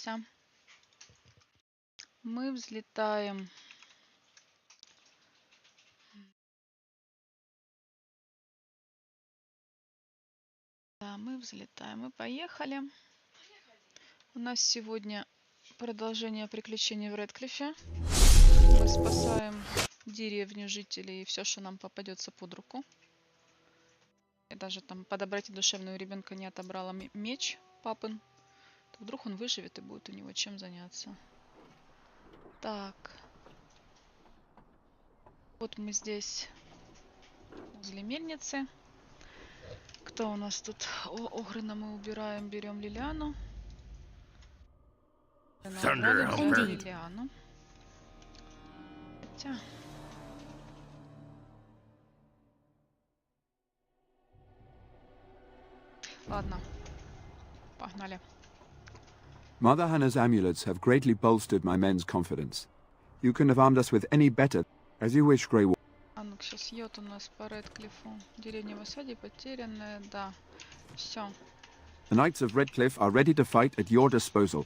взлетаемся. Мы взлетаем. Да, мы взлетаем. Мы поехали. У нас сегодня продолжение приключений в Редклифе. Мы спасаем деревню, жителей и все, что нам попадется под руку. Я даже там по доброте душевной у ребенка не отобрала меч папин. То вдруг он выживет и будет у него чем заняться. Так. Вот мы здесь возле мельницы. Кто у нас тут? Огрына мы убираем, берем Лилиану. Лилиану. Хотя... Ладно. Погнали. Mother Hannah's amulets have greatly bolstered my men's confidence. You couldn't have armed us with any better, as you wish, Grey Wolf. А ну сейчас йод у нас по Редклифу. Деревня в осаде потерянная, да. Все. The Knights of Redcliffe are ready to fight at your disposal.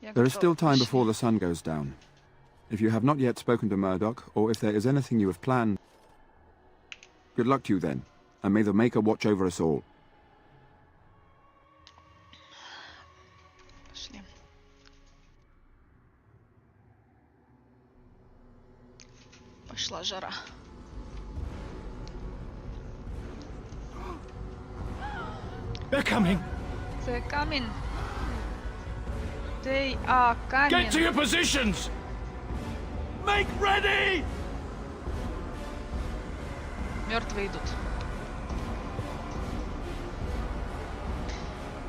There is still time before the sun goes down. If you have not yet spoken to Murdoch, or if there is anything you have planned, good luck to you then, and may the Maker watch over us all. Пошли. Пошла жара. They're coming. They're coming. They are coming. Get to your positions. Make ready. Мертвые идут.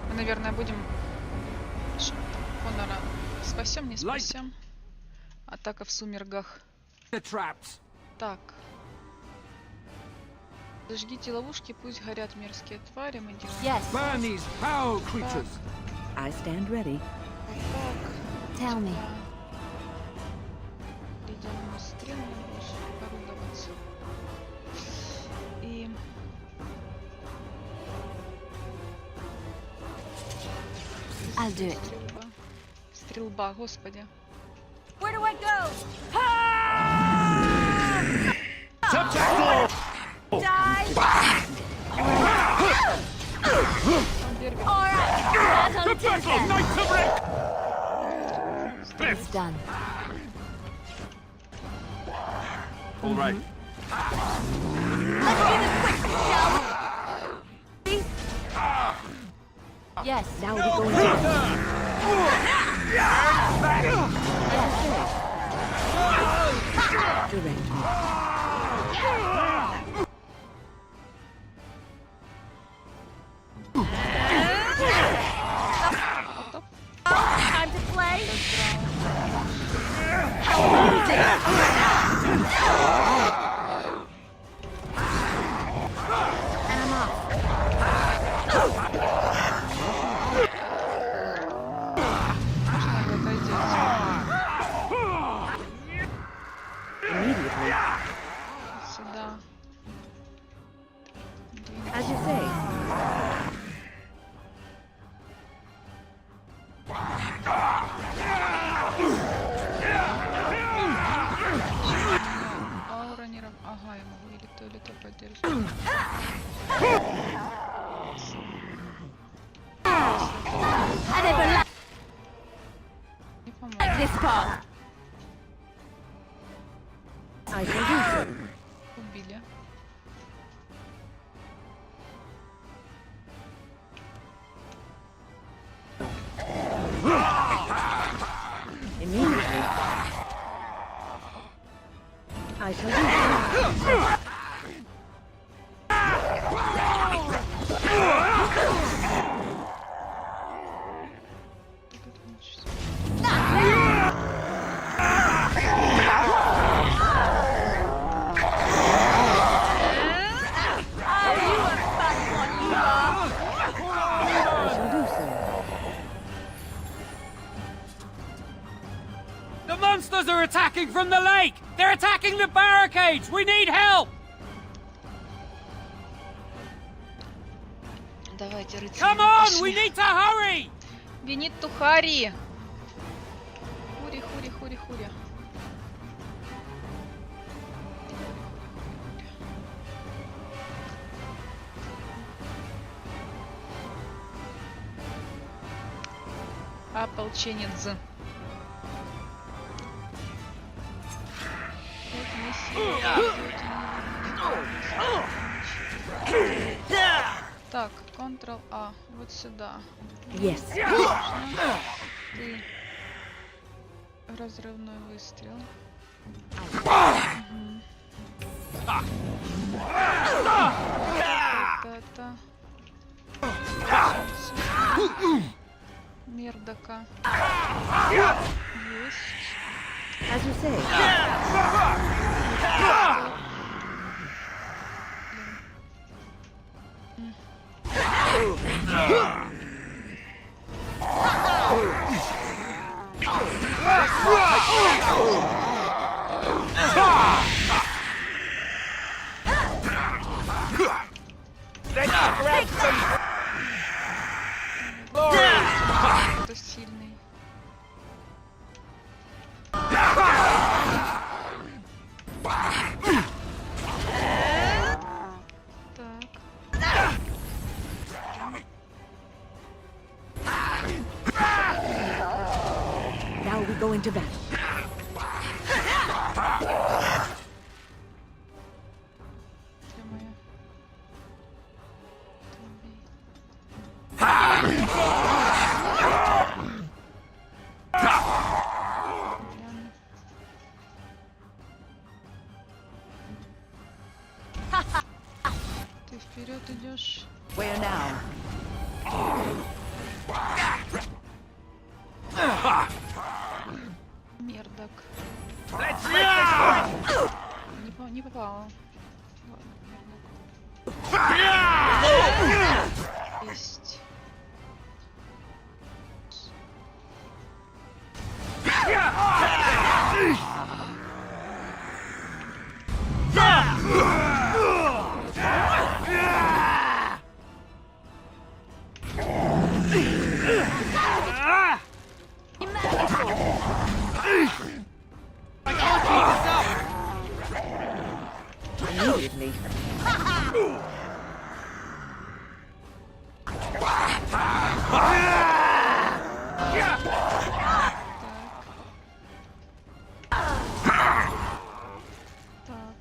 Мы, наверное, будем Конора спасем, не спасем. Атака в сумергах. Так. Зажгите ловушки, пусть горят мерзкие твари. Мы делаем. Yes. Burn these foul creatures. I stand ready. Так. Tell me. Идем стрелы, больше орудовать. И... I'll do it. Стрельба. Стрельба, господи. Where do I go? Die! Alright, The battle, Knights of Red. it's done. All right. Let's do this quick, shall we? Yes, now we're going to... Direct. Time to play. And I'm off. Immediately. Сюда. As you say. Аура не раб... Ага, я могу или то поддерживать. Не поможет. This part. I shall do so. Убили. Immediately. I shall do so. I shall do so. The monsters are attacking from the lake! They're attacking the barricades! We need help! Давайте, рыцари. Come on! Пошли. We need to hurry! We need to hurry. Хури, хури, хури, хури. Ополченец. Так, Ctrl-A. Вот сюда. Yes. Ты. Разрывной выстрел. Это. Мердака. Есть. As you say. Кто сильный? Так. Now we go into battle. Где моя? Убей. Гляну. Ты вперед идешь. Where now? Мердок. Let's Не попала. Ладно, мердок. Есть. Immediately. Так.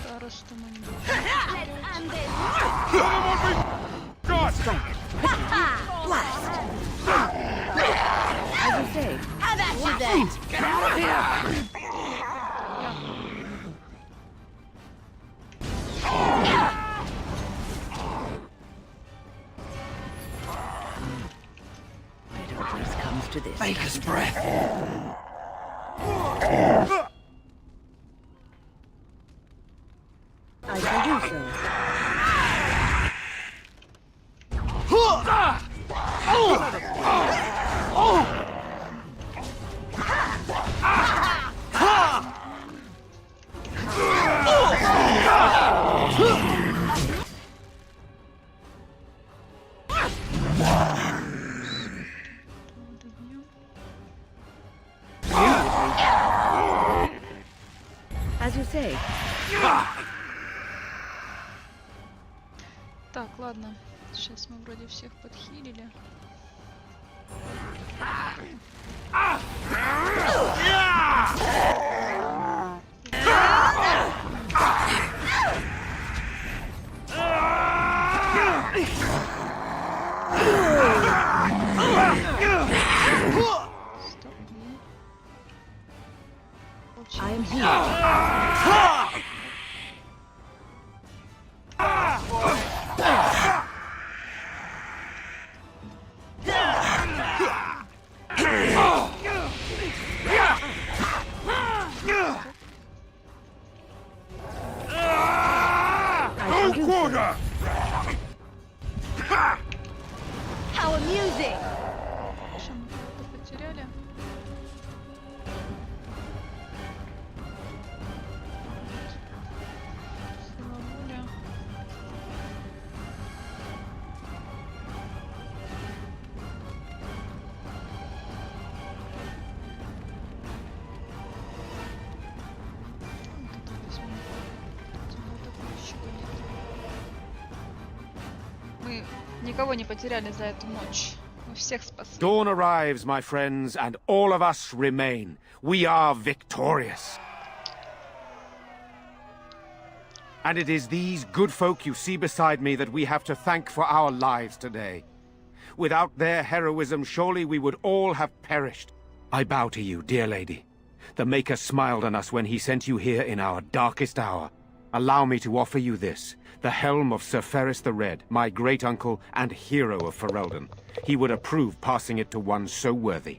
Старосту мы не будем. Strike. Blast. As you say. It always comes to this. Baker's breath. I shall do so. Добьем. As you say. Так, ладно. Сейчас мы вроде всех подхилили. Стоп. I am here. I shall do so. How amusing! Что мы кого-то потеряли? Сила воли. Никого не потеряли за эту ночь. Мы всех спасли. Dawn arrives, my friends, and all of us remain. We are victorious. And it is these good folk you see beside me that we have to thank for our lives today. Without their heroism, surely we would all have perished. I bow to you, dear lady. The Maker smiled on us when he sent you here in our darkest hour. Allow me to offer you this, the helm of Sir Ferris the Red, my great-uncle and hero of Ferelden. He would approve passing it to one so worthy.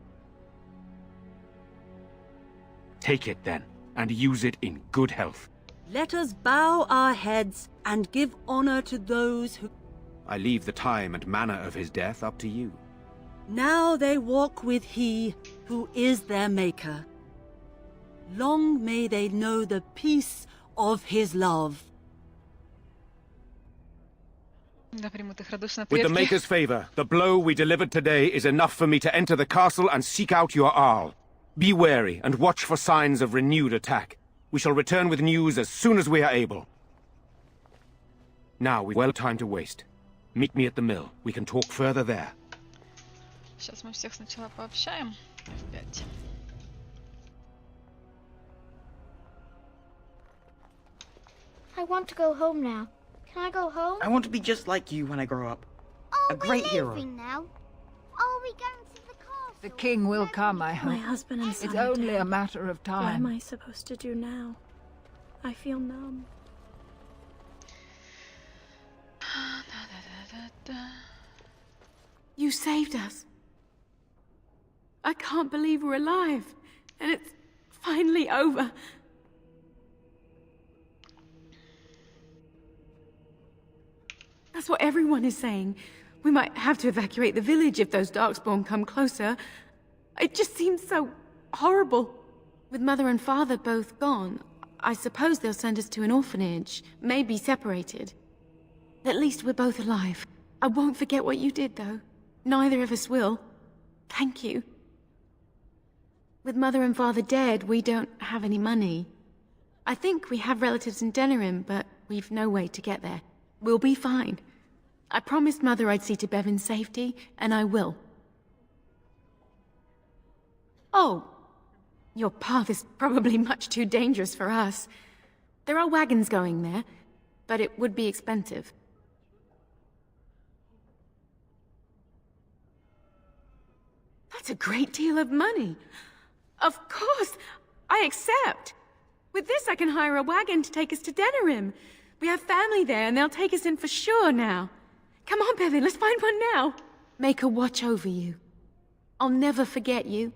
Take it, then, and use it in good health. Let us bow our heads and give honor to those who... I leave the time and manner of his death up to you. Now they walk with he who is their maker. Long may they know the peace of his love. Да примут их радушно With the предки. Maker's favor, the blow we delivered today is enough for me to enter the castle and seek out your Arl. Be wary and watch for signs of renewed attack. We shall return with news as soon as we are able. Now we've well time to waste. Meet me at the mill. We can talk further there. Сейчас мы всех сначала пообщаем. F5. I want to go home now. Can I go home? I want to be just like you when I grow up. Oh, a great we're hero. leaving now. Are we going to the castle? The king will come, I My hope. husband and son It's are only dead. a matter of What am time. I supposed to do now? I feel numb. You saved us. I can't believe we're alive. And it's finally over. That's what everyone is saying. We might have to evacuate the village if those Darkspawn come closer. It just seems so horrible. With Mother and Father both gone, I suppose they'll send us to an orphanage, maybe separated. At least we're both alive. I won't forget what you did, though. Neither of us will. Thank you. With Mother and Father dead, we don't have any money. I think we have relatives in Denerim, but we've no way to get there. We'll be fine. I promised Mother I'd see to Bevan's safety, and I will. Oh, your path is probably much too dangerous for us. There are wagons going there, but it would be expensive. That's a great deal of money. Of course, I accept. With this, I can hire a wagon to take us to Denerim. We have family there, and they'll take us in for sure now. Come on, Bevan, let's find one now. Make her watch over you. I'll never forget you.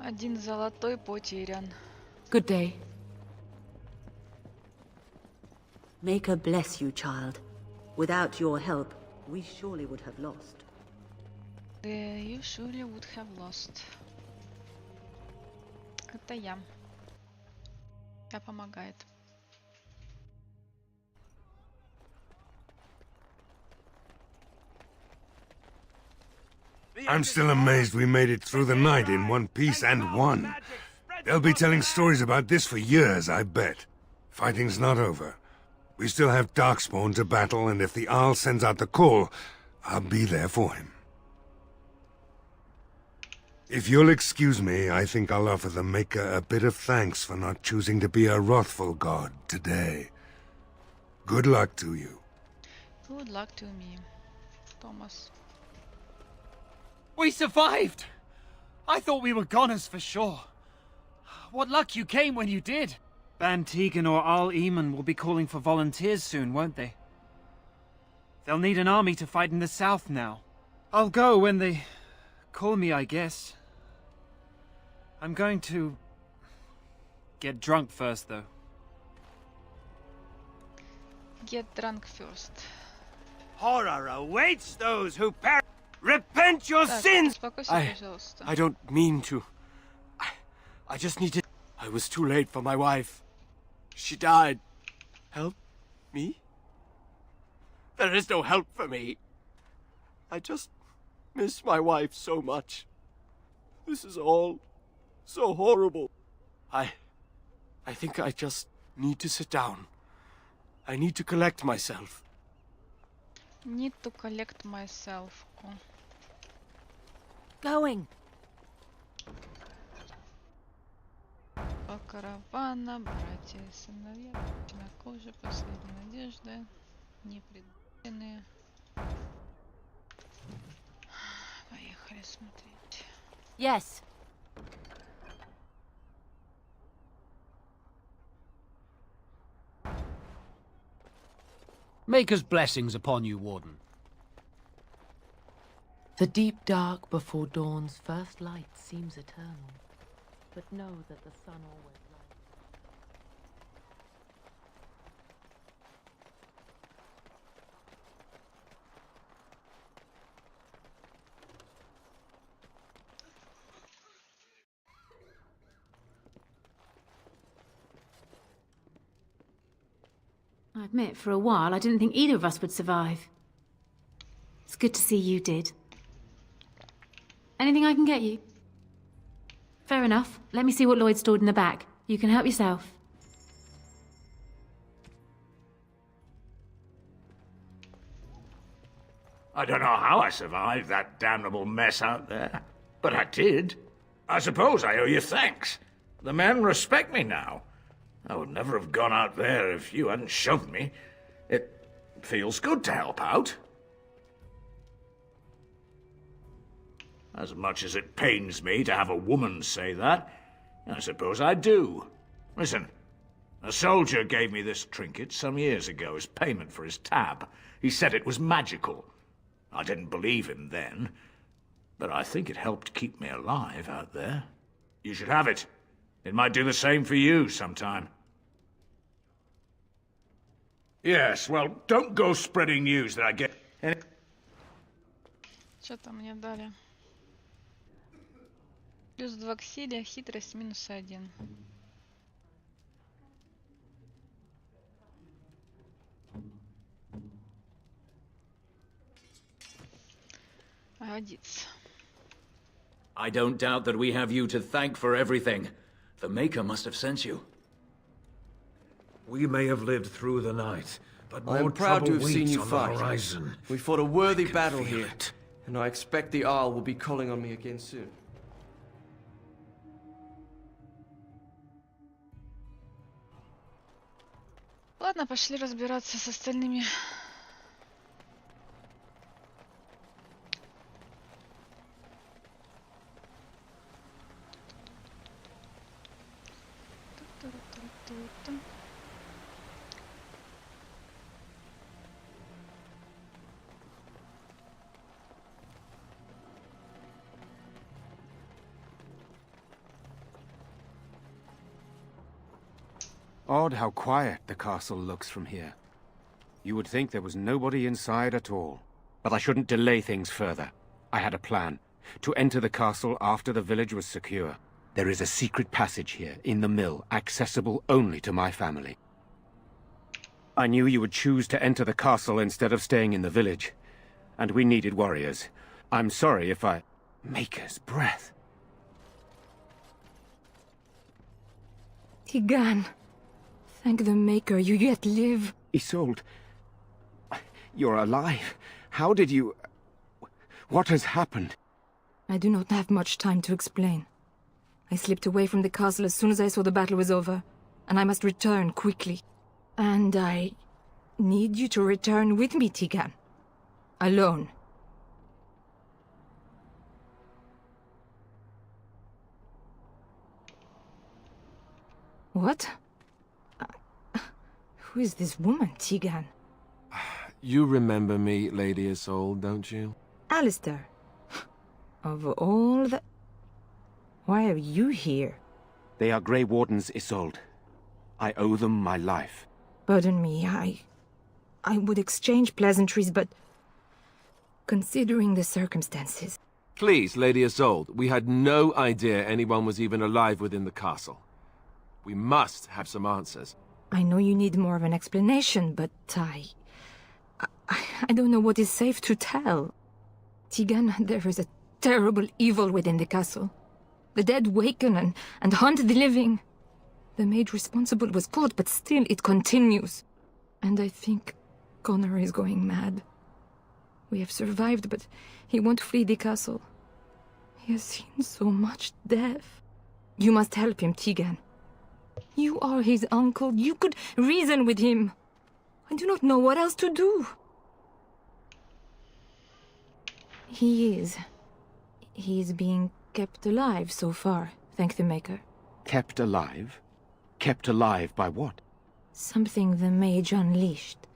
Один золотой потерян. Good day. Maker bless you, child. Without your help, we surely would have lost. You surely would have lost. Это я. Я помогает. I'm still amazed we made it through the night in one piece and won. They'll be telling stories about this for years, I bet. Fighting's not over. We still have Darkspawn to battle, and if the Arl sends out the call, I'll be there for him. If you'll excuse me, I think I'll offer the Maker a bit of thanks for not choosing to be a wrathful god today. Good luck to you. Good luck to me, Thomas. We survived! I thought we were goners for sure. What luck you came when you did. Ban Tegan or Arl Eamon will be calling for volunteers soon, won't they? They'll need an army to fight in the south now. I'll go when they call me, I guess. I'm going to get drunk first, though. Get drunk first. Horror awaits those who perish. Repent your Так, sins! успокойся, пожалуйста. I don't mean to. I just need to... I was too late for my wife. She died. Help me? There is no help for me. I just miss my wife so much. This is all so horrible. I think I just Need to sit down. I need to collect myself. Need to collect myself. О. Going. По каравана, братья и сыновья, на коже, последняя надежда, непредвиденные. Поехали смотреть. Yes. Maker's blessings upon you, Warden. The deep dark before dawn's first light seems eternal, but know that the sun always lights. I admit, for a while, I didn't think either of us would survive. It's good to see you did. Anything I can get you? Fair enough. Let me see what Lloyd stored in the back. You can help yourself. I don't know how I survived that damnable mess out there, but I did. I suppose I owe you thanks. The men respect me now. I would never have gone out there if you hadn't shoved me. It feels good to help out. As much as it pains me to have a woman say that, I suppose I do. Listen, a soldier gave me this trinket some years ago as payment for his tab. He said it was magical. I didn't believe him then, but I think it helped keep me alive out there. You should have it. It might do the same for you sometime. Yes, well, don't go spreading news that I get... Что-то мне дали. Плюс 2 к силе, хитрость минус 1. Годится. I don't doubt that we have you to thank for everything. The Maker must have sent you. We may have lived through the night, but I am more proud to trouble have seen waits you on fight. the horizon. We fought a worthy can battle feel here, it. and I expect the Arl will be calling on me again soon. Ладно, пошли разбираться с остальными. Odd how quiet the castle looks from here. You would think there was nobody inside at all. But I shouldn't delay things further. I had a plan. To enter the castle after the village was secure. There is a secret passage here, in the mill, accessible only to my family. I knew you would choose to enter the castle instead of staying in the village. And we needed warriors. I'm sorry if I... Maker's breath. Tigan. Thank the Maker, you yet live. Isolde, you're alive. How did you... What has happened? I do not have much time to explain. I slipped away from the castle as soon as I saw the battle was over, and I must return quickly. And I need you to return with me, Tigan. Alone. What? Who is this woman, Tigan? You remember me, Lady Isolde, don't you? Alistair. Of all the... Why are you here? They are Grey Wardens, Isolde. I owe them my life. Pardon me, I would exchange pleasantries, but... Considering the circumstances... Please, Lady Isolde, we had no idea anyone was even alive within the castle. We must have some answers. I know you need more of an explanation, but I don't know what is safe to tell. Tigan, there is a terrible evil within the castle. The dead waken and haunt the living. The maid responsible was caught, but still it continues. And I think Connor is going mad. We have survived, but he won't flee the castle. He has seen so much death. You must help him, Tegan. You are his uncle. You could reason with him. I do not know what else to do. He is being kept alive so far, thank the Maker. Kept alive? Kept alive by what? Something the mage unleashed.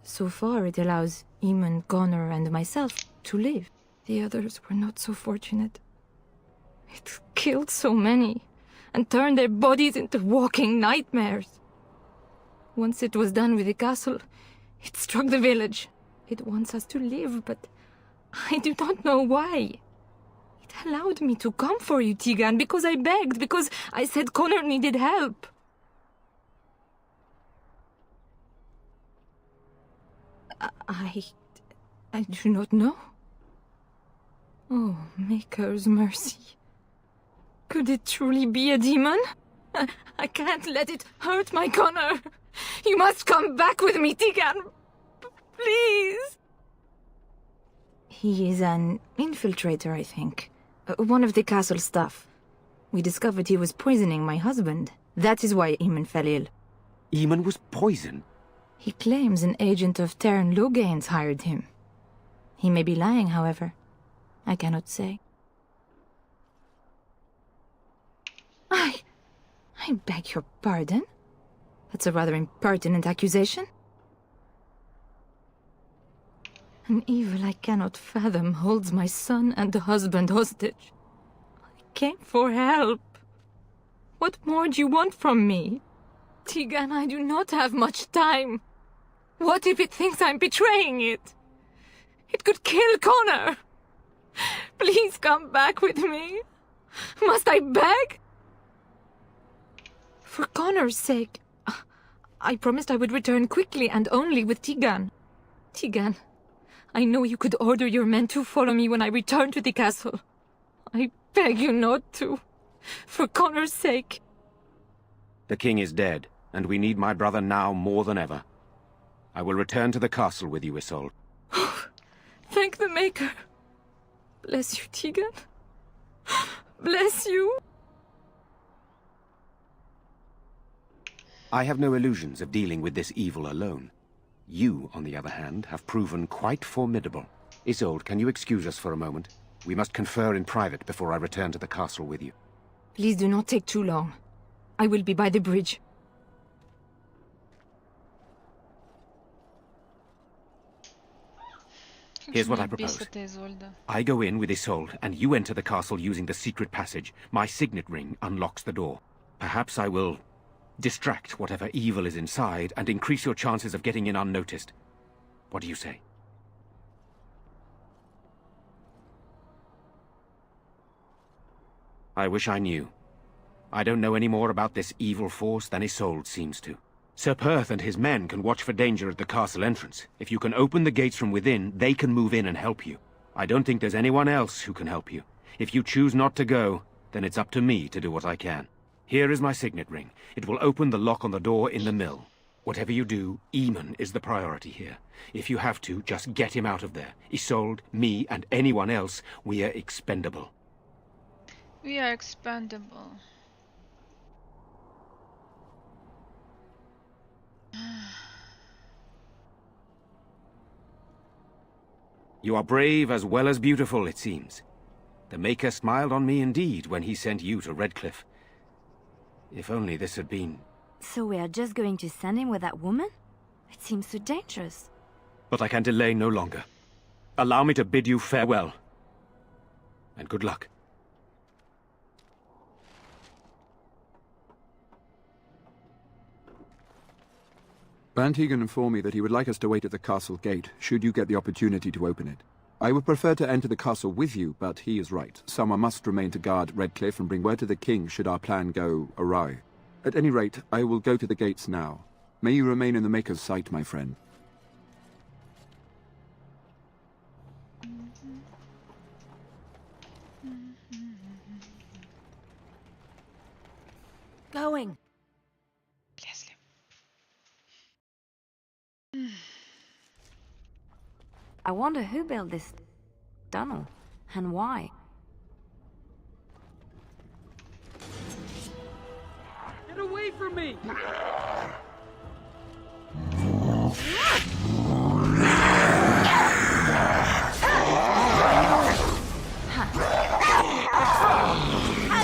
So far it allows Eamon, Connor, and myself to live. The others were not so fortunate. It killed so many, and turned their bodies into walking nightmares. Once it was done with the castle, it struck the village. It wants us to live, but I do not know why. It allowed me to come for you, Tegan, because I begged, because I said Connor needed help. I do not know. Oh, Maker's mercy. Could it truly be a demon? I can't let it hurt my Connor. You must come back with me, Tegan. Please. He is an infiltrator, I think. One of the castle staff. We discovered he was poisoning my husband. That is why Eamon fell ill. Eamon was poisoned? He claims an agent of Teyrn Logain's hired him. He may be lying, however. I cannot say. I beg your pardon? That's a rather impertinent accusation. An evil I cannot fathom holds my son and the husband hostage. I came for help. What more do you want from me? Tegan, I do not have much time. What if it thinks I'm betraying it? It could kill Connor. Please come back with me. Must I beg? For Connor's sake, I promised I would return quickly and only with Tegan. Tegan, I know you could order your men to follow me when I return to the castle. I beg you not to. For Connor's sake. The king is dead, and we need my brother now more than ever. I will return to the castle with you, Isolde. Thank the Maker. Bless you, Tegan. Bless you. I have no illusions of dealing with this evil alone. You, on the other hand, have proven quite formidable. Isolde, can you excuse us for a moment? We must confer in private before I return to the castle with you. Please do not take too long. I will be by the bridge. Here's what I propose. I go in with Isolde, and you enter the castle using the secret passage. My signet ring unlocks the door. Perhaps I will distract whatever evil is inside and increase your chances of getting in unnoticed. What do you say? I wish I knew. I don't know any more about this evil force than Isolde seems to. Sir Perth and his men can watch for danger at the castle entrance. If you can open the gates from within, they can move in and help you. I don't think there's anyone else who can help you. If you choose not to go, then it's up to me to do what I can. Here is my signet ring. It will open the lock on the door in the mill. Whatever you do, Eamon is the priority here. If you have to, just get him out of there. Isolde, me, and anyone else, we are expendable. We are expendable. You are brave as well as beautiful, it seems. The Maker smiled on me indeed when he sent you to Redcliffe. If only this had been... So we are just going to send him with that woman? It seems so dangerous. But I can delay no longer. Allow me to bid you farewell. And good luck. Bantegan informed me that he would like us to wait at the castle gate, should you get the opportunity to open it. I would prefer to enter the castle with you, but he is right. Someone must remain to guard Redcliffe and bring word to the king should our plan go awry. At any rate, I will go to the gates now. May you remain in the Maker's sight, my friend. Going. I wonder who built this tunnel, and why. Get away from me! Have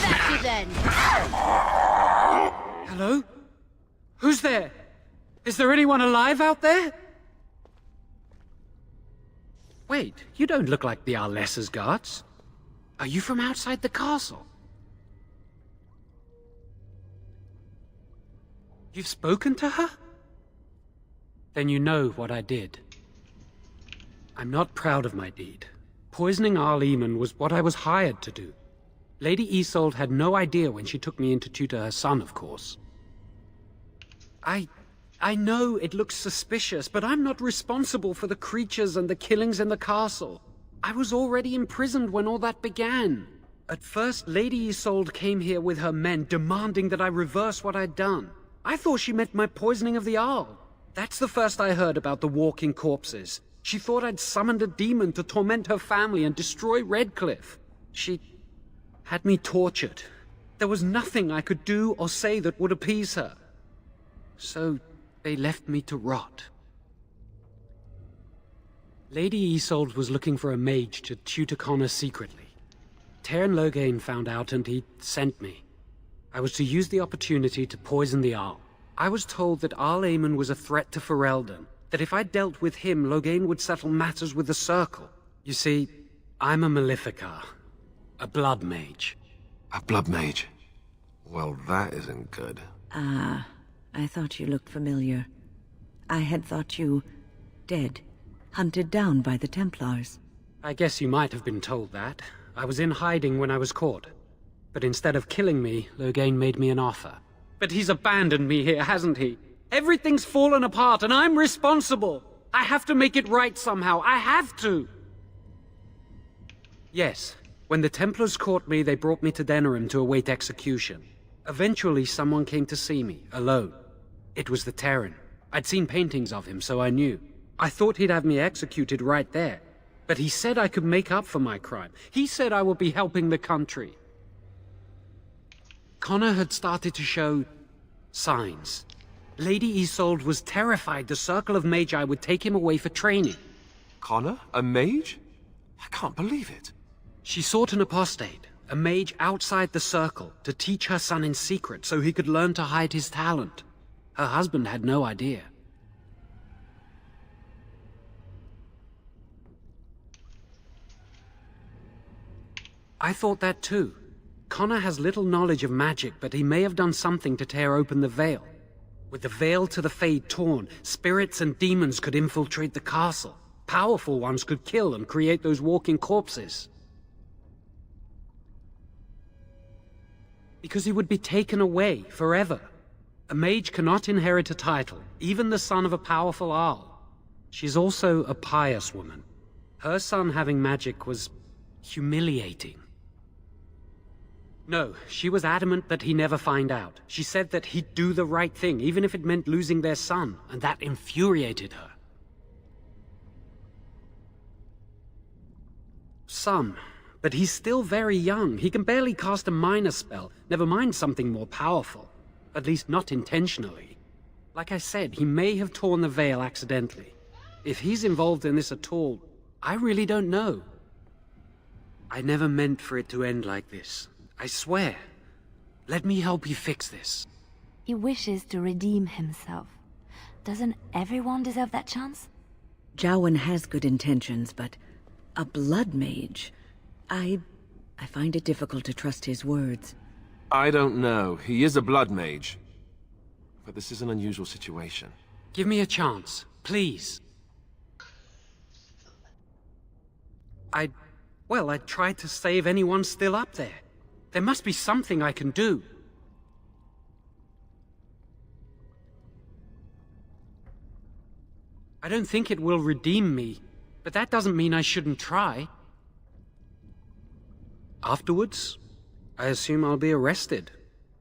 at you then! Hello? Who's there? Is there anyone alive out there? Wait, you don't look like the Arlessa's guards. Are you from outside the castle? You've spoken to her? Then you know what I did. I'm not proud of my deed. Poisoning Arl Eamon was what I was hired to do. Lady Isolde had no idea when she took me in to tutor her son, of course. I know it looks suspicious, but I'm not responsible for the creatures and the killings in the castle. I was already imprisoned when all that began. At first, Lady Isolde came here with her men, demanding that I reverse what I'd done. I thought she meant my poisoning of the Arl. That's the first I heard about the walking corpses. She thought I'd summoned a demon to torment her family and destroy Redcliffe. She had me tortured. There was nothing I could do or say that would appease her. So they left me to rot. Lady Isolde was looking for a mage to tutor Connor secretly. Teyrn Loghain found out and he sent me. I was to use the opportunity to poison the Arl. I was told that Arl Eamon was a threat to Ferelden, that if I dealt with him, Loghain would settle matters with the Circle. You see, I'm a Maleficar, a blood mage. A blood mage? Well, that isn't good. Ah, I thought you looked familiar. I had thought you dead, hunted down by the Templars. I guess you might have been told that. I was in hiding when I was caught. But instead of killing me, Loghain made me an offer. But he's abandoned me here, hasn't he? Everything's fallen apart, and I'm responsible! I have to make it right somehow. I have to! Yes, when the Templars caught me, they brought me to Denerim to await execution. Eventually, someone came to see me, alone. It was the Terran. I'd seen paintings of him, so I knew. I thought he'd have me executed right there. But he said I could make up for my crime. He said I would be helping the country. Connor had started to show signs. Lady Isolde was terrified the Circle of Magi would take him away for training. Connor? A mage? I can't believe it. She sought an apostate, a mage outside the Circle, to teach her son in secret so he could learn to hide his talent. Her husband had no idea. I thought that too. Connor has little knowledge of magic, but he may have done something to tear open the veil. With the veil to the Fade torn, spirits and demons could infiltrate the castle. Powerful ones could kill and create those walking corpses. Because he would be taken away forever. A mage cannot inherit a title, even the son of a powerful Arl. She's also a pious woman. Her son having magic was humiliating. No, she was adamant that he never find out. She said that he'd do the right thing, even if it meant losing their son, and that infuriated her. Some, but he's still very young. He can barely cast a minor spell, never mind something more powerful. At least not intentionally. Like I said, he may have torn the veil accidentally. If he's involved in this at all, I really don't know. I never meant for it to end like this. I swear. Let me help you fix this. He wishes to redeem himself. Doesn't everyone deserve that chance? Jowen has good intentions, but a blood mage? I find it difficult to trust his words. I don't know. He is a blood mage. But this is an unusual situation. Give me a chance, please. I tried to save anyone still up there. There must be something I can do. I don't think it will redeem me, but that doesn't mean I shouldn't try. Afterwards, I assume I'll be arrested,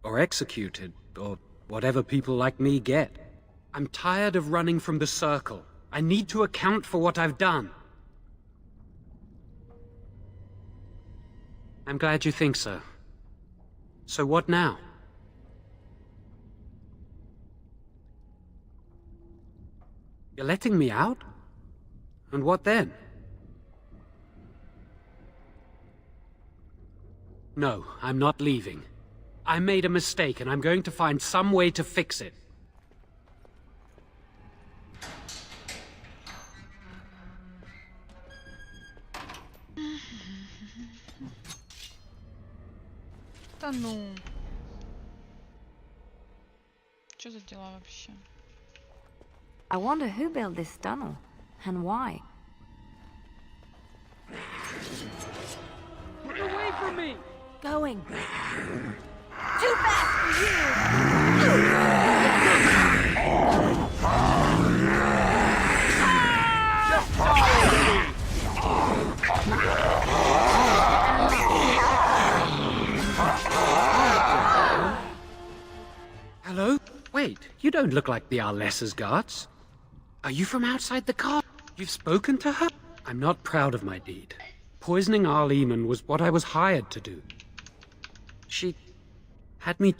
or executed, or whatever people like me get. I'm tired of running from the Circle. I need to account for what I've done. I'm glad you think so. So what now? You're letting me out? And what then? No, I'm not leaving. I made a mistake, and I'm going to find some way to fix it. Да ну. Что за дела вообще? I wonder who built this tunnel, and why. Get away from me! Going. Too fast for you! Hello? Wait, you don't look like the Arlessa's guards. Are you from outside the car? You've spoken to her? I'm not proud of my deed. Poisoning Arl Eamon was what I was hired to do. She had me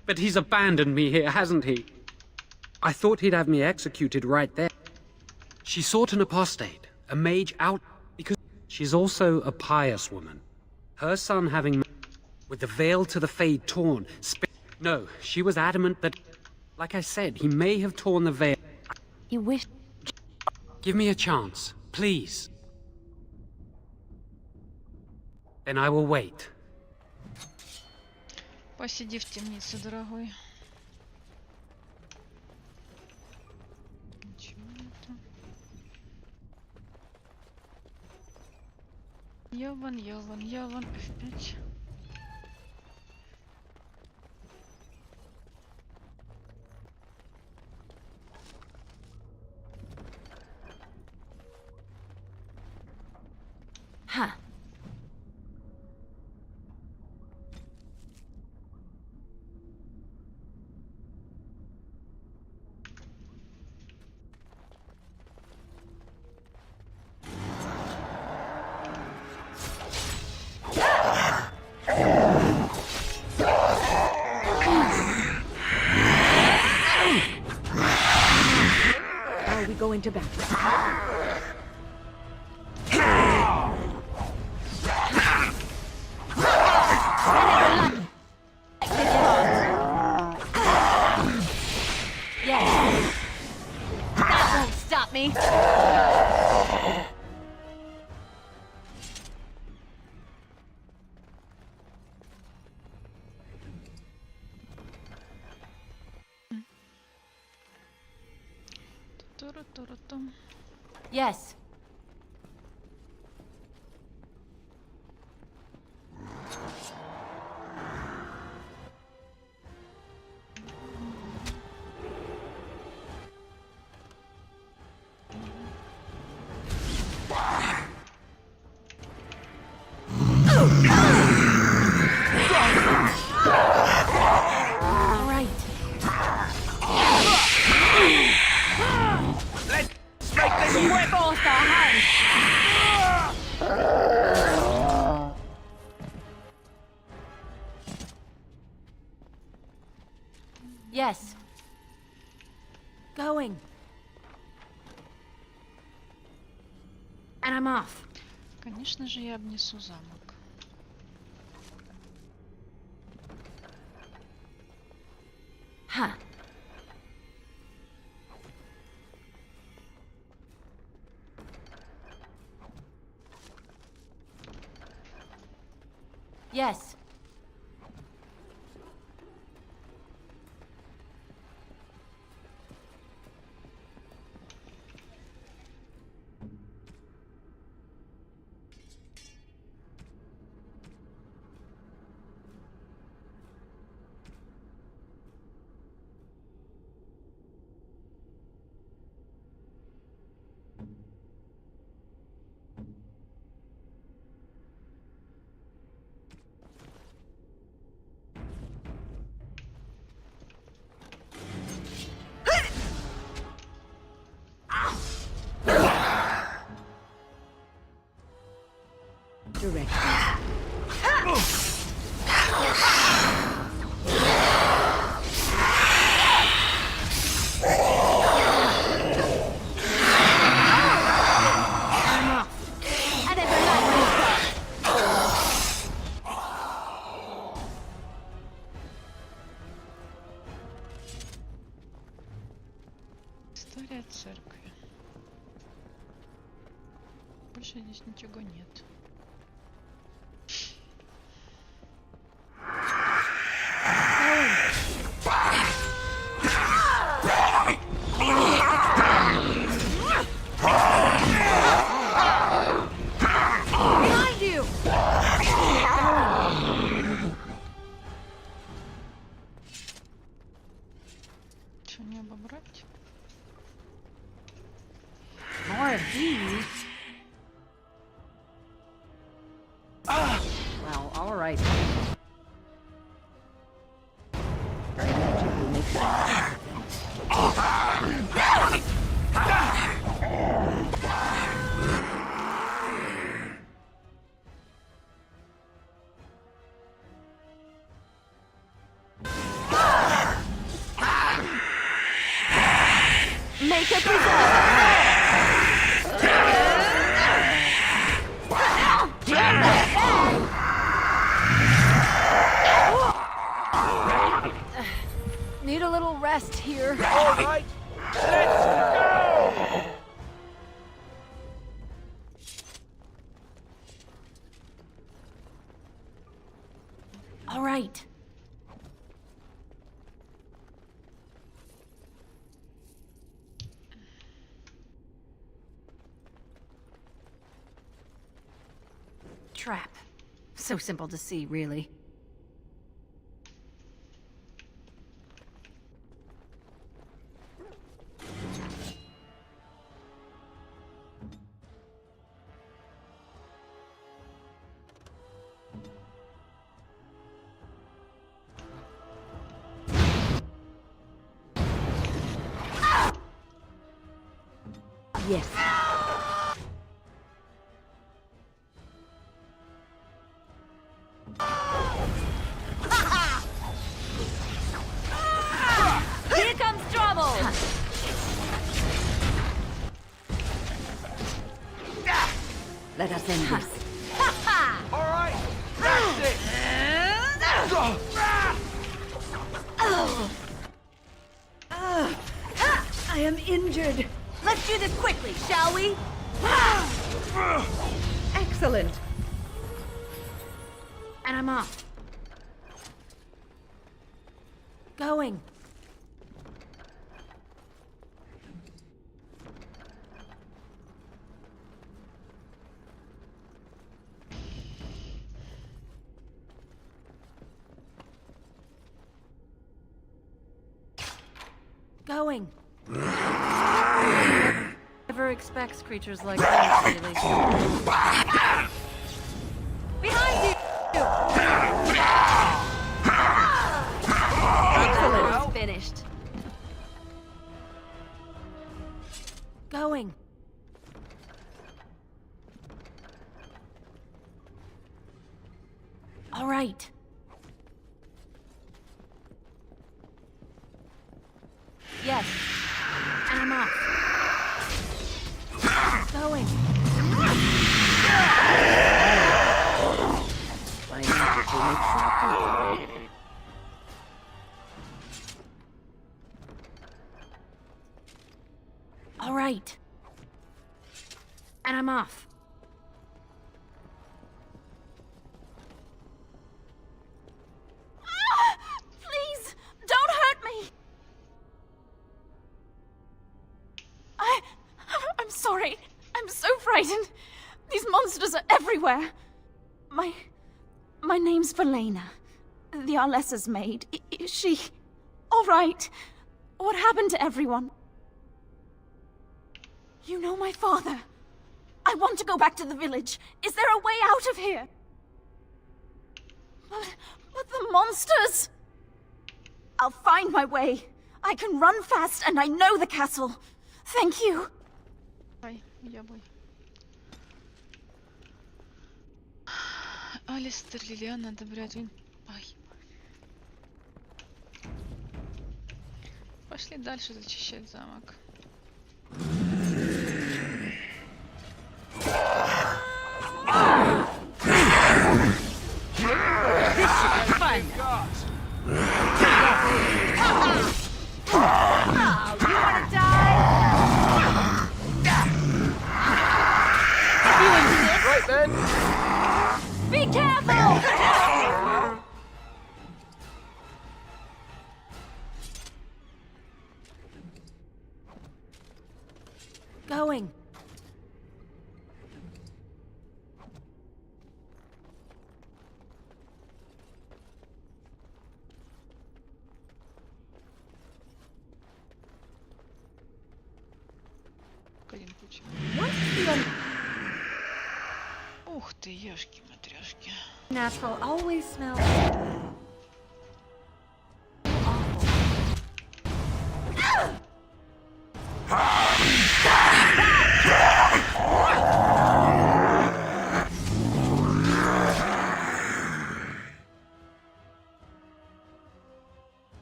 but he's abandoned me here, hasn't he? I thought he'd have me executed right there. She sought an apostate, a mage out, because she's also a pious woman. Her son having with the veil to the Fade torn. No, she was adamant that, like I said, he may have torn the veil. You wish... Give me a chance, please. Then I will wait. Посиди в темнице, дорогой. Ничего это. Йован, Йован, Йован, F5. Ха. Now we go into battle. Yes. That won't stop me. Yes. All right. Let's make this quick! Force our hands. Yes. Going. And I'm off. Конечно же, я обнесу замок. Huh. Yes. direction. История церкви. Больше здесь ничего нет. Behind you! Что, не обобрать? More of these? Well, all right. Make a preserve! Need a little rest here. All right, let's go! All right. Trap. So simple to see, really. Yes. Here comes trouble! Let us end this. All right, that's it! I am injured. Let's do this quickly, shall we? Excellent. And I'm off. Going. Going. Never expects creatures like this, really. Behind you! Excellent. Finished. Going. All right. Yes. And I'm off. Going. My magic will make sure. All right. And I'm off. Please, don't hurt me. I'm sorry. I'm so frightened. These monsters are everywhere. My name's Valena. The Arlessa's maid. Is she all right? What happened to everyone? You know my father. I want to go back to the village. Is there a way out of here? But the monsters! I'll find my way. I can run fast and I know the castle. Thank you. Ай, я бой. Алистер, Лилиана одобряют. Ай. Пошли дальше зачищать замок. Right then. Be careful! Going. Ух ты, ёшки-матрёшки. Natural always smells.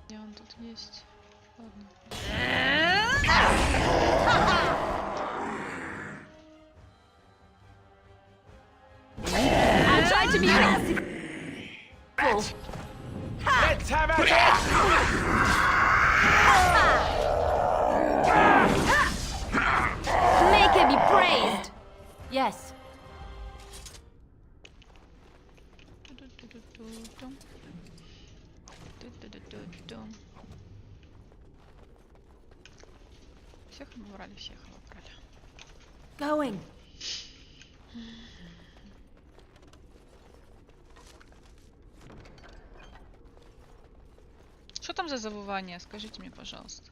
Где он тут есть? Ладно. I tried to be merciful. Let's have a Make it be praised. Yes. Всех обобрали, всех обобрали. Going. Что там за завывание? Скажите мне, пожалуйста.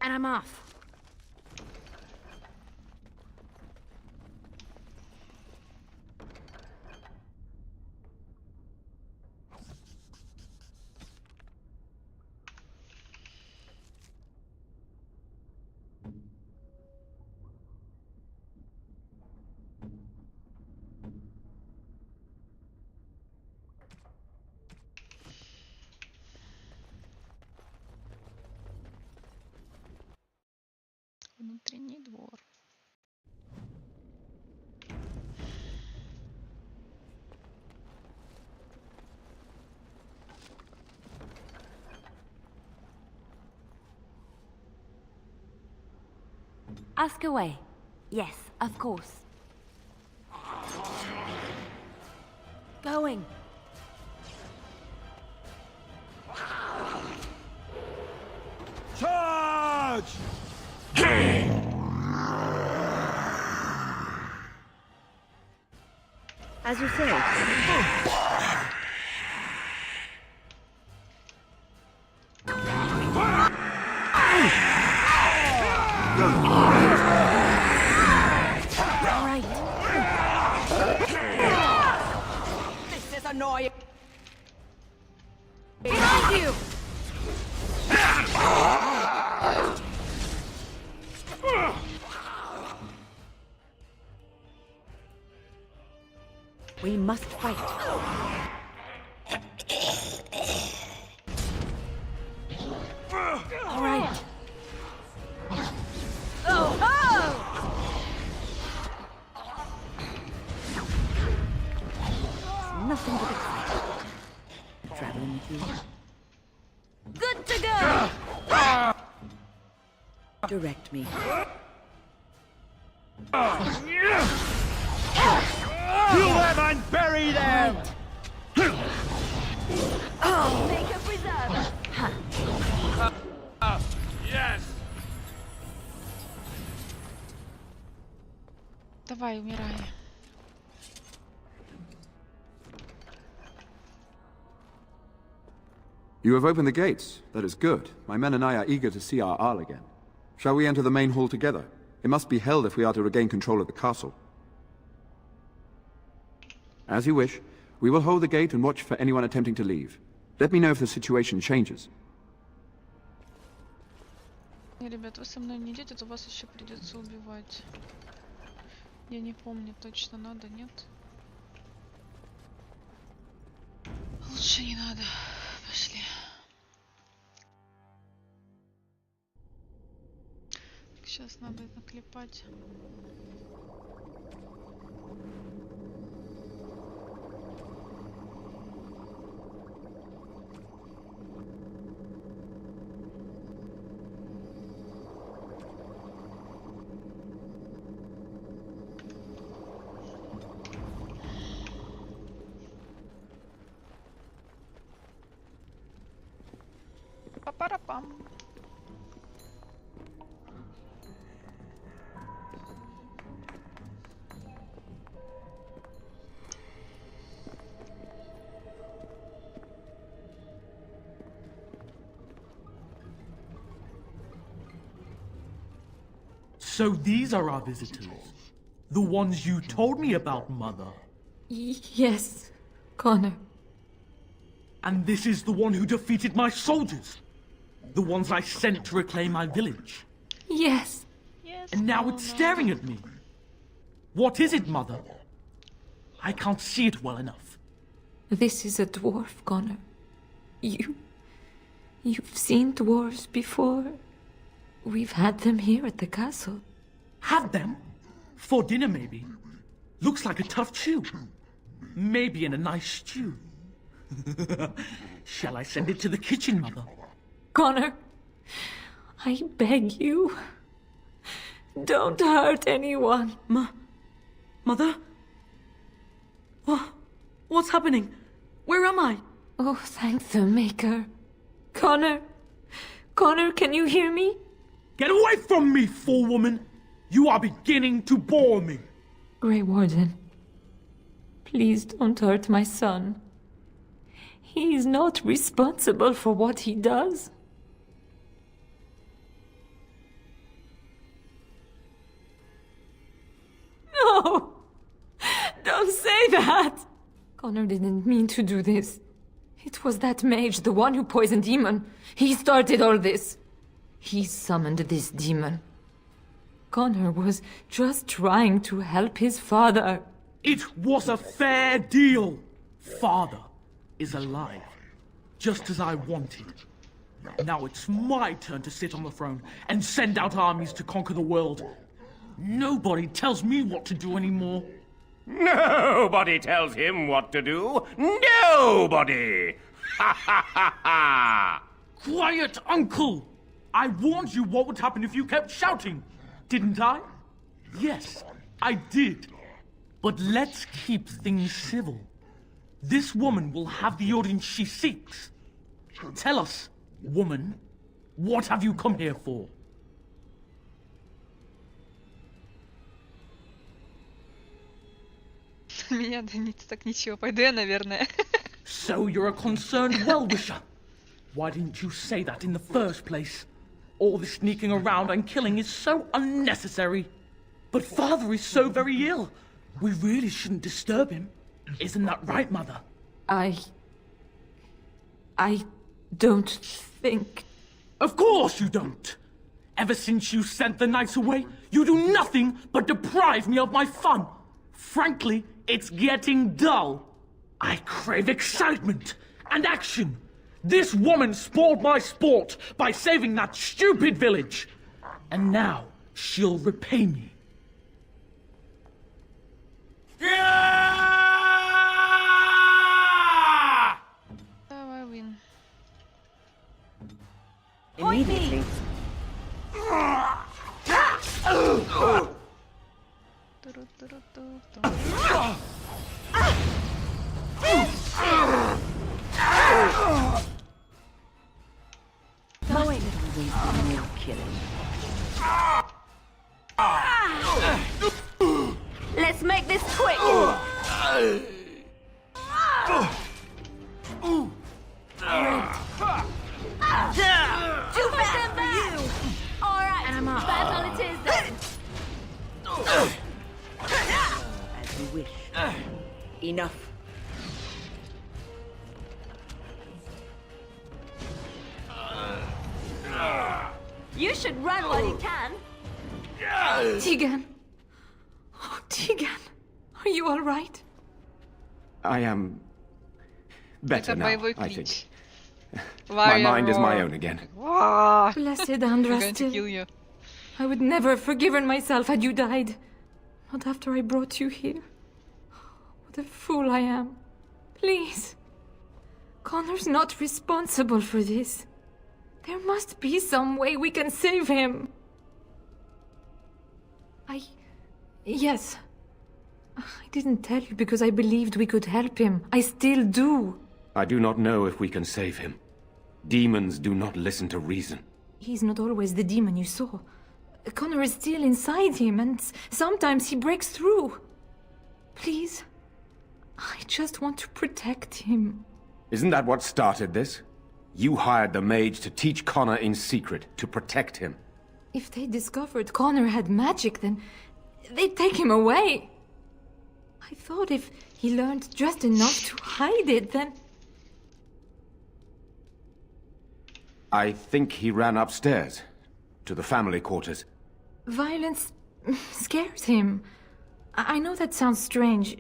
And I'm off. Внутренний двор. Ask away. Yes, of course. Going. Charge! As you say. All right. This is annoying. Behind you. We must fight. All right. Oh, oh! Nothing but excitement. Traveling with you. Good to go. Direct me. Kill them and bury them! Oh, make a preserve. Yes! Давай, умирай. You have opened the gates. That is good. My men and I are eager to see our Arl again. Shall we enter the main hall together? It must be held if we are to regain control of the castle. As you wish. We will hold the gate and watch for anyone attempting to leave. Let me know if the situation changes. Ребят, вы со мной не идете, то вас еще придется убивать. Я не помню, точно надо, нет? Лучше не надо. Пошли. Сейчас надо наклепать. Па-пара-пам. So these are our visitors. The ones you told me about, Mother. Yes, Connor. And this is the one who defeated my soldiers. The ones I sent to reclaim my village. Yes. And now it's staring at me. What is it, Mother? I can't see it well enough. This is a dwarf, Connor. You've seen dwarves before. We've had them here at the castle. Had them? For dinner, maybe. Looks like a tough chew. Maybe in a nice stew. Shall I send it to the kitchen, Mother? Connor, I beg you. Don't hurt anyone. Mother? What's happening? Where am I? Oh, thank the Maker. Connor, can you hear me? Get away from me, fool woman! You are beginning to bore me. Grey Warden, please don't hurt my son. He is not responsible for what he does. No! Don't say that! Connor didn't mean to do this. It was that mage, the one who poisoned Demon. He started all this. He summoned this demon. Connor was just trying to help his father. It was a fair deal. Father is alive, just as I wanted. Now it's my turn to sit on the throne and send out armies to conquer the world. Nobody tells me what to do anymore. Nobody tells him what to do. Nobody! Ha ha ha ha! Quiet, Uncle! I warned you what would happen if you kept shouting, didn't I? Yes, I did. But let's keep things civil. This woman will have the audience she seeks. Tell us, woman, what have you come here for? Меня так ничего. Пойду я, наверное. So you're a concerned well-wisher. Why didn't you say that in the first place? All this sneaking around and killing is so unnecessary. But Father is so very ill. We really shouldn't disturb him. Isn't that right, Mother? I don't think... Of course you don't! Ever since you sent the knights away, you do nothing but deprive me of my fun. Frankly, it's getting dull. I crave excitement and action. This woman spoiled my sport by saving that stupid village. And now she'll repay me. Давай, Win. Immediately. Mowing it always be more killing. Let's make this quick! Too fast for you! Alright, battle it is then! As you wish. Enough. You should run while you can. Tegan. Oh, Tegan. Are you all right? I am better Это now, боевой I клич. think. My mind is my own again. Blessed I'm going to Andraste. kill you. I would never have forgiven myself had you died. Not after I brought you here. What a fool I am. Please. Connor's not responsible for this. There must be some way we can save him. Yes. I didn't tell you because I believed we could help him. I still do. I do not know if we can save him. Demons do not listen to reason. He's not always the demon you saw. Connor is still inside him, and sometimes he breaks through. Please. I just want to protect him. Isn't that what started this? You hired the mage to teach Connor in secret, to protect him. If they discovered Connor had magic, then they'd take him away. I thought if he learned just enough to hide it, then... I think he ran upstairs, to the family quarters. Violence scares him. I know that sounds strange.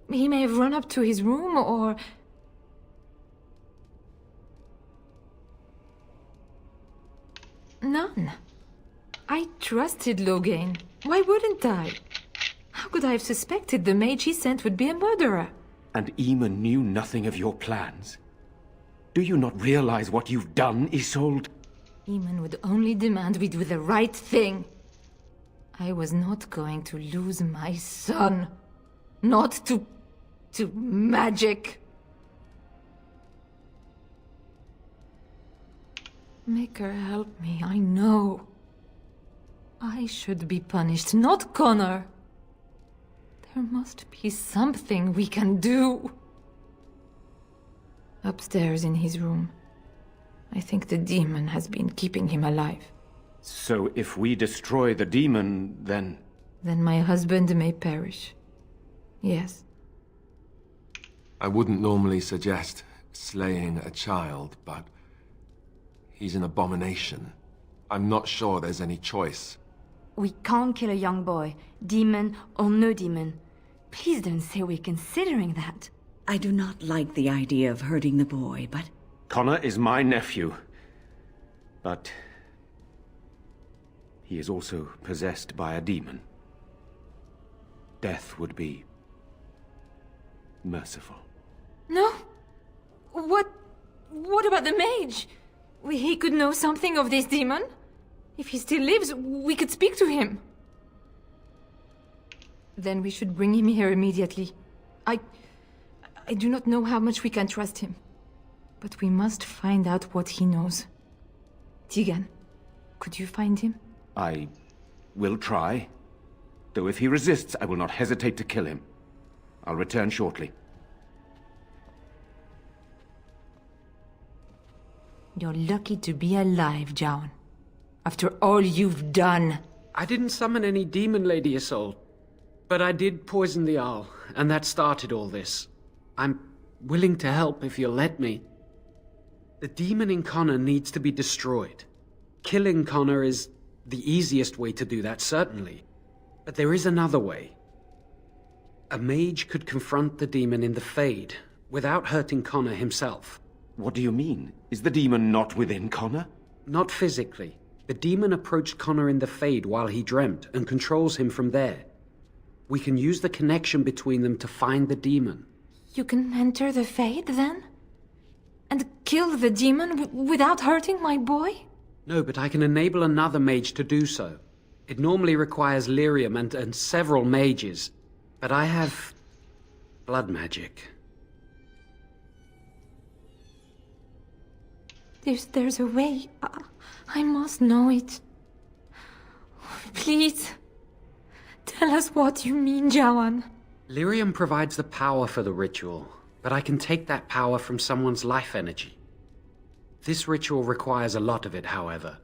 He may have run up to his room, or... None. I trusted Logain. Why wouldn't I? How could I have suspected the mage he sent would be a murderer? And Eamon knew nothing of your plans? Do you not realize what you've done, Isolde? Eamon would only demand we do the right thing. I was not going to lose my son. Not to magic. Make her help me, I know. I should be punished, not Connor. There must be something we can do. Upstairs in his room. I think the demon has been keeping him alive. So if we destroy the demon, then... Then my husband may perish. Yes. I wouldn't normally suggest slaying a child, but... he's an abomination. I'm not sure there's any choice. We can't kill a young boy, demon or no demon. Please don't say we're considering that. I do not like the idea of hurting the boy, but... Connor is my nephew. But... he is also possessed by a demon. Death would be... merciful. No? What about the mage? He could know something of this demon? If he still lives, we could speak to him. Then we should bring him here immediately. I do not know how much we can trust him. But we must find out what he knows. Tegan, could you find him? I will try. Though if he resists, I will not hesitate to kill him. I'll return shortly. You're lucky to be alive, Jaun. After all you've done. I didn't summon any demon, Lady Isolde. But I did poison the Arl, and that started all this. I'm willing to help if you'll let me. The demon in Connor needs to be destroyed. Killing Connor is the easiest way to do that, certainly. But there is another way. A mage could confront the demon in the Fade, without hurting Connor himself. What do you mean? Is the demon not within Connor? Not physically. The demon approached Connor in the Fade while he dreamt, and controls him from there. We can use the connection between them to find the demon. You can enter the Fade, then? And kill the demon without hurting my boy? No, but I can enable another mage to do so. It normally requires lyrium and several mages. But I have... blood magic. There's a way. I must know it. Please. Tell us what you mean, Jaun. Lyrium provides the power for the ritual, but I can take that power from someone's life energy. This ritual requires a lot of it, however.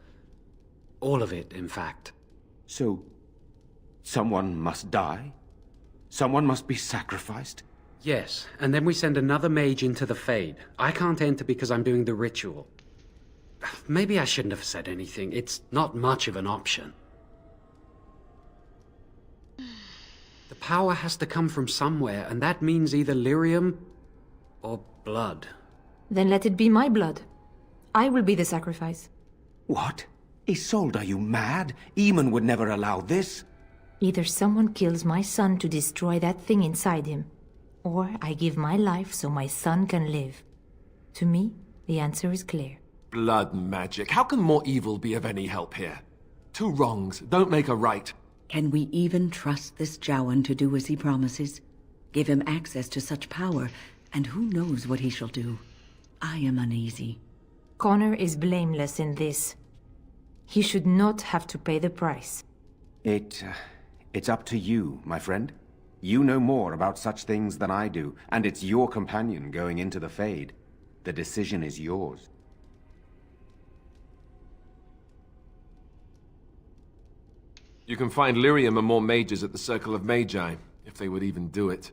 All of it, in fact. So, someone must die? Someone must be sacrificed? Yes, and then we send another mage into the Fade. I can't enter because I'm doing the ritual. Maybe I shouldn't have said anything. It's not much of an option. The power has to come from somewhere, and that means either lyrium or blood. Then let it be my blood. I will be the sacrifice. What? Isolde, are you mad? Eamon would never allow this. Either someone kills my son to destroy that thing inside him, or I give my life so my son can live. To me, the answer is clear. Blood magic. How can more evil be of any help here? Two wrongs don't make a right. Can we even trust this Jowan to do as he promises? Give him access to such power, and who knows what he shall do? I am uneasy. Connor is blameless in this. He should not have to pay the price. It's up to you, my friend. You know more about such things than I do, and it's your companion going into the Fade. The decision is yours. You can find lyrium and more mages at the Circle of Magi, if they would even do it.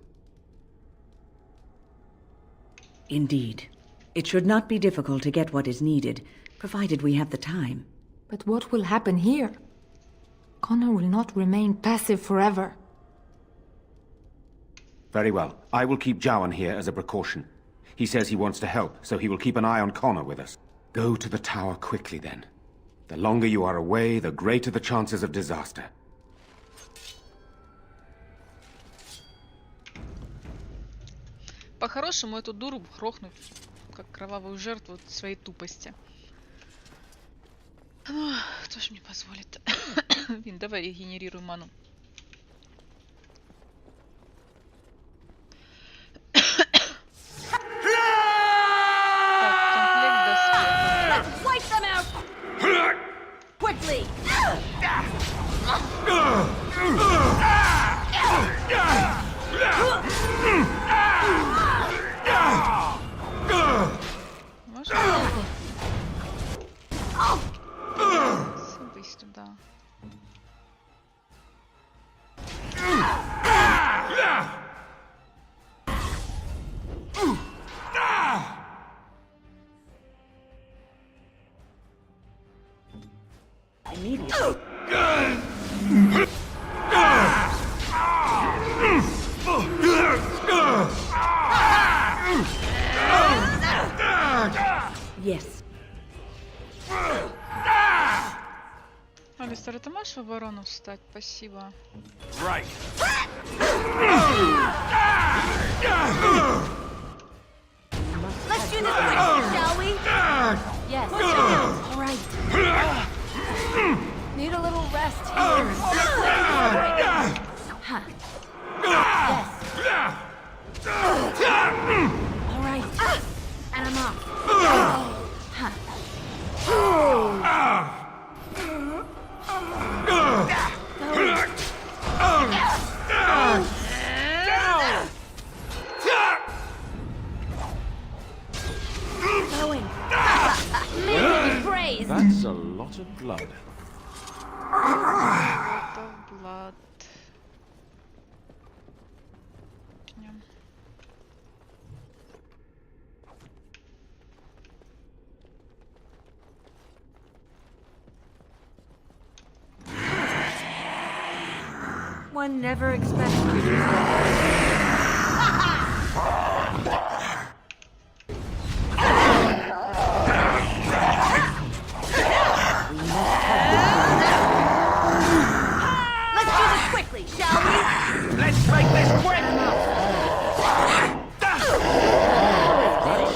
Indeed. It should not be difficult to get what is needed, provided we have the time. But what will happen here? Connor will not remain passive forever. Very well. I will keep Jowan here as a precaution. He says he wants to help, so he will keep an eye on Connor with us. Go to the tower quickly, then. The longer you are away, the greater the chances of disaster. По-хорошему эту дуру грохнуть, как кровавую жертву своей тупости. Ну, кто ж мне позволит? Вин, давай регенерируй ману. Let's wipe them out! Quickly! Садись туда. Immediately. Yes. Алистер, ты можешь в оборону встать? Спасибо. Right. Let's do this quickly, shall we? Yes. All right. Need a little rest here. Huh. Yes. All right. And I'm off. Huh. Going. May he be praised. That's a lot of blood. Lot of blood. Yeah. One never expects you Let's do this quickly, shall we? Let's make this quick! That's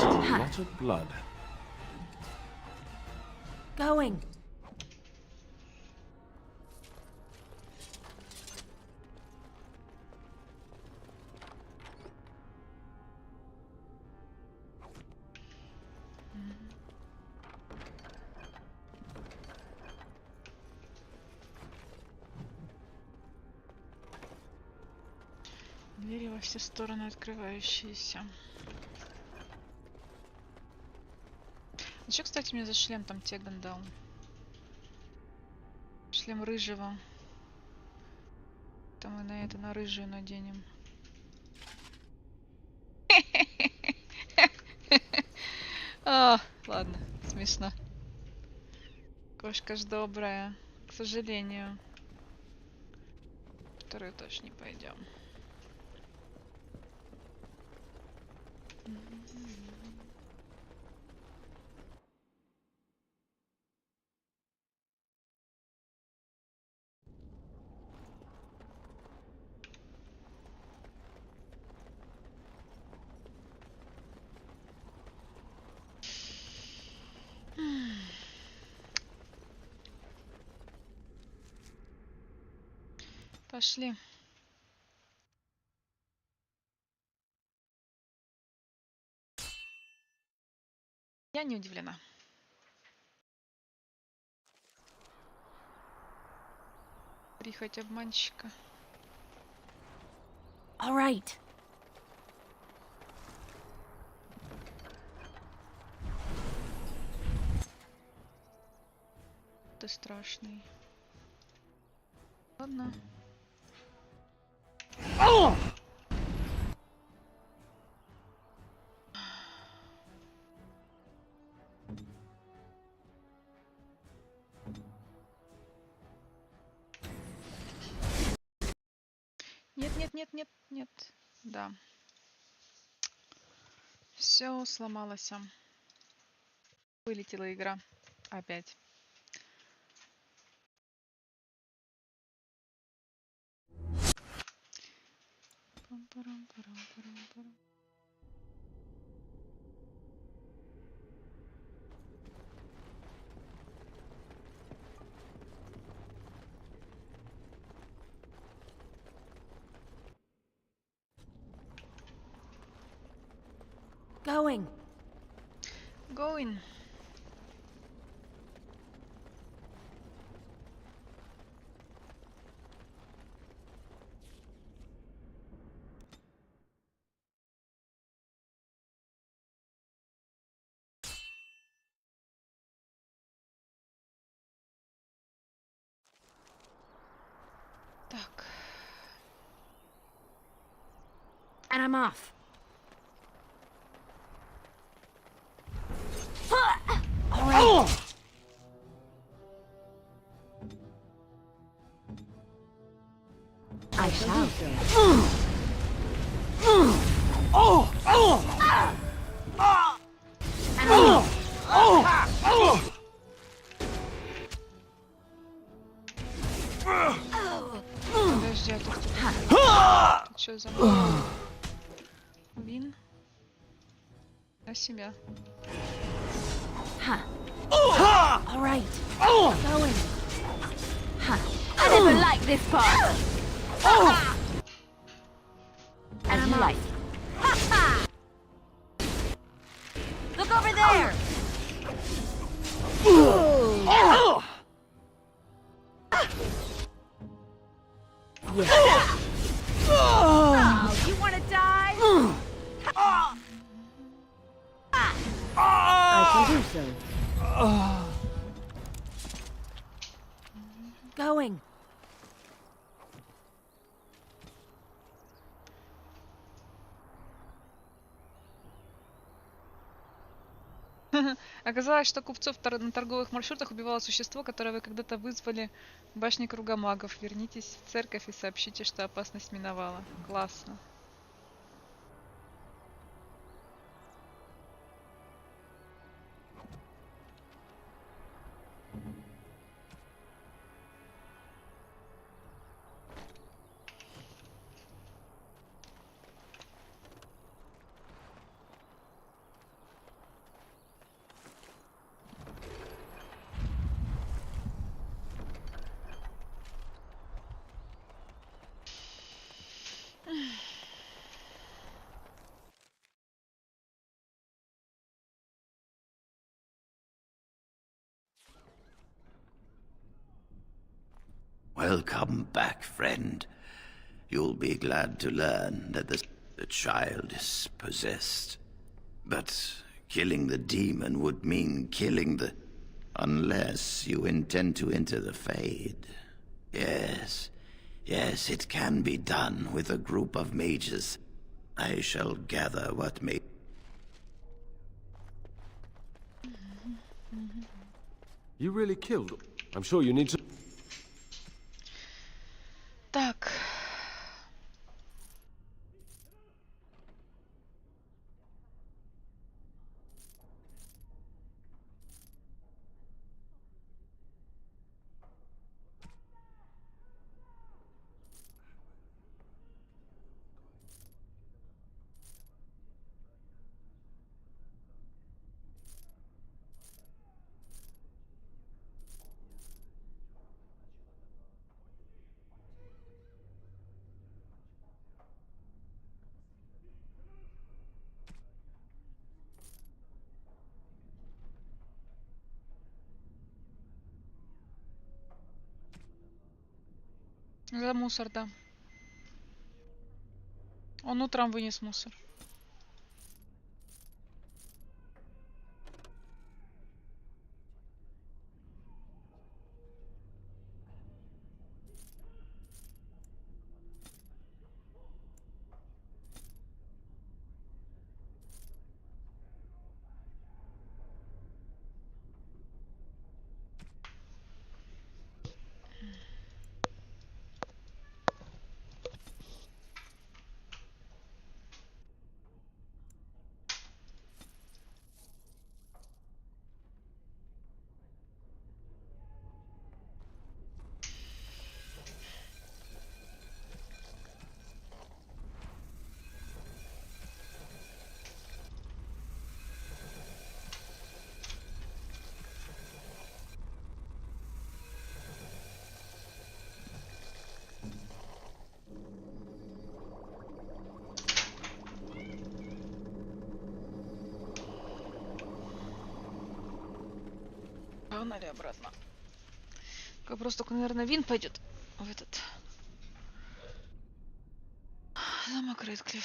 a lot of blood. Going. Двери во все стороны открывающиеся. А что, кстати, мне за шлем там Теган дал? Шлем рыжего. Там мы на это, на рыжую наденем. Ладно, смешно. Кошка ж добрая, к сожалению. Второй тоже не пойдем. Пошли. Я не удивлена. Прихоть обманщика. All right. Ты страшный. Ладно. Нет. Да. Все сломалось. Вылетела игра. Опять. Пам-парам-парам-парам-парам. Going. Going. Так. And I'm off. All right. I shall. Подожди, а тут что за Вин? На себя. All right. Going. I never liked this part. And I'm like, look over there. Yeah. Oh, you want to die? I can do so. Going. Оказалось, что купцов на торговых маршрутах убивало существо, которое вы когда-то вызвали в башне Круга Магов. Вернитесь в церковь и сообщите, что опасность миновала. Классно. Welcome back, friend. You'll be glad to learn that the child is possessed. But killing the demon would mean killing the... Unless you intend to enter the Fade. Yes, it can be done with a group of mages. I shall gather what may... You really killed? I'm sure you need to... Так. За мусор, да. Он утром вынес мусор. Погнали обратно. Вопрос только, наверное, Вин пойдет в этот замок Рэдклифф.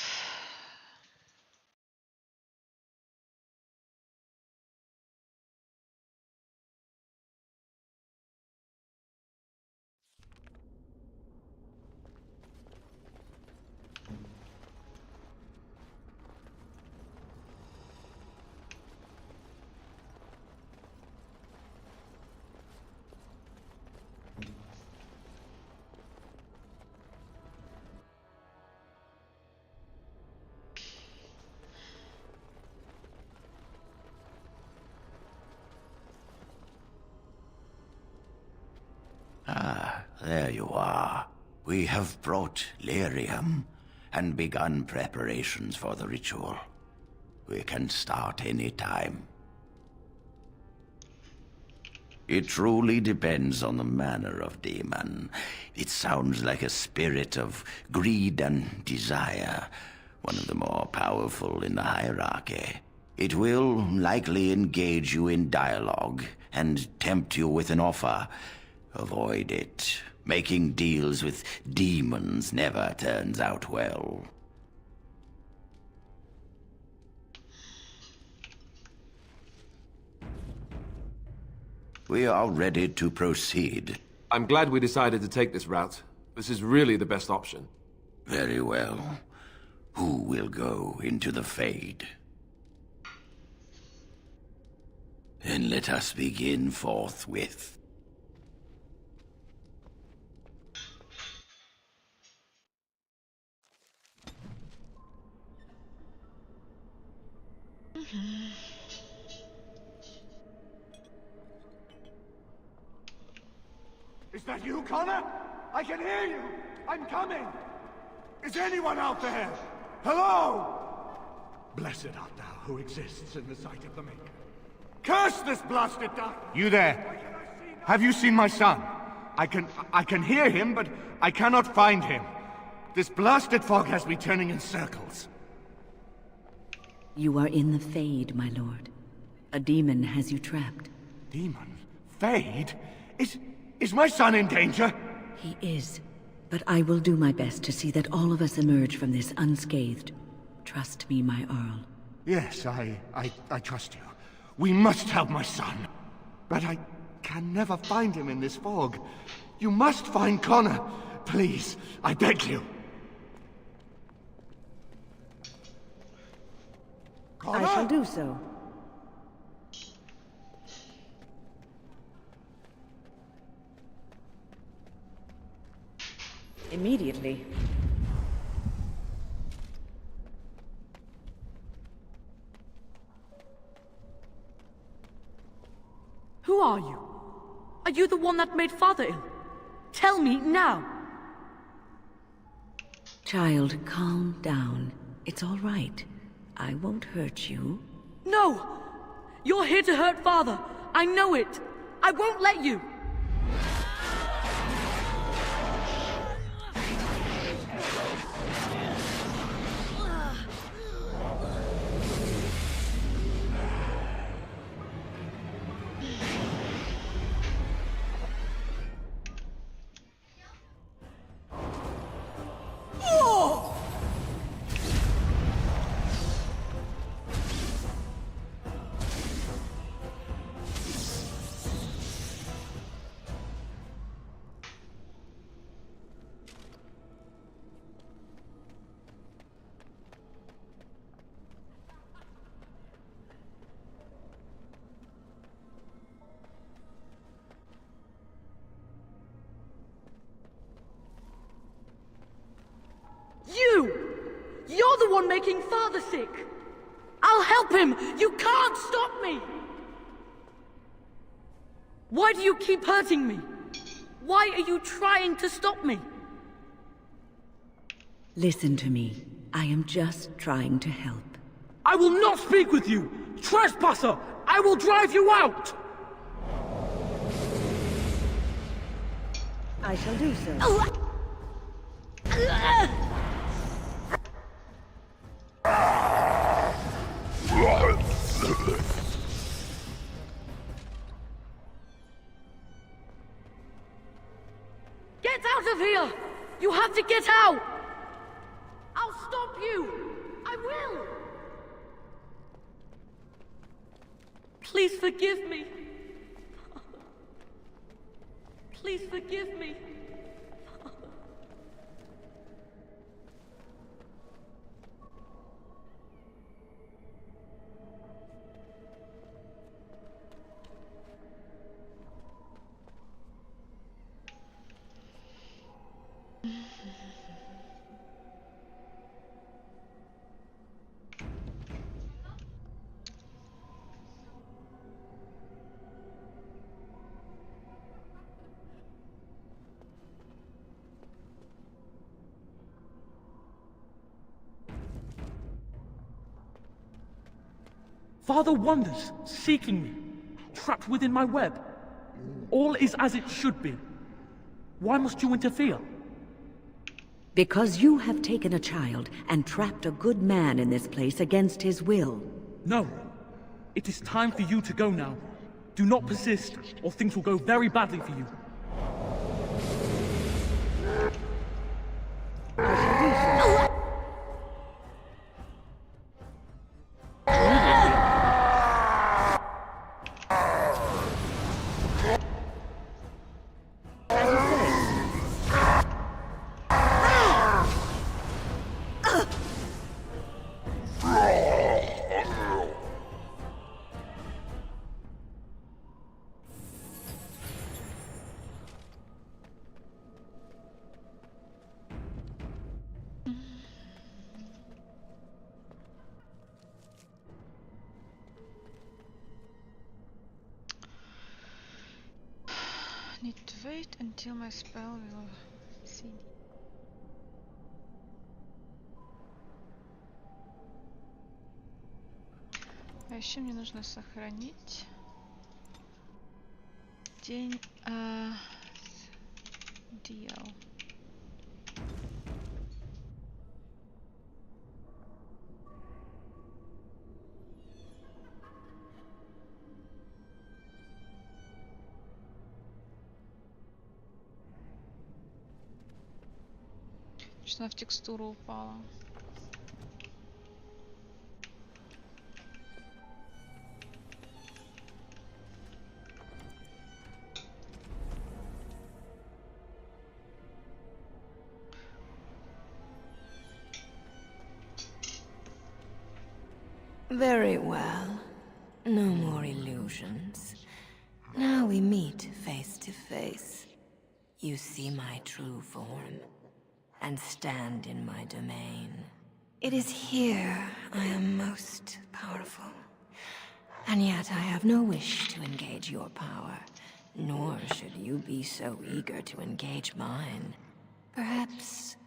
Ah, there you are. We have brought lyrium and begun preparations for the ritual. We can start any time. It truly depends on the manner of demon. It sounds like a spirit of greed and desire, one of the more powerful in the hierarchy. It will likely engage you in dialogue and tempt you with an offer. Avoid it. Making deals with demons never turns out well. We are ready to proceed. I'm glad we decided to take this route. This is really the best option. Very well. Who will go into the Fade? Then let us begin forthwith. Is that you, Connor? I can hear you! I'm coming! Is anyone out there? Hello? Blessed art thou who exists in the sight of the Maker. Curse this blasted darkness! You there? Have you seen my son? I can hear him, but I cannot find him. This blasted fog has me turning in circles. You are in the Fade, my lord. A demon has you trapped. Demon? Fade? Is my son in danger? He is. But I will do my best to see that all of us emerge from this unscathed. Trust me, my Earl. Yes, I trust you. We must help my son. But I can never find him in this fog. You must find Connor. Please, I beg you. Connor? I shall do so. Immediately. Who are you? Are you the one that made Father ill? Tell me now! Child, calm down. It's all right. I won't hurt you. No! You're here to hurt Father. I know it. I won't let you. You're the one making Father sick! I'll help him! You can't stop me! Why do you keep hurting me? Why are you trying to stop me? Listen to me. I am just trying to help. I will not speak with you! Trespasser! I will drive you out! I shall do so. Get out of here! You have to get out! I'll stop you! I will! Please forgive me. Please forgive me. Father wanders, seeking me, trapped within my web. All is as it should be. Why must you interfere? Because you have taken a child and trapped a good man in this place against his will. No. It is time for you to go now. Do not persist, or things will go very badly for you. Need to wait until my spell will see. А еще мне нужно сохранить день дел. Точно в текстуру упала. Very well. No more illusions. Now we meet face to face. You see my true form. and stand in my domain. It is here I am most powerful. And yet I have no wish to engage your power, nor should you be so eager to engage mine. Perhaps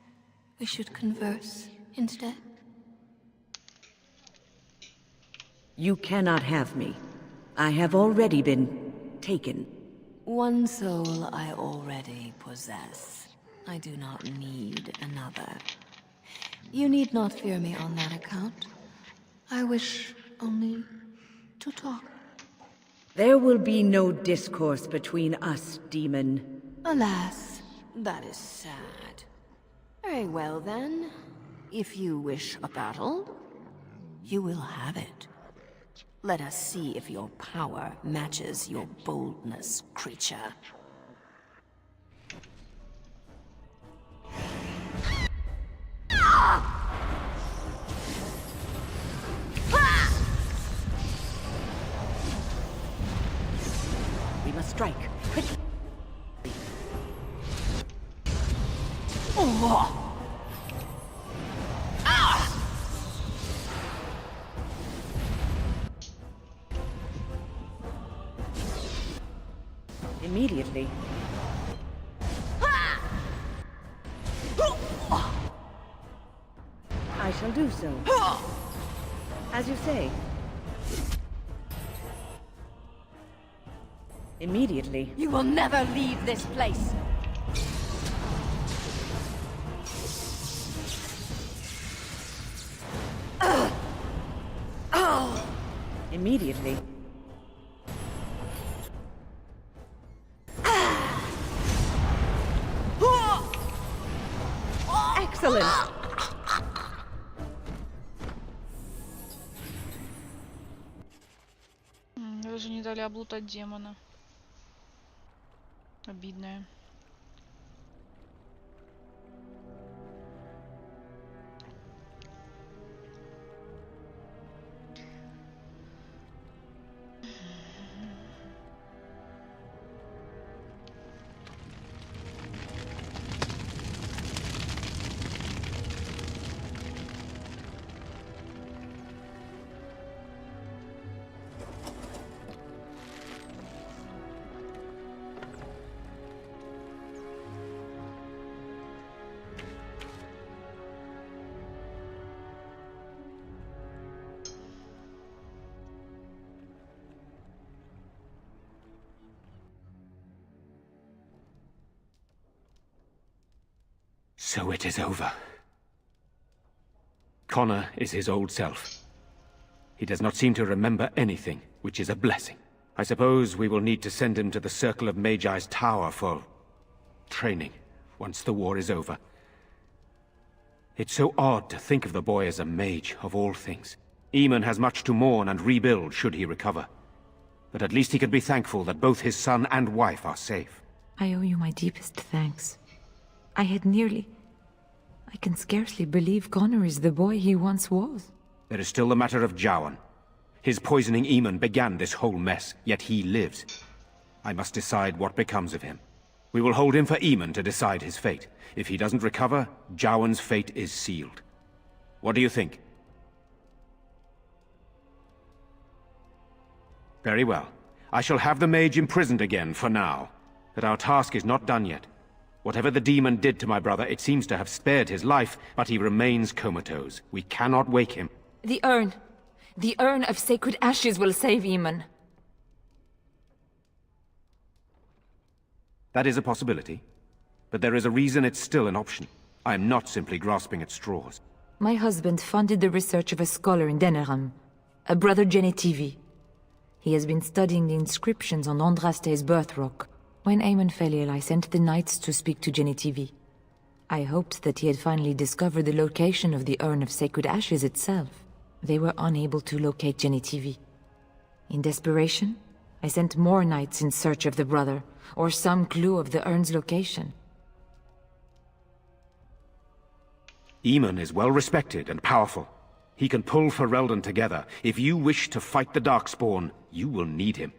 we should converse instead? You cannot have me. I have already been taken. One soul I already possess. I do not need another. You need not fear me on that account. I wish only to talk. There will be no discourse between us, demon. Alas, that is sad. Very well then. If you wish a battle, you will have it. Let us see if your power matches your boldness, creature. We must strike. Quickly. Oh. Immediately. I shall do so. As you say. Immediately. You will never leave this place. Immediately. Excellent. Даже не дали облутать демона. Обидное. So it is over. Connor is his old self. He does not seem to remember anything, which is a blessing. I suppose we will need to send him to the Circle of Magi's tower for training, once the war is over. It's so odd to think of the boy as a mage, of all things. Eamon has much to mourn and rebuild should he recover. But at least he can be thankful that both his son and wife are safe. I owe you my deepest thanks. I can scarcely believe Connor is the boy he once was. There is still the matter of Jowan. His poisoning Eamon began this whole mess, yet he lives. I must decide what becomes of him. We will hold him for Eamon to decide his fate. If he doesn't recover, Jowan's fate is sealed. What do you think? Very well. I shall have the mage imprisoned again for now. But our task is not done yet. Whatever the demon did to my brother, it seems to have spared his life, but he remains comatose. We cannot wake him. The urn. The urn of sacred ashes will save Eamon. That is a possibility. But there is a reason it's still an option. I am not simply grasping at straws. My husband funded the research of a scholar in Denerim, a brother Genetivi. He has been studying the inscriptions on Andraste's birth rock. When Eamon fell ill, I sent the knights to speak to Genetivi. I hoped that he had finally discovered the location of the urn of sacred ashes itself. They were unable to locate Genetivi. In desperation, I sent more knights in search of the brother, or some clue of the urn's location. Eamon is well respected and powerful. He can pull Ferelden together. If you wish to fight the Darkspawn, you will need him.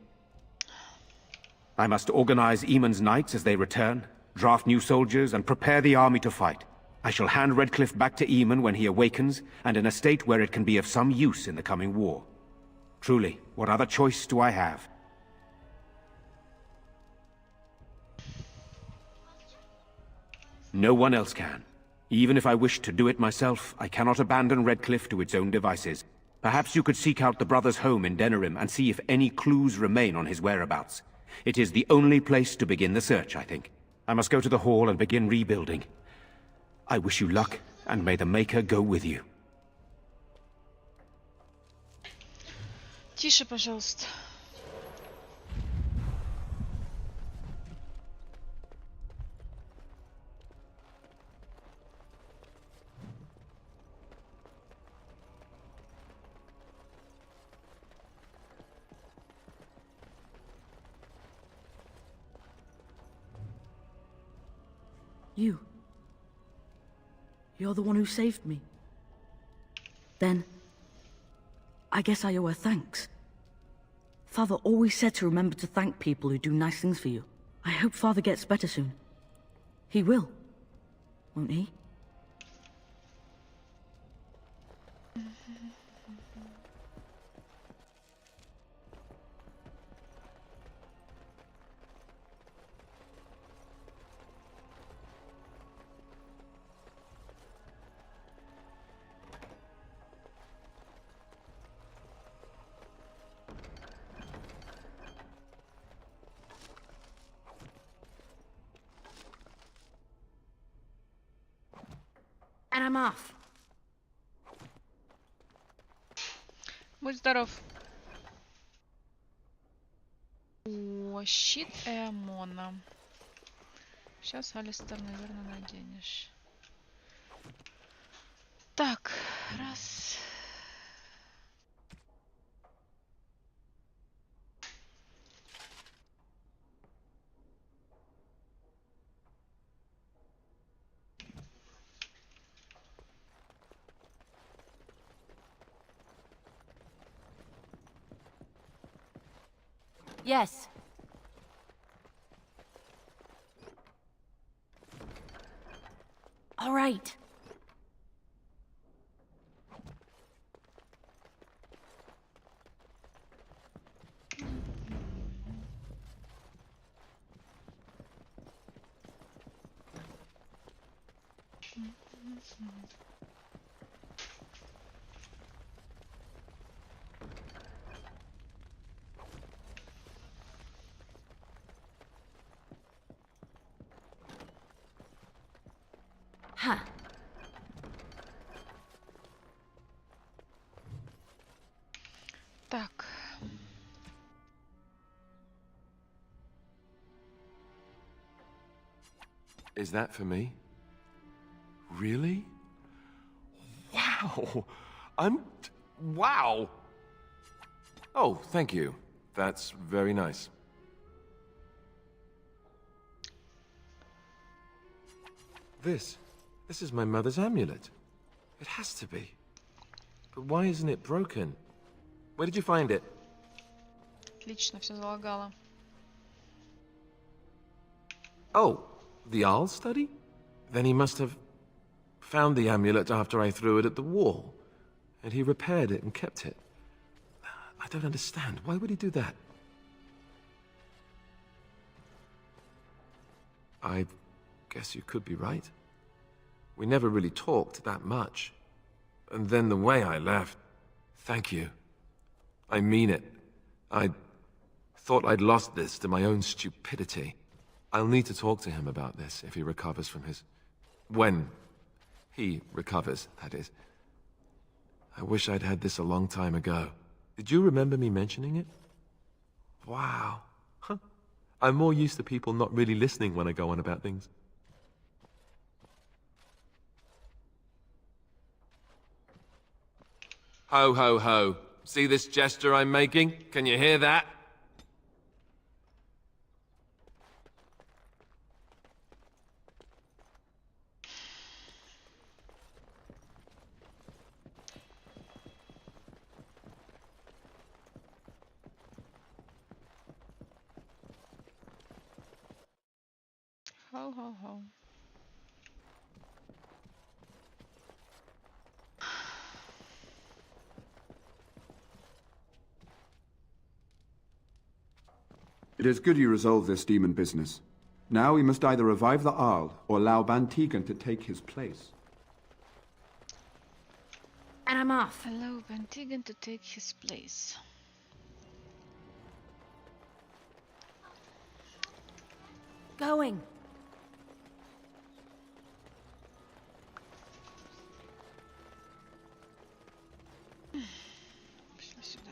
I must organize Eamon's knights as they return, draft new soldiers, and prepare the army to fight. I shall hand Redcliffe back to Eamon when he awakens, and in a state where it can be of some use in the coming war. Truly, what other choice do I have? No one else can. Even if I wished to do it myself, I cannot abandon Redcliffe to its own devices. Perhaps you could seek out the brother's home in Denerim and see if any clues remain on his whereabouts. It is the only place to begin the search, I think. I must go to the hall and begin rebuilding. I wish you luck, and may the Maker go with you. Тише, пожалуйста. You're the one who saved me. Then, I guess I owe her thanks. Father always said to remember to thank people who do nice things for you. I hope Father gets better soon. He will, won't he? And I'm off. Будь здоров. О, щит Эамона. Сейчас, Алистер, наверное, наденешь. Так, раз. Yes. All right. Huh. Так. Is that for me? Really? Wow! Wow! Oh, thank you. That's very nice. This is my mother's amulet. It has to be. But why isn't it broken? Where did you find it? Отлично, все залагало. Oh, the Arl study? Then he must have found the amulet after I threw it at the wall. And he repaired it and kept it. I don't understand. Why would he do that? I guess you could be right. We never really talked that much. And then the way I left... Thank you. I mean it. I thought I'd lost this to my own stupidity. I'll need to talk to him about this if he recovers from his... When he recovers, that is. I wish I'd had this a long time ago. Did you remember me mentioning it? Wow. Huh. I'm more used to people not really listening when I go on about things. Ho, ho, ho. See this gesture I'm making? Can you hear that? Ho, ho, ho. It is good you resolve this demon business. Now we must either revive the Arl or allow Ban Tegan to take his place. And I'm off. Allow Ban Tegan to take his place. Going. Пошла сюда.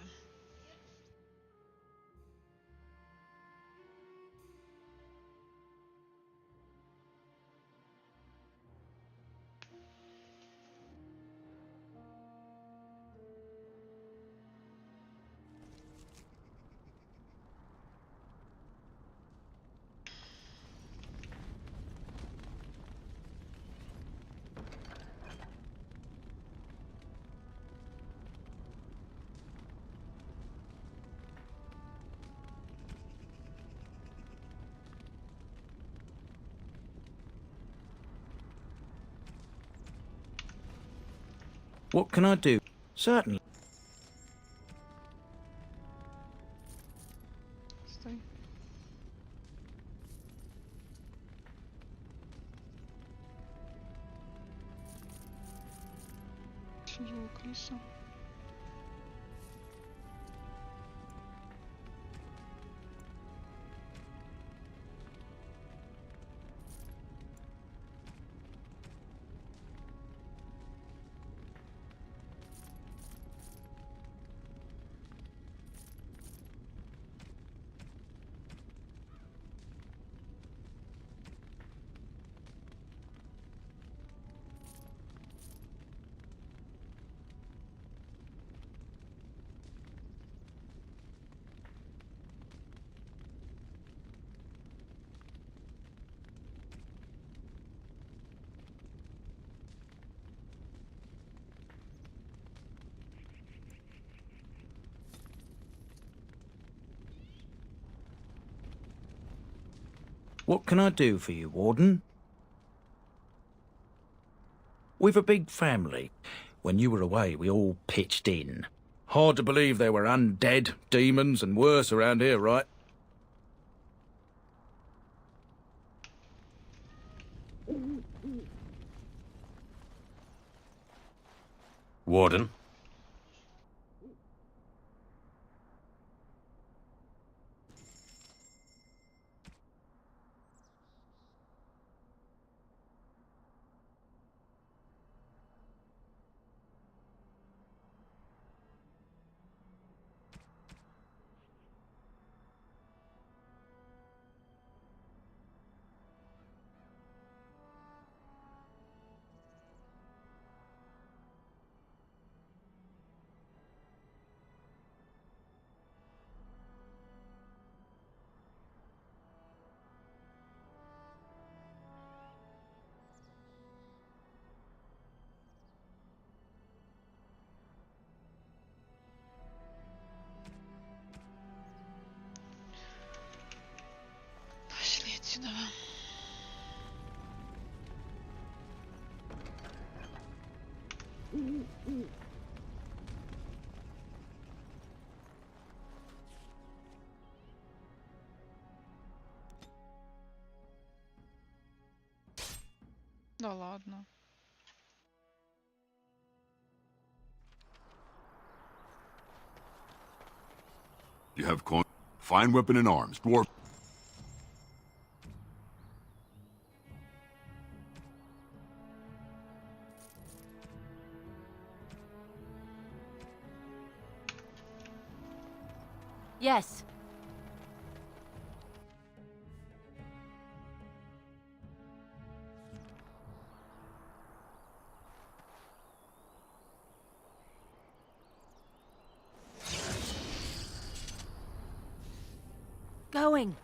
What can I do? Certainly. Стой. Звук леса. What can I do for you, Warden? We've a big family. When you were away, we all pitched in. Hard to believe there were undead, demons, and worse around here, right? Warden? Пошли отсюда. Да ладно. You have coin. Fine weapon and arms. Dwarf. Yes. Going.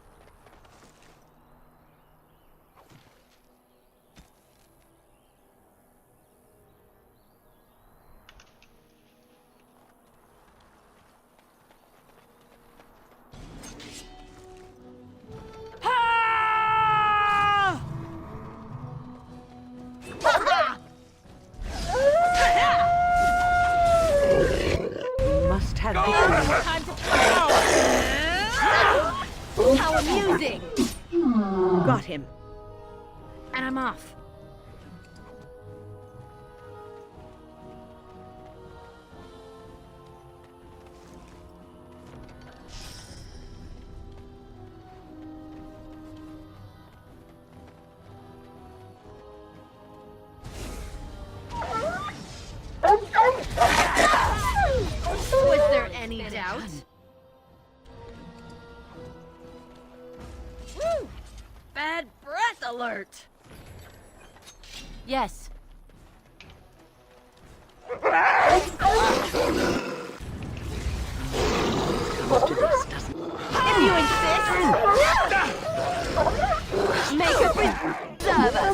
Got him. And I'm off. Was there any doubt? Woo! Bad breath alert! Yes. If you insist! Make us serve us!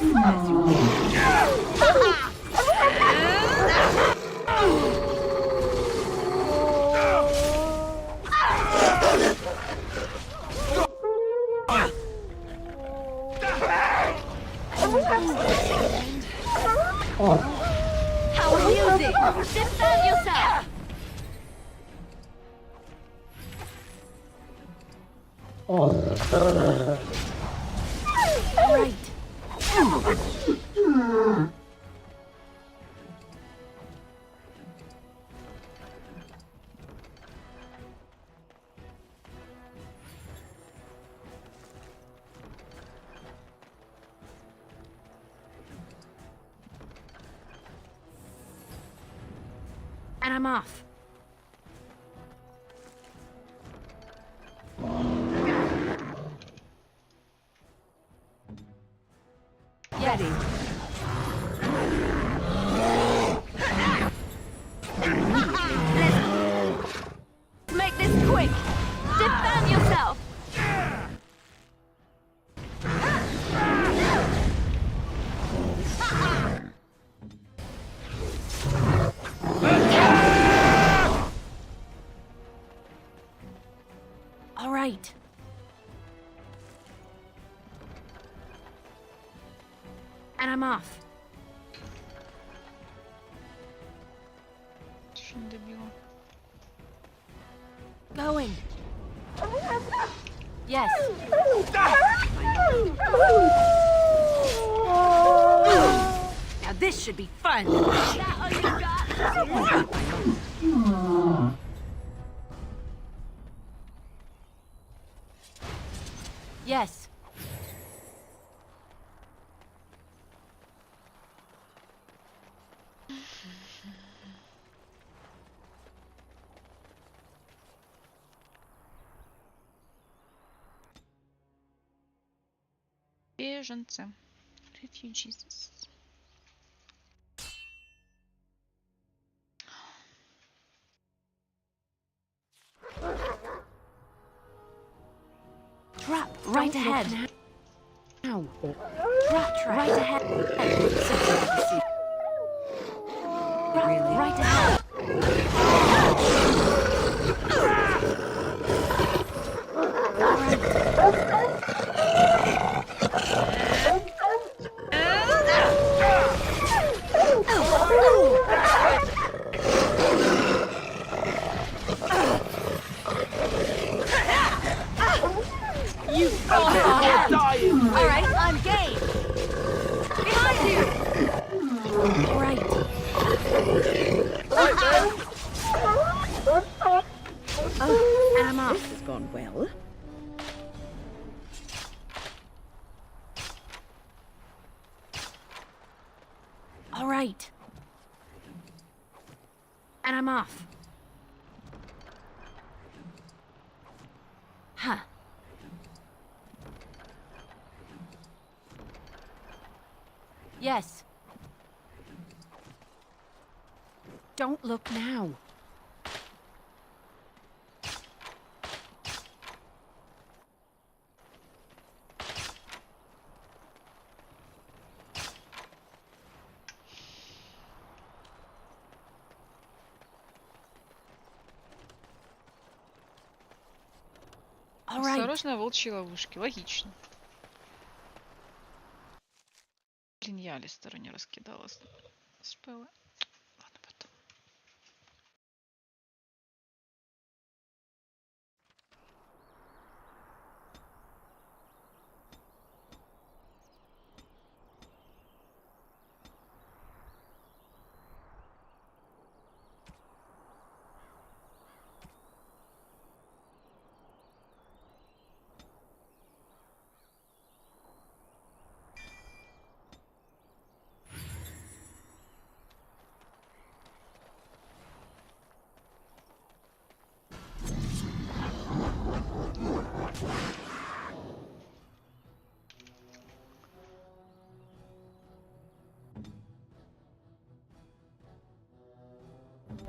How amusing! Defend yourself! Right. And I'm off. Ready. Let's make this quick! Defend yourself! All right. And I'm off. Going. Yes. Now this should be fun. That all you got? Yes. Беженцы. Refugees. Trap right ahead. Now. Trap right ahead. Trap right ahead. You Alright, I'm game! Behind you! Right. Oh, and I'm off. This has gone well. All right. And I'm off. Huh. Yes. Don't look now. Осторожно, волчьи ловушки. Логично. Блин, я Алистеру не раскидала спеллы. Ладно, потом.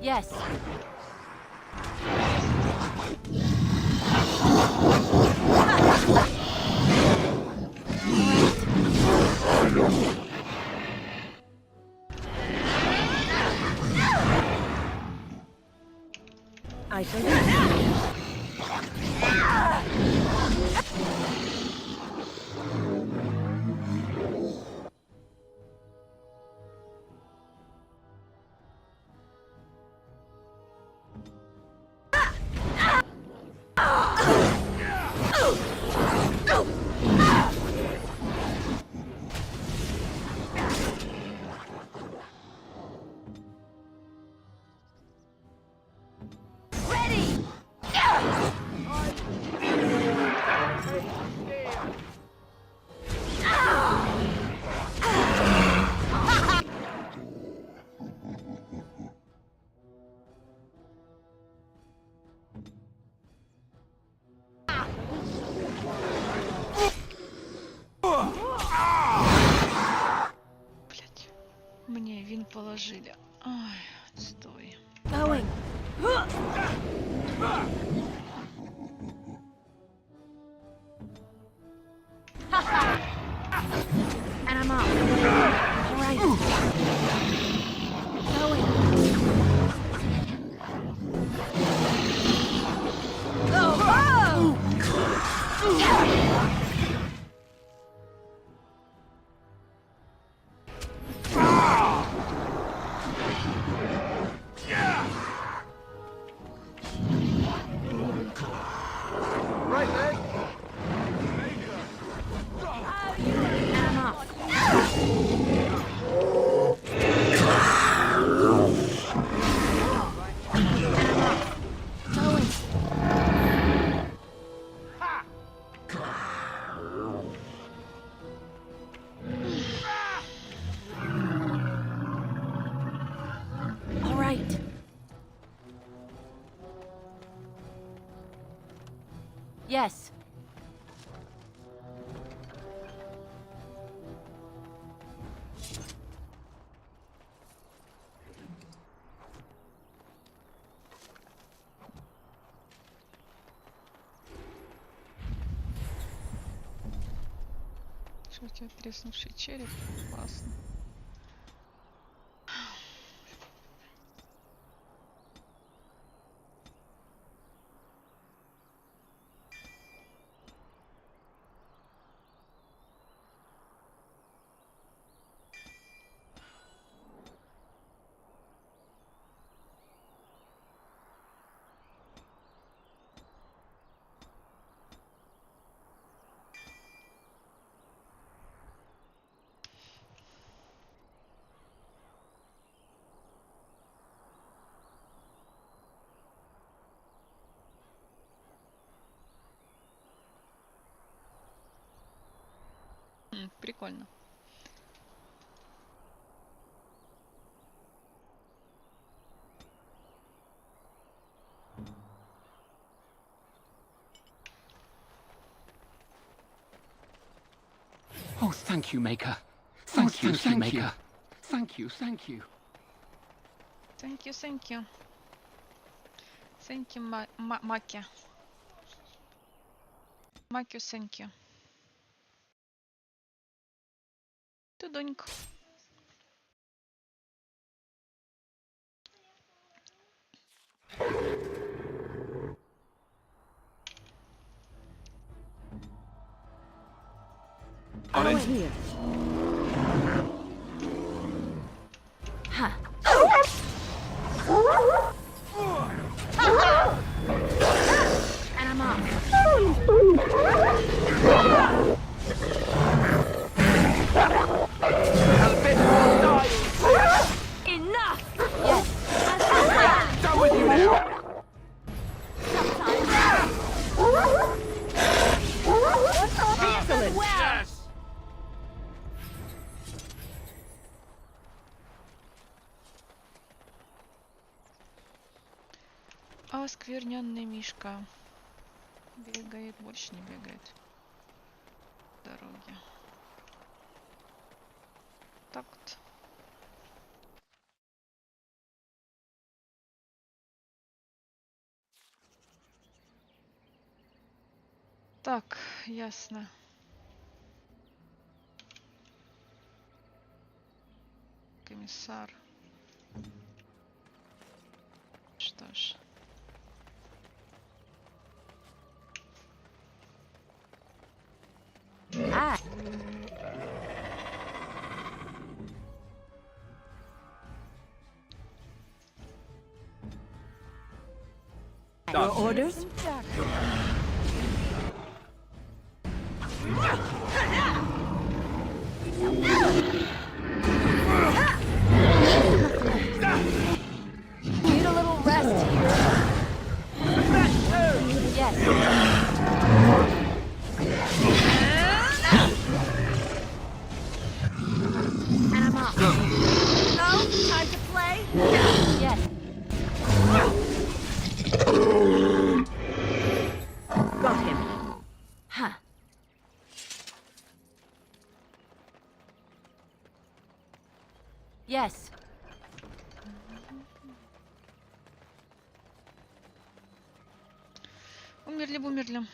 Yes. I shall do that. Мне вин положили. Ой, стой. Going. And I'm off. All right. Going. Oh! Right leg. And I'm off. All right. Yes. Что у тебя треснувший череп? Классно. Прикольно. Oh, thank you, Maker. Thank you, Maker. Thank you. Thank you, thank you. Thank you, Маки. Макю, thank you. Тудонька. On it. Here. Ha. And I'm off. Enough! Yes. Done with you now. Excellent. Yes. Оскверненный мишка. Бегает, больше не бегает. Дороги. Так вот. Так, ясно. Комиссар. Что ж. Your orders? Need a little rest here. Yes. And I'm off. Oh, time to play? Yes. Got him. Huh. Yes. Умерли.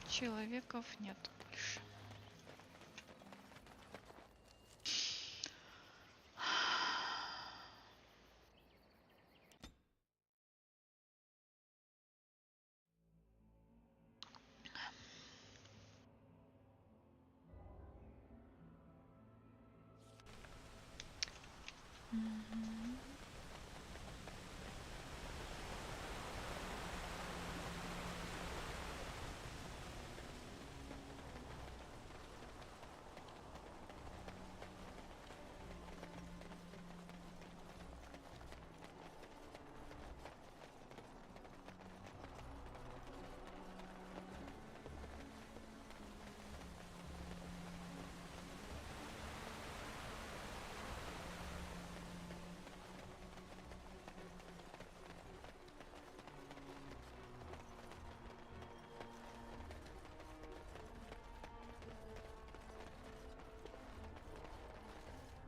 Человеков нет больше.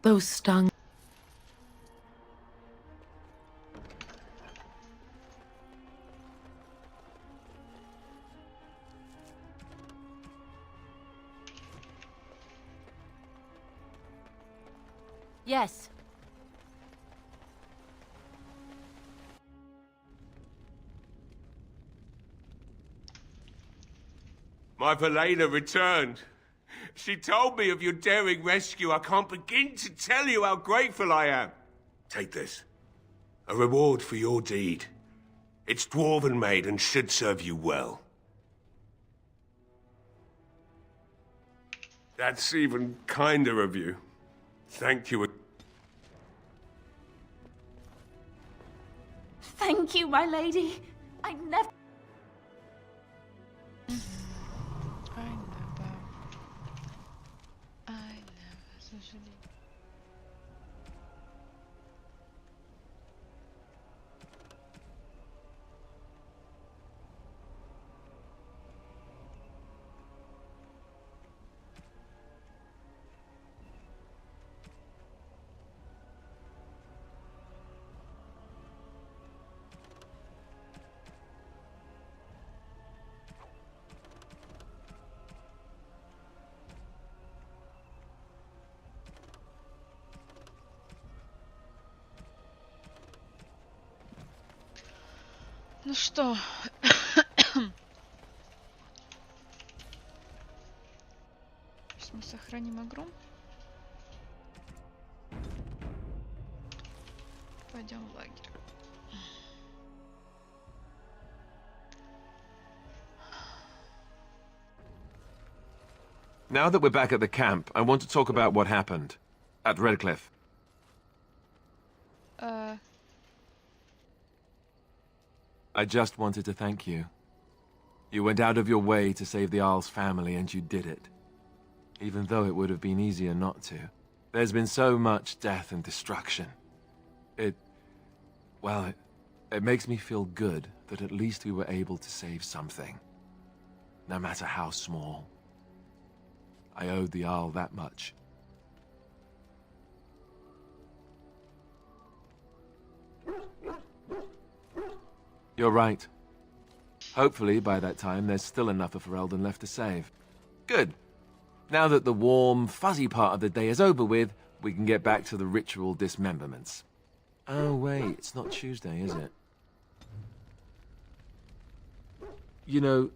Those stung. Yes. My Valena returned. She told me of your daring rescue. I can't begin to tell you how grateful I am. Take this. A reward for your deed. It's dwarven made and should serve you well. That's even kinder of you. Thank you. Thank you, my lady. I never... сожалению. Ну что, сейчас мы сохраним игру. Пойдем в лагерь. Now that we're back at the camp, I want to talk about what happened at Redcliffe. I just wanted to thank you. You went out of your way to save the Arl's family, and you did it. Even though it would have been easier not to. There's been so much death and destruction. It makes me feel good that at least we were able to save something. No matter how small. I owed the Arl that much. You're right. Hopefully, by that time, there's still enough of Ferelden left to save. Good. Now that the warm, fuzzy part of the day is over with, we can get back to the ritual dismemberments. Oh, wait, it's not Tuesday, is it? You know,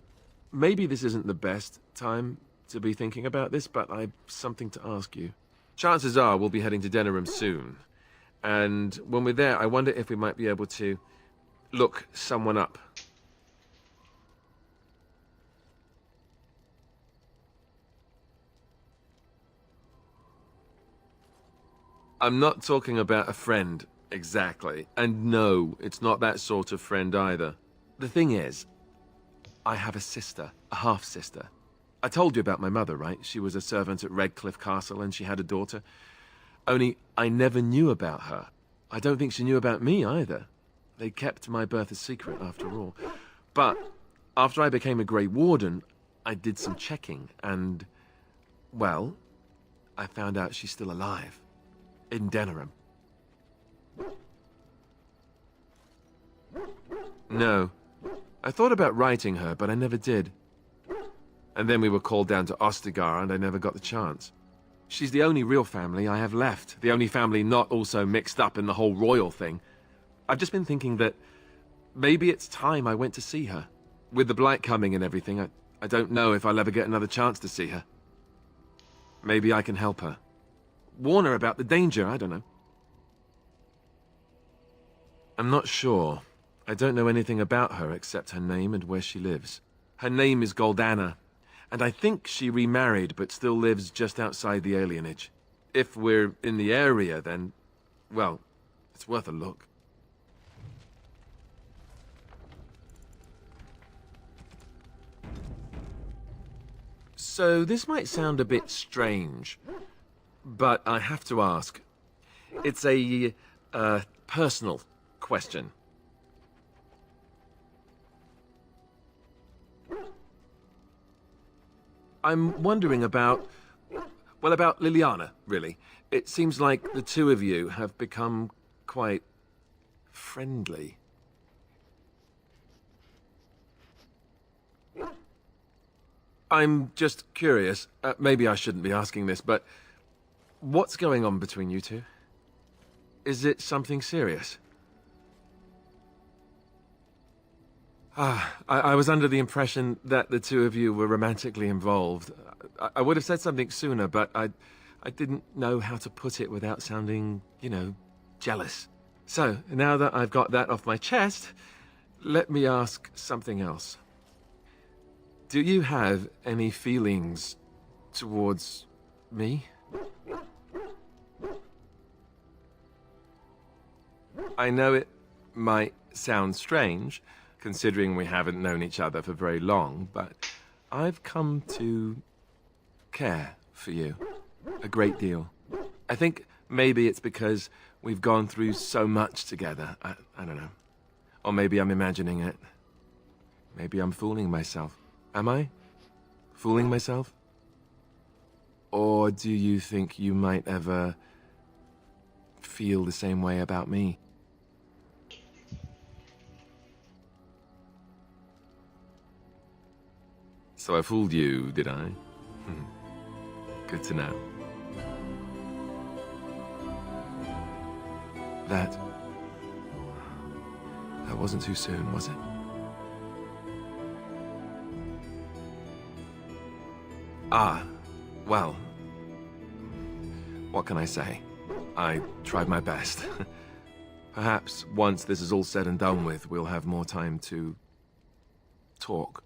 maybe this isn't the best time to be thinking about this, but I've something to ask you. Chances are we'll be heading to Denerim soon. And when we're there, I wonder if we might be able to look someone up. I'm not talking about a friend, exactly. And no, it's not that sort of friend either. The thing is, I have a sister, a half-sister. I told you about my mother, right? She was a servant at Redcliffe Castle and she had a daughter. Only, I never knew about her. I don't think she knew about me either. They kept my birth a secret, after all. But after I became a Grey Warden, I did some checking and, well, I found out she's still alive. In Denerim. No. I thought about writing her, but I never did. And then we were called down to Ostagar, and I never got the chance. She's the only real family I have left. The only family not also mixed up in the whole royal thing. I've just been thinking that maybe it's time I went to see her. With the Blight coming and everything, I don't know if I'll ever get another chance to see her. Maybe I can help her. Warn her about the danger, I don't know. I'm not sure. I don't know anything about her except her name and where she lives. Her name is Goldana, and I think she remarried but still lives just outside the alienage. If we're in the area, then, well, it's worth a look. So this might sound a bit strange, but I have to ask. It's a personal question. I'm wondering about, well, about Liliana, really. It seems like the two of you have become quite friendly. I'm just curious, maybe I shouldn't be asking this, but what's going on between you two? Is it something serious? I was under the impression that the two of you were romantically involved. I would have said something sooner, but I didn't know how to put it without sounding, you know, jealous. So, now that I've got that off my chest, let me ask something else. Do you have any feelings towards me? I know it might sound strange, considering we haven't known each other for very long, but I've come to care for you a great deal. I think maybe it's because we've gone through so much together. I don't know. Or maybe I'm imagining it. Maybe I'm fooling myself. Am I? Fooling myself? Or do you think you might ever feel the same way about me? So I fooled you, did I? Good to know. That wasn't too soon, was it? Well, what can I say? I tried my best. Perhaps once this is all said and done with, we'll have more time to talk.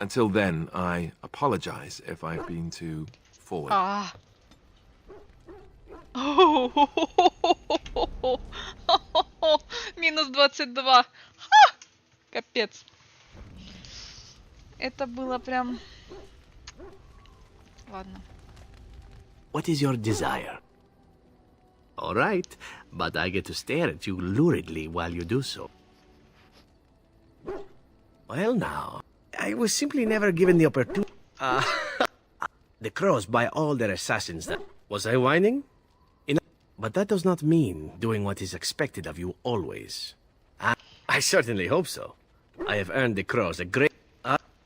Until then, I apologize if I've been too forward. Минус 22. Ха! Капец. Это было прям... Ладно. What is your desire? All right, but I get to stare at you luridly while you do so. Well now, I was simply never given the opportunity. The crows buy all their assassins. Was I whining? But that does not mean doing what is expected of you always. I certainly hope so. I have earned the crows a great...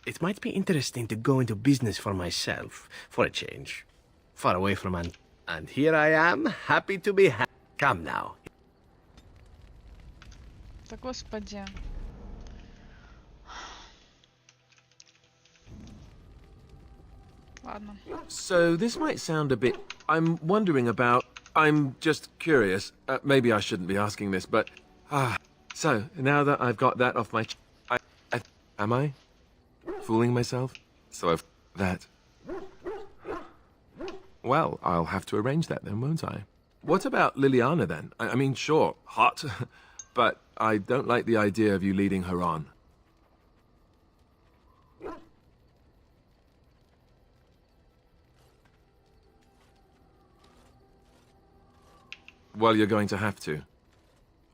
it might be interesting to go into business for myself, for a change. Far away from And here I am, happy to be Come now. Да господи. Ладно. So this might sound a bit... I'm wondering about... I'm just curious. Maybe I shouldn't be asking this, but... So, now that I've got that off my... Am I? Fooling myself? So I've... That... Well, I'll have to arrange that then, won't I? What about Liliana then? I mean, sure, hot. But I don't like the idea of you leading her on. Well, you're going to have to.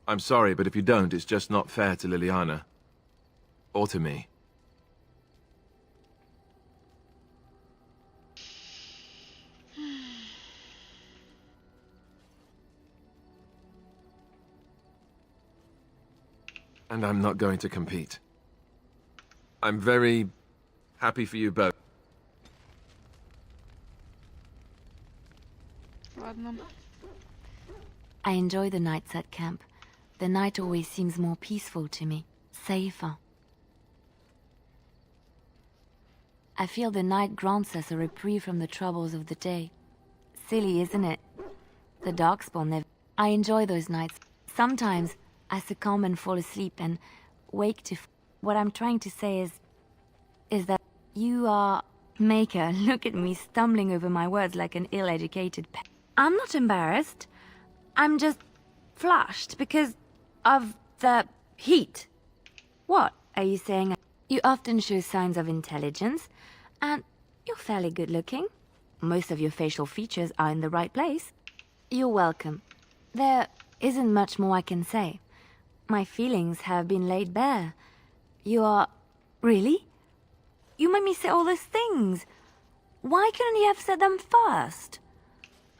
I'm sorry, but if you don't, it's just not fair to Liliana. Or to me. And I'm not going to compete. I'm very happy for you both. Ладно. I enjoy the nights at camp. The night always seems more peaceful to me, safer. I feel the night grants us a reprieve from the troubles of the day. Silly, isn't it? The Darkspawn never... I enjoy those nights. Sometimes I succumb and fall asleep and wake to... What I'm trying to say is that you are... Maker, look at me stumbling over my words like an ill-educated pet. I'm not embarrassed. I'm just flushed because of the heat. What are you saying? You often show signs of intelligence, and you're fairly good looking. Most of your facial features are in the right place. You're welcome. There isn't much more I can say. My feelings have been laid bare. You are... Really? You made me say all those things. Why couldn't you have said them first?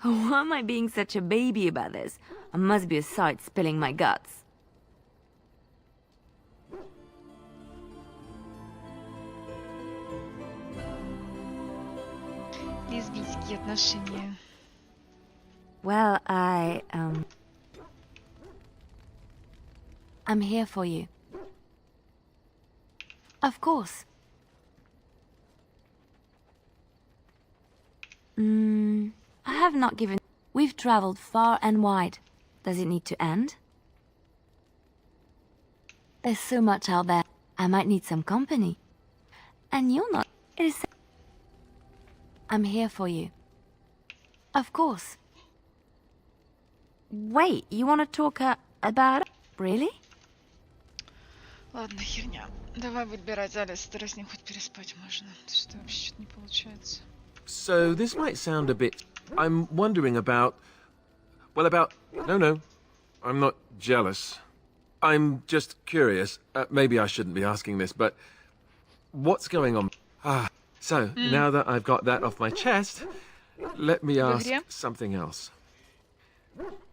Why am I being such a baby about this? I must be a sight spilling my guts. Лесбийские отношения. Well, I'm here for you. Of course. I have not given... We've traveled far and wide. Does it need to end? There's so much out there. I might need some company. And you're not... It is... I'm here for you. Of course. Wait, you want to talk about... Really? Ладно, херня. Давай выбирать, Алистер, с ним хоть переспать можно. Что вообще что-то не получается. So this might sound a bit... I'm wondering about... Well, about... No. I'm not jealous. I'm just curious. Maybe I shouldn't be asking this, but... What's going on? So, now that I've got that off my chest, let me ask something else.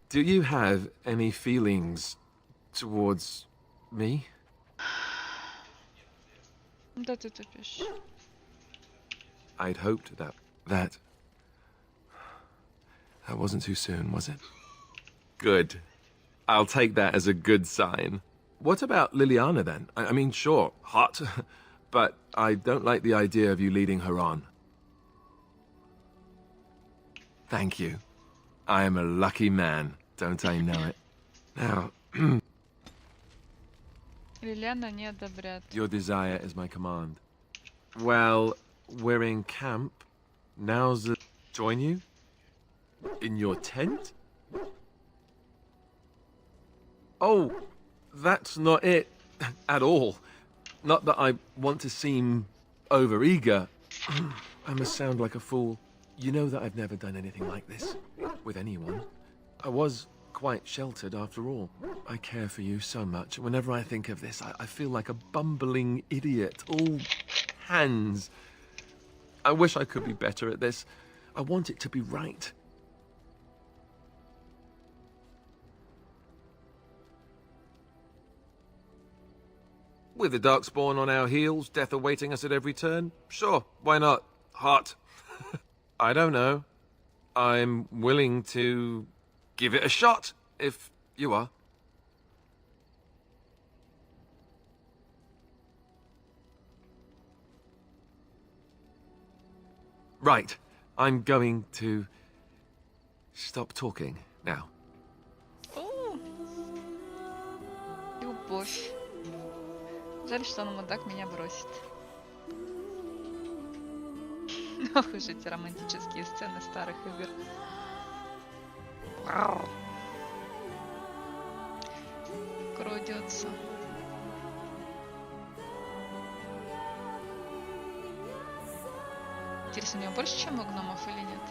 Do you have any feelings towards me? Да ты тупишь. I'd hoped that wasn't too soon, was it? Good. I'll take that as a good sign. What about Liliana then? I mean, sure, hot, but I don't like the idea of you leading her on. Thank you. I am a lucky man, don't I know it? Now, Лилиана не одобряет. your desire is my command. Well, we're in camp. Now's the... Join you? In your tent? Oh, that's not it at all. Not that I want to seem overeager. I must sound like a fool. You know that I've never done anything like this with anyone. I was quite sheltered after all. I care for you so much. Whenever I think of this, I feel like a bumbling idiot. All hands. I wish I could be better at this. I want it to be right. With the Darkspawn on our heels, death awaiting us at every turn, sure, why not? Hot. I don't know. I'm willing to give it a shot, if you are. Right. I'm going to stop talking now. О, любовь. Жаль, что он мудак меня бросит. Ох уж эти романтические сцены старых игр. Крадется. Интересно, у него больше, чем у гномов или нет?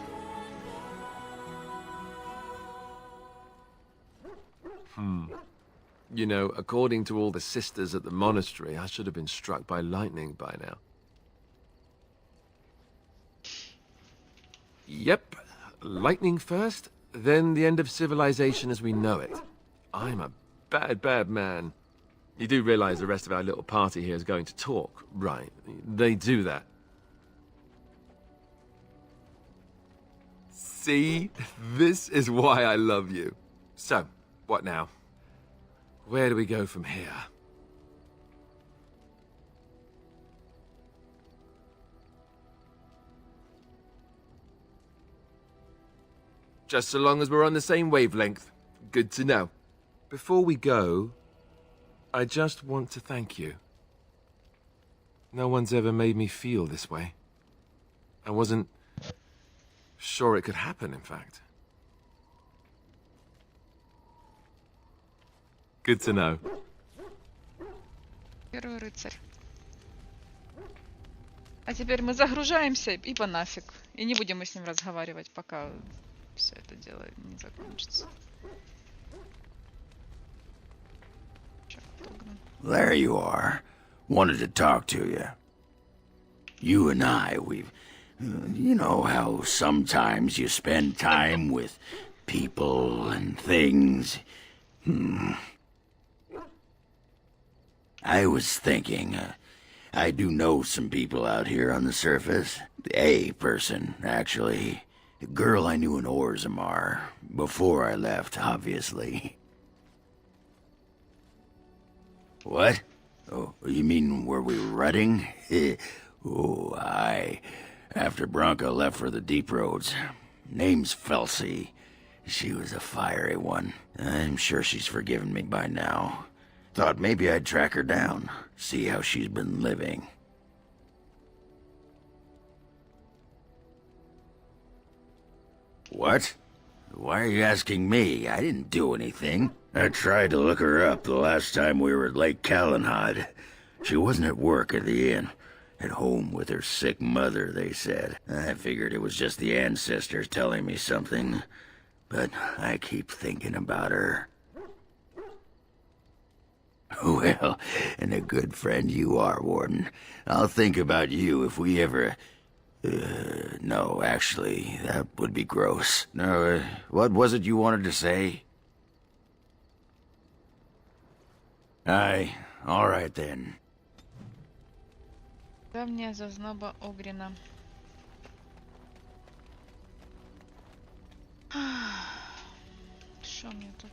You know, according to all the sisters at the monastery, I should have been struck by lightning by now. Yep. Lightning first, then the end of civilization as we know it. I'm a bad, bad man. You do realize the rest of our little party here is going to talk, right? They do that. See? This is why I love you. So, what now? Where do we go from here? Just so long as we're on the same wavelength. Good to know. Before we go, I just want to thank you. No one's ever made me feel this way. I wasn't sure it could happen, in fact. Good to know. Первый рыцарь. А теперь мы загружаемся и по нафиг. И не будем мы с ним разговаривать, пока все это дело не закончится. There you are. Wanted to talk to you. You and I, you know how sometimes you spend time with people and things. I was thinking, I do know some people out here on the surface. A person, actually. A girl I knew in Orzammar. Before I left, obviously. What? Oh, you mean where we were rutting? Oh, aye. After Branka left for the deep roads. Name's Felsi. She was a fiery one. I'm sure she's forgiven me by now. Thought maybe I'd track her down, see how she's been living. What? Why are you asking me? I didn't do anything. I tried to look her up the last time we were at Lake Calenhad. She wasn't at work at the inn. At home with her sick mother, they said. I figured it was just the ancestors telling me something. But I keep thinking about her. Well, and a good friend you are, Warden. I'll think about you if we ever... no, actually, that would be gross. No, what was it you wanted to say? Aye, all right then. Давняя зазноба Огрина. Что мне тут?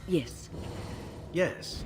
Yes. Yes.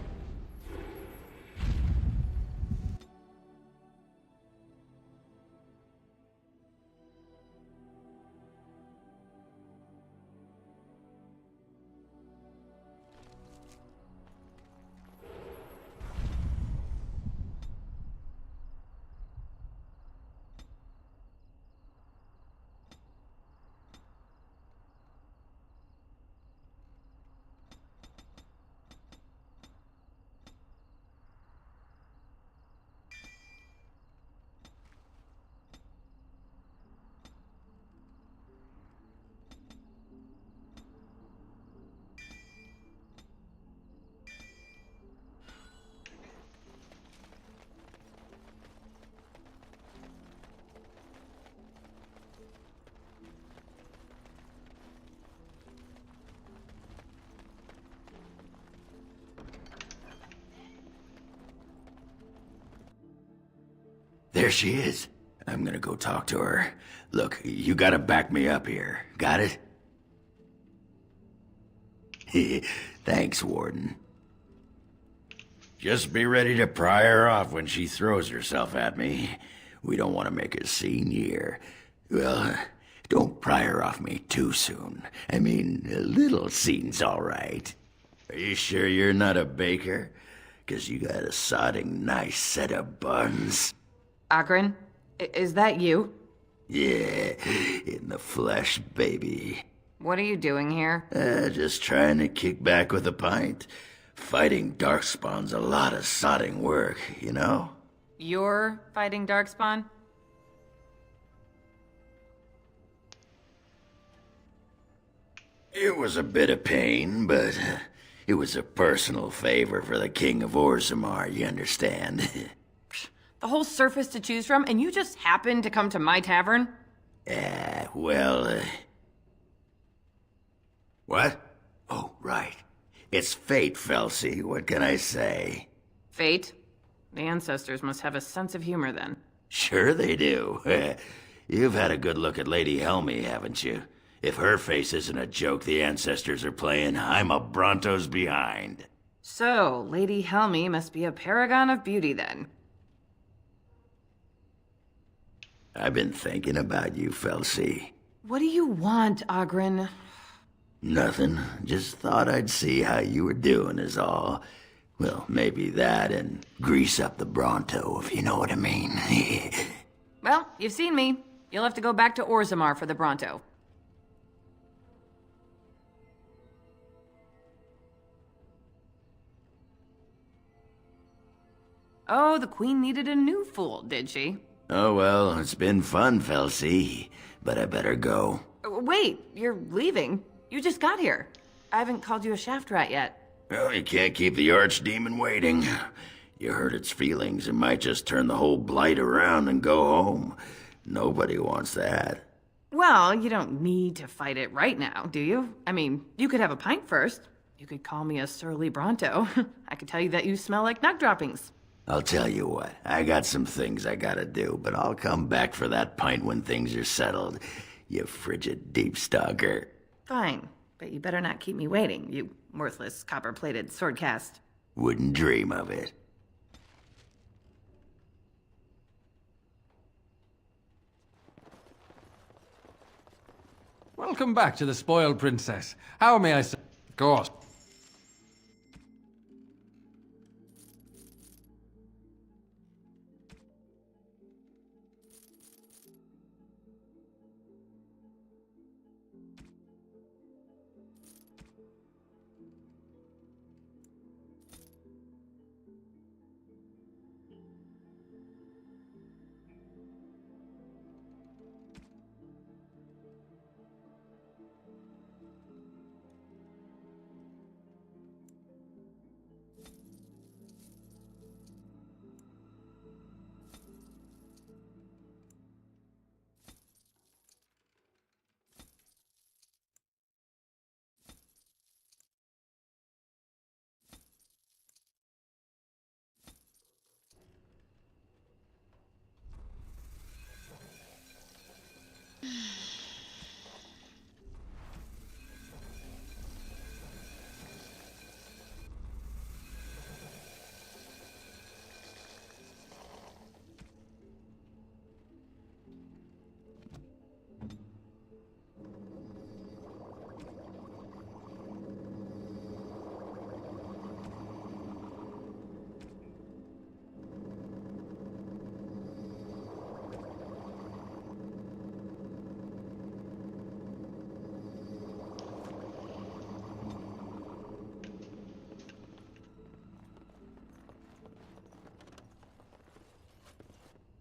There she is. I'm gonna go talk to her. Look, you gotta back me up here. Got it? Thanks, Warden. Just be ready to pry her off when she throws herself at me. We don't want to make a scene here. Well, don't pry her off me too soon. I mean, a little scene's all right. Are you sure you're not a baker? 'Cause you got a sodding nice set of buns. Oghren, is that you? Yeah, in the flesh, baby. What are you doing here? Just trying to kick back with a pint. Fighting Darkspawn's a lot of sodding work, you know? You're fighting Darkspawn? It was a bit of pain, but it was a personal favor for the King of Orzammar, you understand? The whole surface to choose from, and you just happened to come to my tavern? What? Oh, right. It's fate, Felsi. What can I say? Fate? The ancestors must have a sense of humor then. Sure they do. You've had a good look at Lady Helmi, haven't you? If her face isn't a joke the ancestors are playing, I'm a Bronto's behind. So, Lady Helmi must be a paragon of beauty then. I've been thinking about you, Felsi. What do you want, Oghren? Nothing. Just thought I'd see how you were doing is all. Well, maybe that and grease up the Bronto, if you know what I mean. Well, you've seen me. You'll have to go back to Orzammar for the Bronto. Oh, the Queen needed a new fool, did she? Oh well, it's been fun, Felsi. But I better go. Wait, you're leaving? You just got here. I haven't called you a shaft rat yet. Well, you can't keep the archdemon waiting. You hurt its feelings, it might just turn the whole blight around and go home. Nobody wants that. Well, you don't need to fight it right now, do you? I mean, you could have a pint first. You could call me a surly Bronto. I could tell you that you smell like nug droppings. I'll tell you what, I got some things I gotta do, but I'll come back for that pint when things are settled, you frigid deep stalker. Fine, but you better not keep me waiting, you worthless copper-plated sword cast. Wouldn't dream of it. Welcome back to the Spoiled Princess. How may I say? Of course.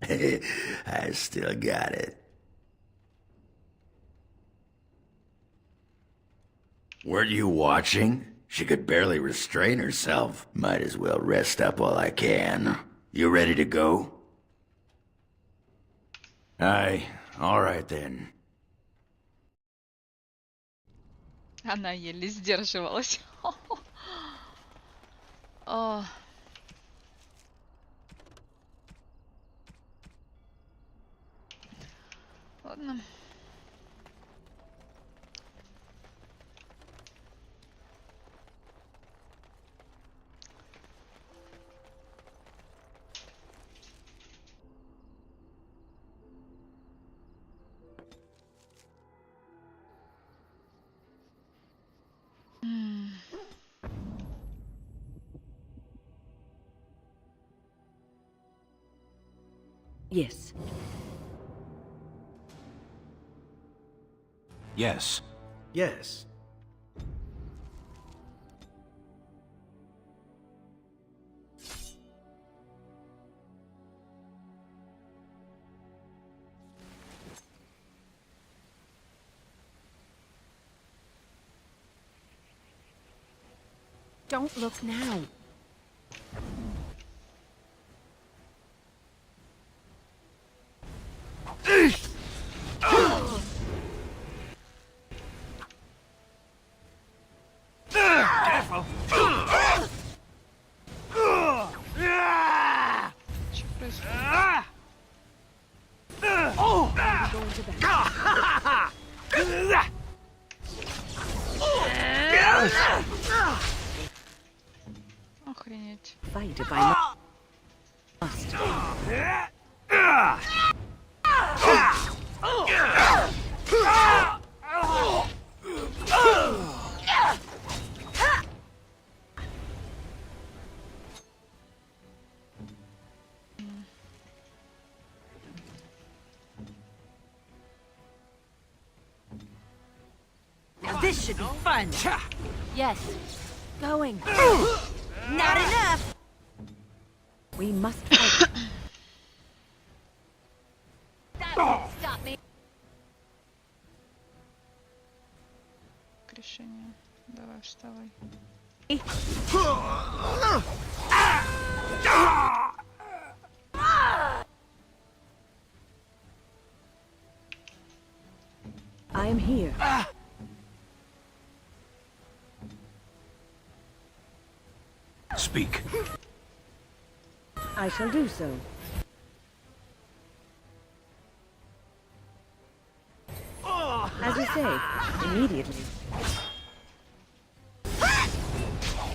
I still got it. Weren't you watching? She could barely restrain herself. Might as well rest up while I can. You ready to go? Aye, all right then. Она еле сдерживалась. О. Yes. Yes. Yes. Don't look now. Careful. Что происходит? Охренеть. Fight if I must. Now this should be fun. Yes. Going. Not enough. We must fight. That won't stop me. Решение. Давай, вставай. I am here. Speak. I shall do so. As you say, immediately.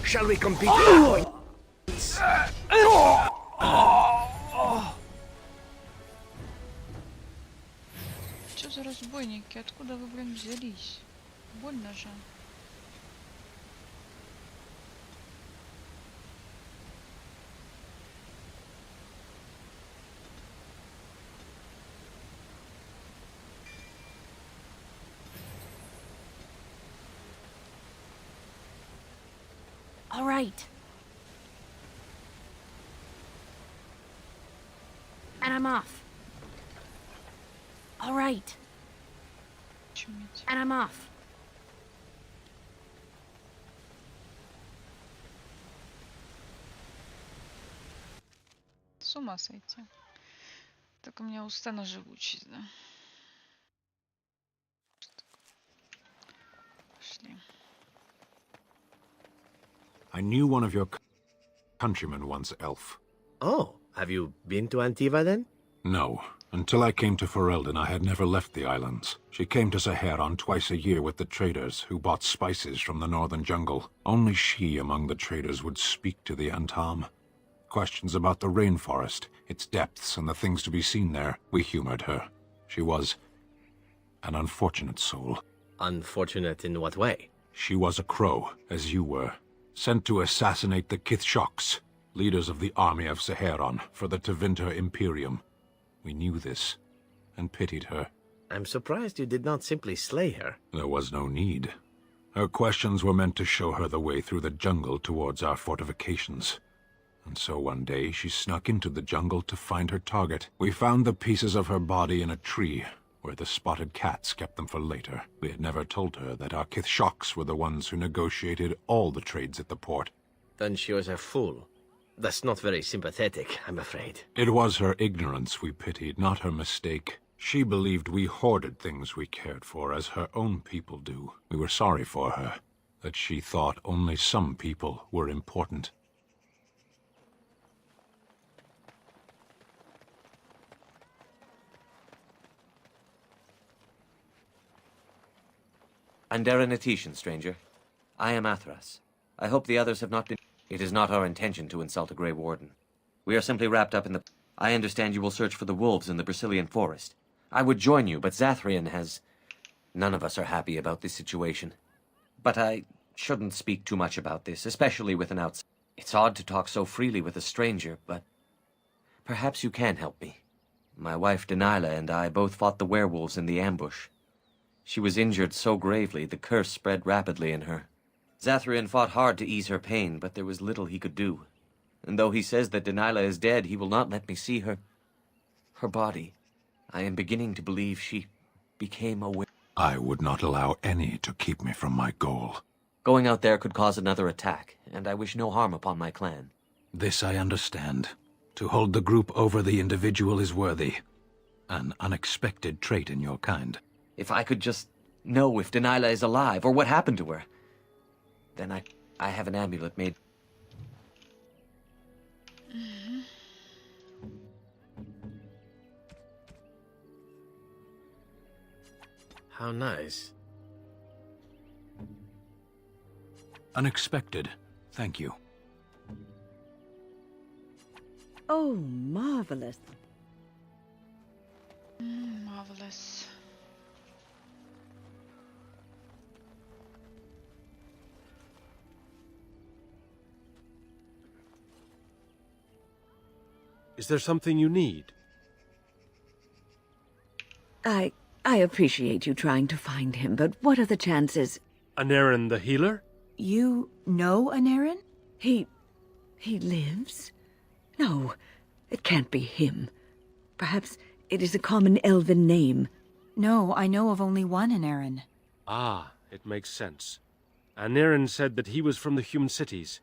Shall we compete? Что за разбойники? Откуда вы, блин, взялись? Больно же. All right. And I'm off. All right. Чуметь. And I'm off. С ума сойти. Так у меня у Стэна живучесть, да? Пошли. I knew one of your countrymen once, Elf. Oh, have you been to Antiva then? No. Until I came to Ferelden, I had never left the islands. She came to Saharan twice a year with the traders, who bought spices from the northern jungle. Only she among the traders would speak to the Antam. Questions about the rainforest, its depths, and the things to be seen there. We humored her. She was an unfortunate soul. Unfortunate in what way? She was a crow, as you were. Sent to assassinate the Kithshoks, leaders of the army of Saharan, for the Tevinter Imperium. We knew this, and pitied her. I'm surprised you did not simply slay her. There was no need. Her questions were meant to show her the way through the jungle towards our fortifications. And so one day she snuck into the jungle to find her target. We found the pieces of her body in a tree, where the spotted cats kept them for later. We had never told her that our Kithshoks were the ones who negotiated all the trades at the port. Then she was a fool. That's not very sympathetic, I'm afraid. It was her ignorance we pitied, not her mistake. She believed we hoarded things we cared for as her own people do. We were sorry for her, that she thought only some people were important. Andera Natishan, stranger. I am Athras. I hope the others have not been... It is not our intention to insult a Grey Warden. We are simply wrapped up in the... I understand you will search for the wolves in the Brazilian forest. I would join you, but Zathrian has... None of us are happy about this situation. But I shouldn't speak too much about this, especially with an outsider. It's odd to talk so freely with a stranger, but... Perhaps you can help me. My wife Delilah and I both fought the werewolves in the ambush. She was injured so gravely, the curse spread rapidly in her. Zathrian fought hard to ease her pain, but there was little he could do. And though he says that Delilah is dead, he will not let me see her. Her body. I am beginning to believe she became a I would not allow any to keep me from my goal. Going out there could cause another attack, and I wish no harm upon my clan. This I understand. To hold the group over the individual is worthy. An unexpected trait in your kind. If I could just know if Delilah is alive, or what happened to her, then I have an amulet made. How nice. Unexpected. Thank you. Oh, marvelous. Marvelous. Is there something you need? I appreciate you trying to find him, but what are the chances? Aneirin the healer? You know Aneirin? He lives? No, it can't be him. Perhaps it is a common elven name. No, I know of only one Aneirin. Ah, it makes sense. Aneirin said that he was from the human cities.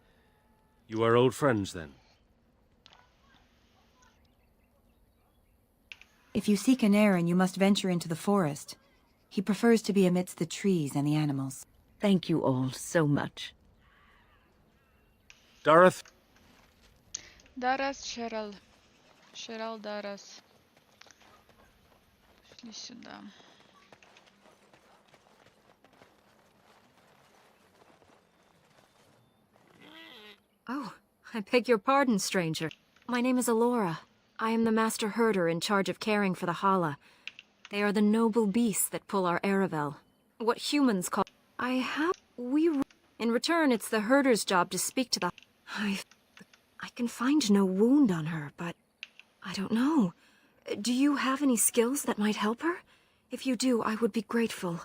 You are old friends, then? If you seek Aneirin, you must venture into the forest. He prefers to be amidst the trees and the animals. Thank you all so much. Dareth? Дарас, Шерал. Шерал, Дарас. Пошли сюда. Oh, I beg your pardon, stranger. My name is Alora. I am the master herder in charge of caring for the Hala. They are the noble beasts that pull our Aravel. What humans call... In return, it's the herder's job to speak to the... I can find no wound on her, but... I don't know. Do you have any skills that might help her? If you do, I would be grateful.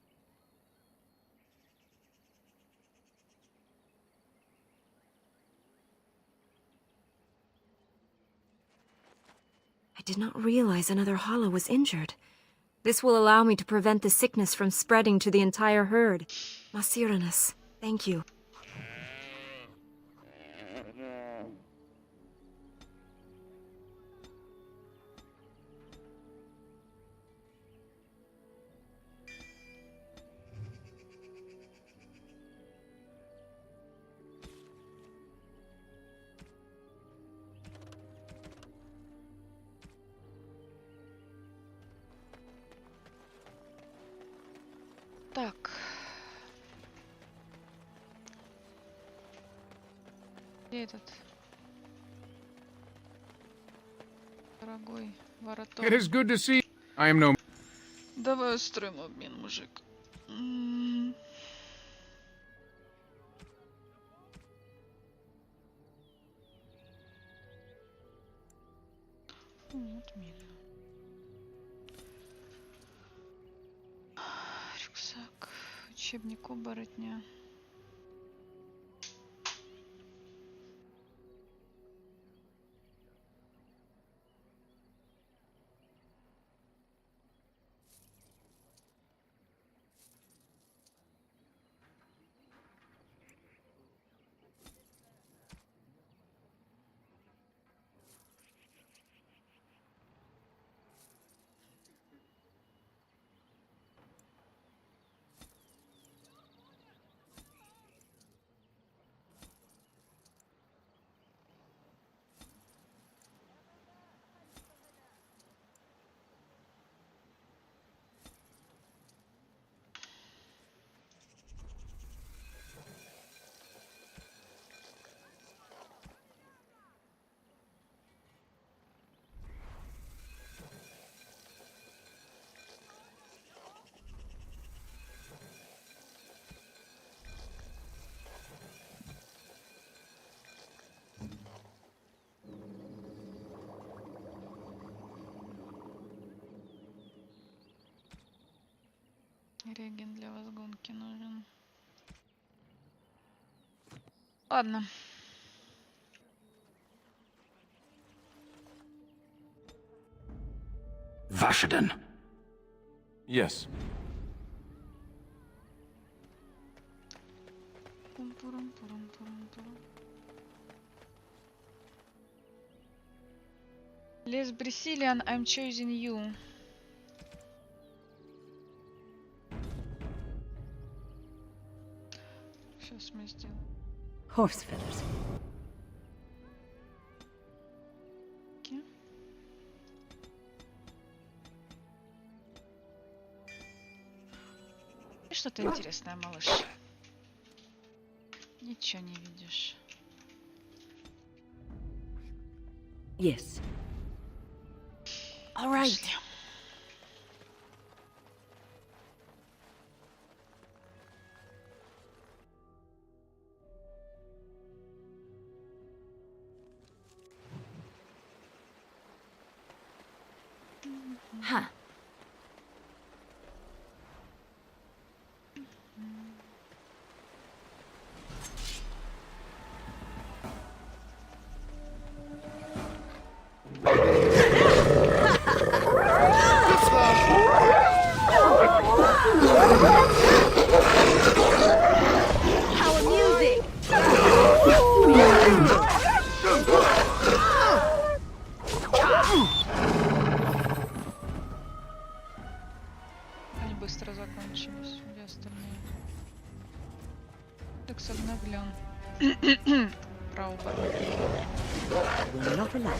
I did not realize another Hala was injured. This will allow me to prevent the sickness from spreading to the entire herd. Masiranus, thank you. Так. Где этот дорогой вороток? It is good to see. I am no... Давай устроим обмен, мужик. Вот мило. Рюкзак, учебник оборотня. Реген для возгонки нужен. Ладно. Vashaden. Yes. Les Brazilian, I'm choosing you. Сейчас мы сделаем. Horse feathers. Что-то интересное, малыш. Ничего не видишь. Yes. All right. Huh. How amusing! Они быстро закончились, где остальные? Текс обновлен. Про оборот. We're not allowed.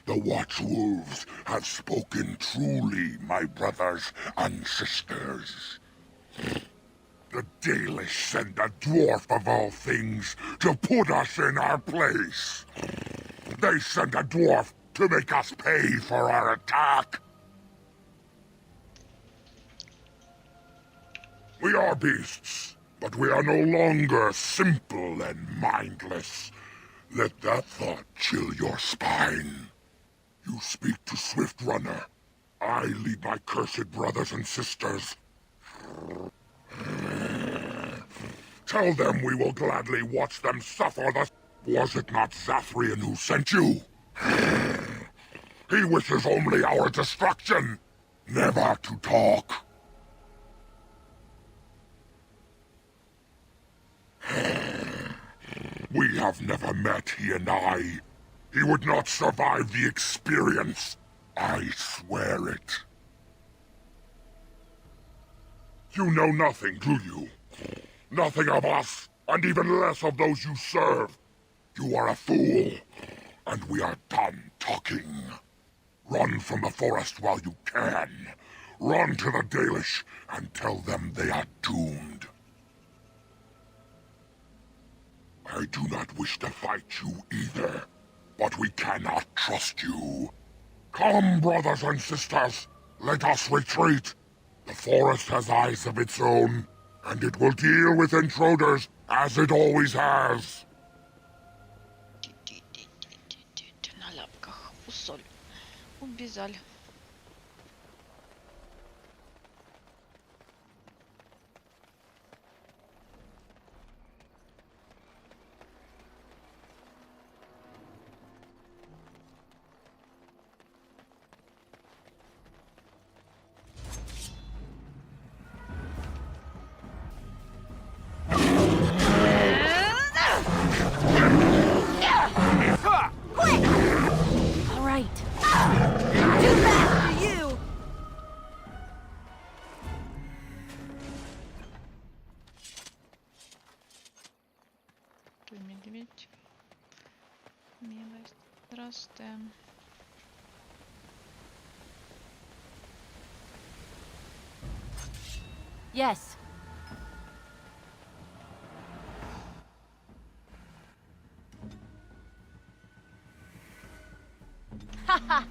The Watchwolves have spoken truly, my brothers and sisters. The Dalish send a dwarf of all things to put us in our place. They send a dwarf to make us pay for our attack. We are beasts, but we are no longer simple and mindless. Let that thought chill your spine. You speak to Swift Runner. I lead my cursed brothers and sisters. Tell them we will gladly watch them suffer the... Was it not Zathrian who sent you? He wishes only our destruction, never to talk. We have never met, he and I. He would not survive the experience. I swear it. You know nothing, do you? Nothing of us, and even less of those you serve. You are a fool, and we are done talking. Run from the forest while you can. Run to the Dalish and tell them they are doomed. I do not wish to fight you either. But we cannot trust you. Come, brothers and sisters, let us retreat. The forest has eyes of its own, and it will deal with intruders as it always has. На лапках, усоль. Убежали. All right. Do Здравствуй, медведь. Милость. Здравствуй. Yes. Haha.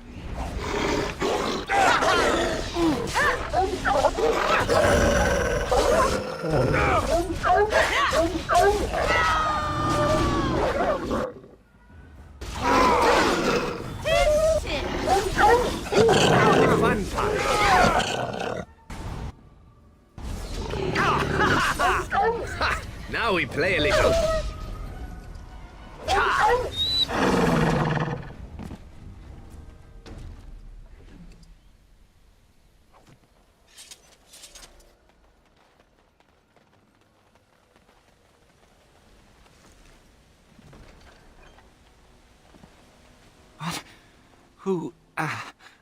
Fun time. Now we play a little. What?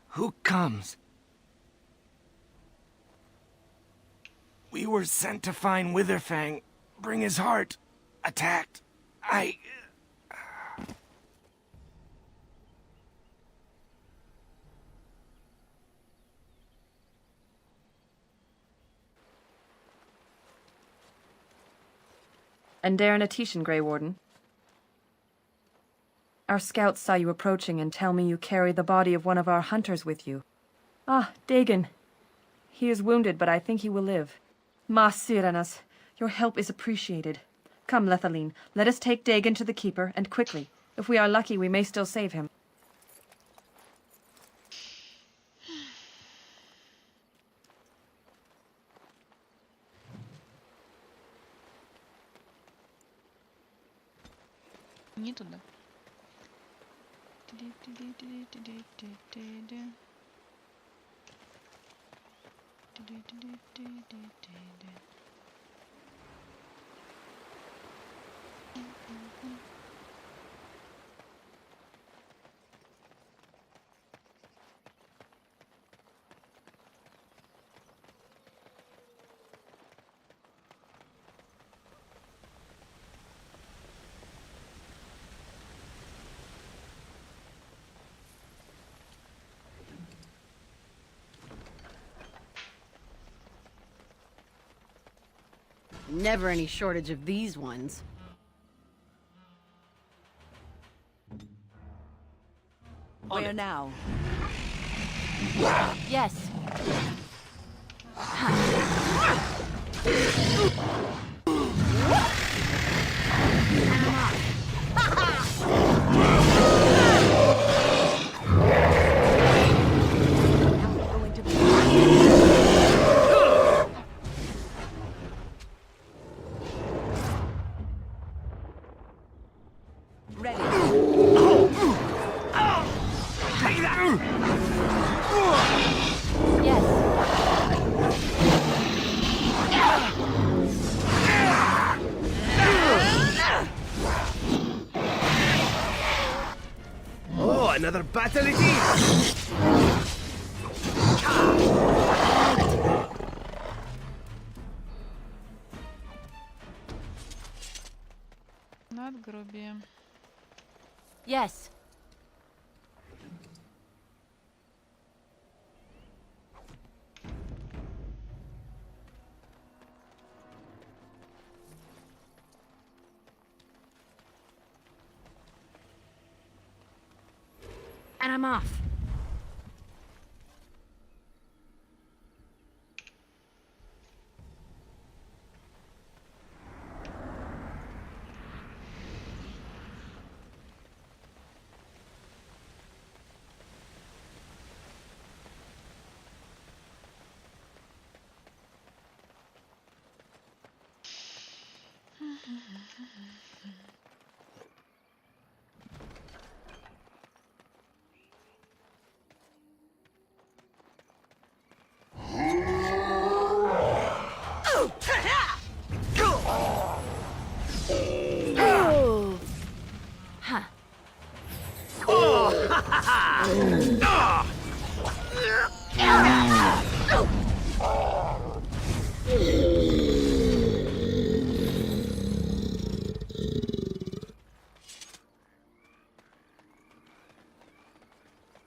Who comes? We were sent to find Witherfang, bring his heart. Attacked. And Darren Atishan, Grey Warden. Our scouts saw you approaching and tell me you carry the body of one of our hunters with you. Ah, Dagon. He is wounded, but I think he will live. Mas Syranas, your help is appreciated. Come, Lethaline, let us take Dagon to the Keeper, and quickly. If we are lucky, we may still save him. Не туда. Never any shortage of these ones. Where now? Yes. Oh, another battle it is! Надгробие. Yes. And I'm off.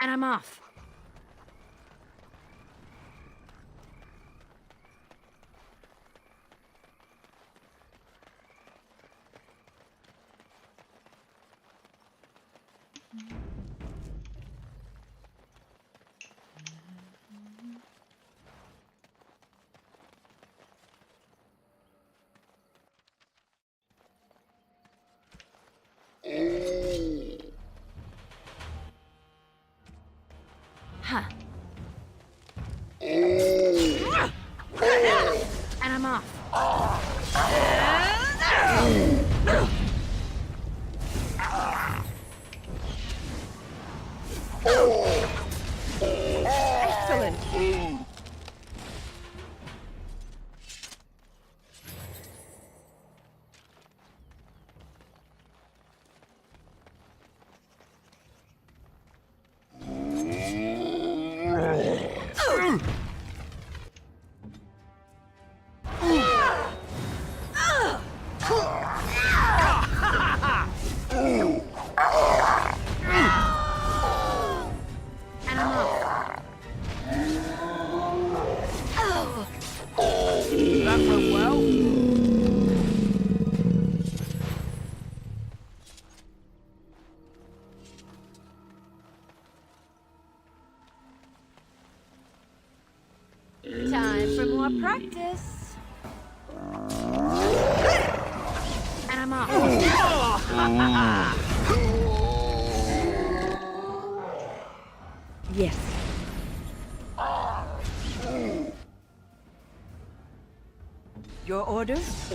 and I'm off. Huh. And I'm off. Excellent. That went well. Time for more practice. And I'm off. Yes. Your orders?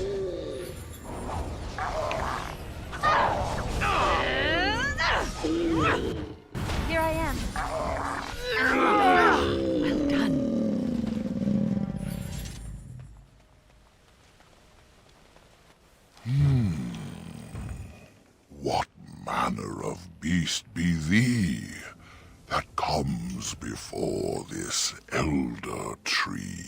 Here I am. Well done. What manner of beast be thee that comes before this elder tree?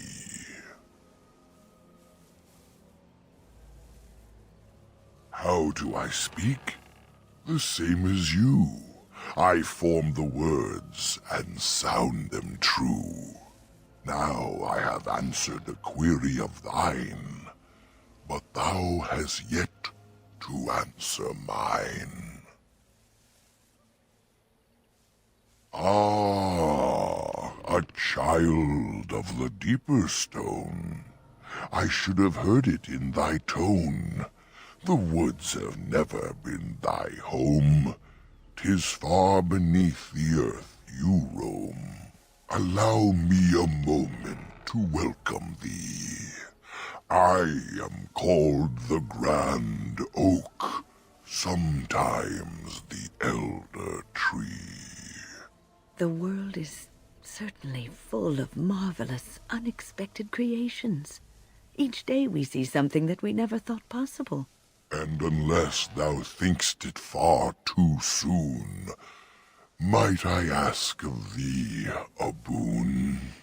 How do I speak? The same as you. I form the words and sound them true. Now I have answered a query of thine, but thou hast yet to answer mine. Ah, a child of the deeper stone. I should have heard it in thy tone. The woods have never been thy home. 'Tis far beneath the earth you roam. Allow me a moment to welcome thee. I am called the Grand Oak, sometimes the Elder Tree. The world is certainly full of marvelous, unexpected creations. Each day we see something that we never thought possible. And unless thou think'st it far too soon, might I ask of thee a boon?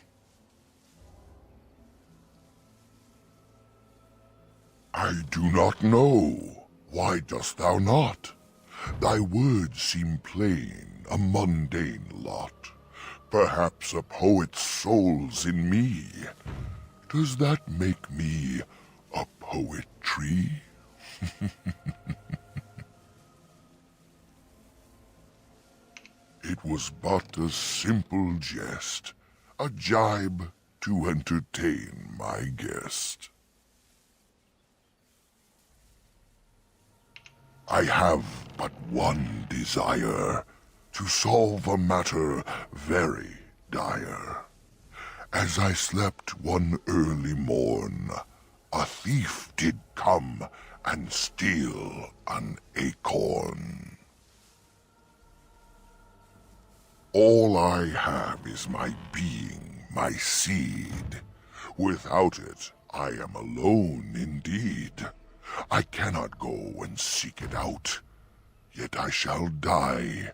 I do not know. Why dost thou not? Thy words seem plain, a mundane lot. Perhaps a poet's soul's in me. Does that make me a poetry? It was but a simple jest, a jibe to entertain my guest. I have but one desire, to solve a matter very dire. As I slept one early morn, a thief did come and steal an acorn. All I have is my being, my seed. Without it, I am alone indeed. I cannot go and seek it out, yet I shall die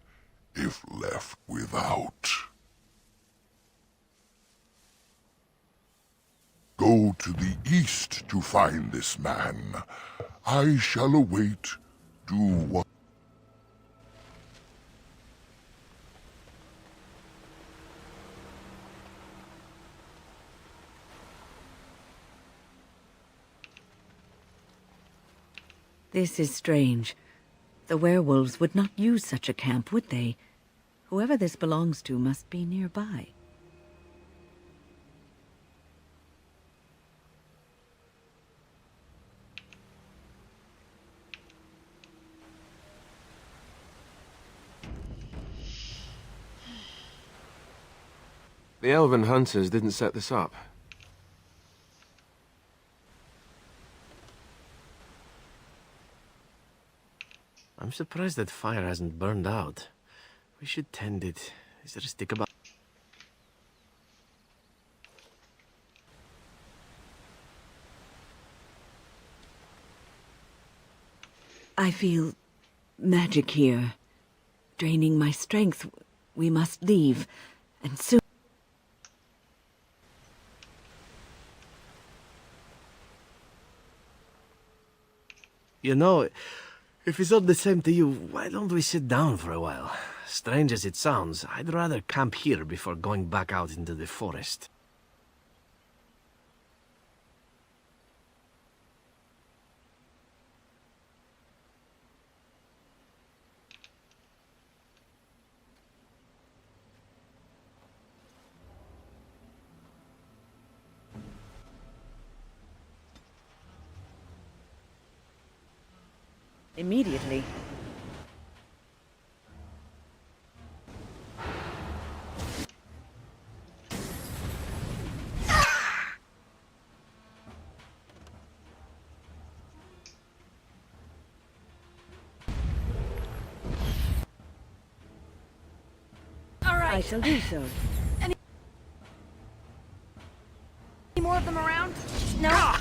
if left without. Go to the east to find this man. I shall await, do what... This is strange. The werewolves would not use such a camp, would they? Whoever this belongs to must be nearby. The elven hunters didn't set this up. I'm surprised that fire hasn't burned out. We should tend it. Is there a stick about? I feel magic here, draining my strength. We must leave, and soon. You know, if it's all the same to you, why don't we sit down for a while? Strange as it sounds, I'd rather camp here before going back out into the forest. Immediately. I shall do so. Any more of them around? No?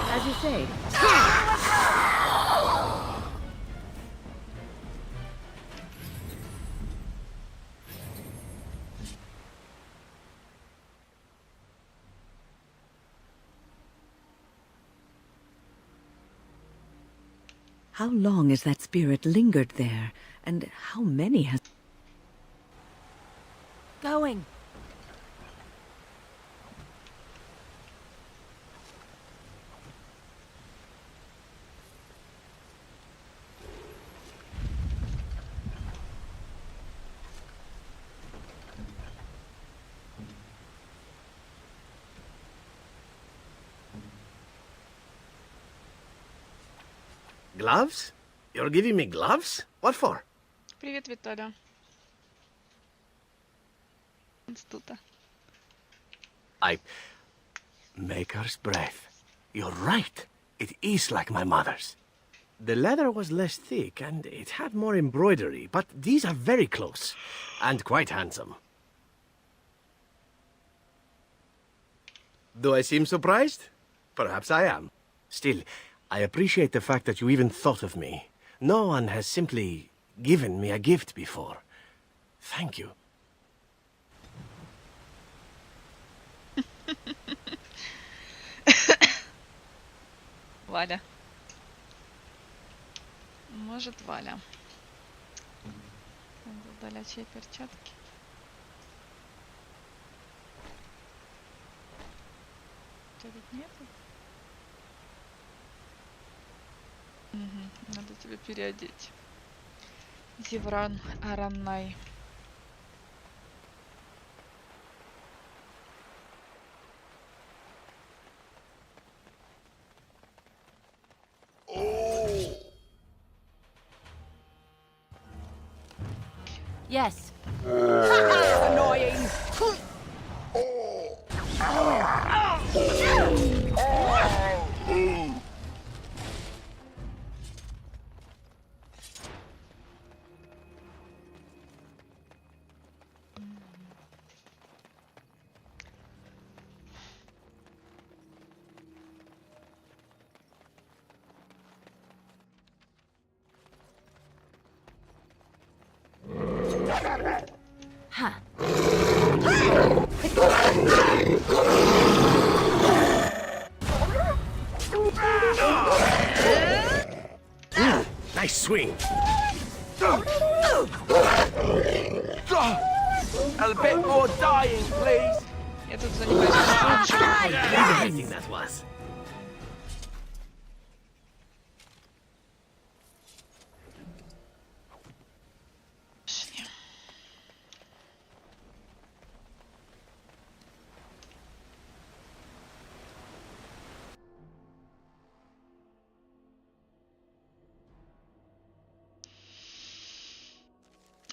As you say. How long has that spirit lingered there? And how many has... Going. Gloves? You're giving me gloves? What for? Привет, Виталя. Института. Maker's breath. You're right. It is like my mother's. The leather was less thick and it had more embroidery, but these are very close and quite handsome. Do I seem surprised? Perhaps I am. Still, I appreciate the fact that you even thought of me. No one has simply given me a gift before. Thank you. Валя. Может, Валя. Надо удалять ей перчатки. Тебя ведь нету? Угу, надо тебя переодеть. Зевран Араннай. Yes. Annoying. Huh. Nice swing. A bit more dive. dying, please. Я тут занимаюсь Liberating that was.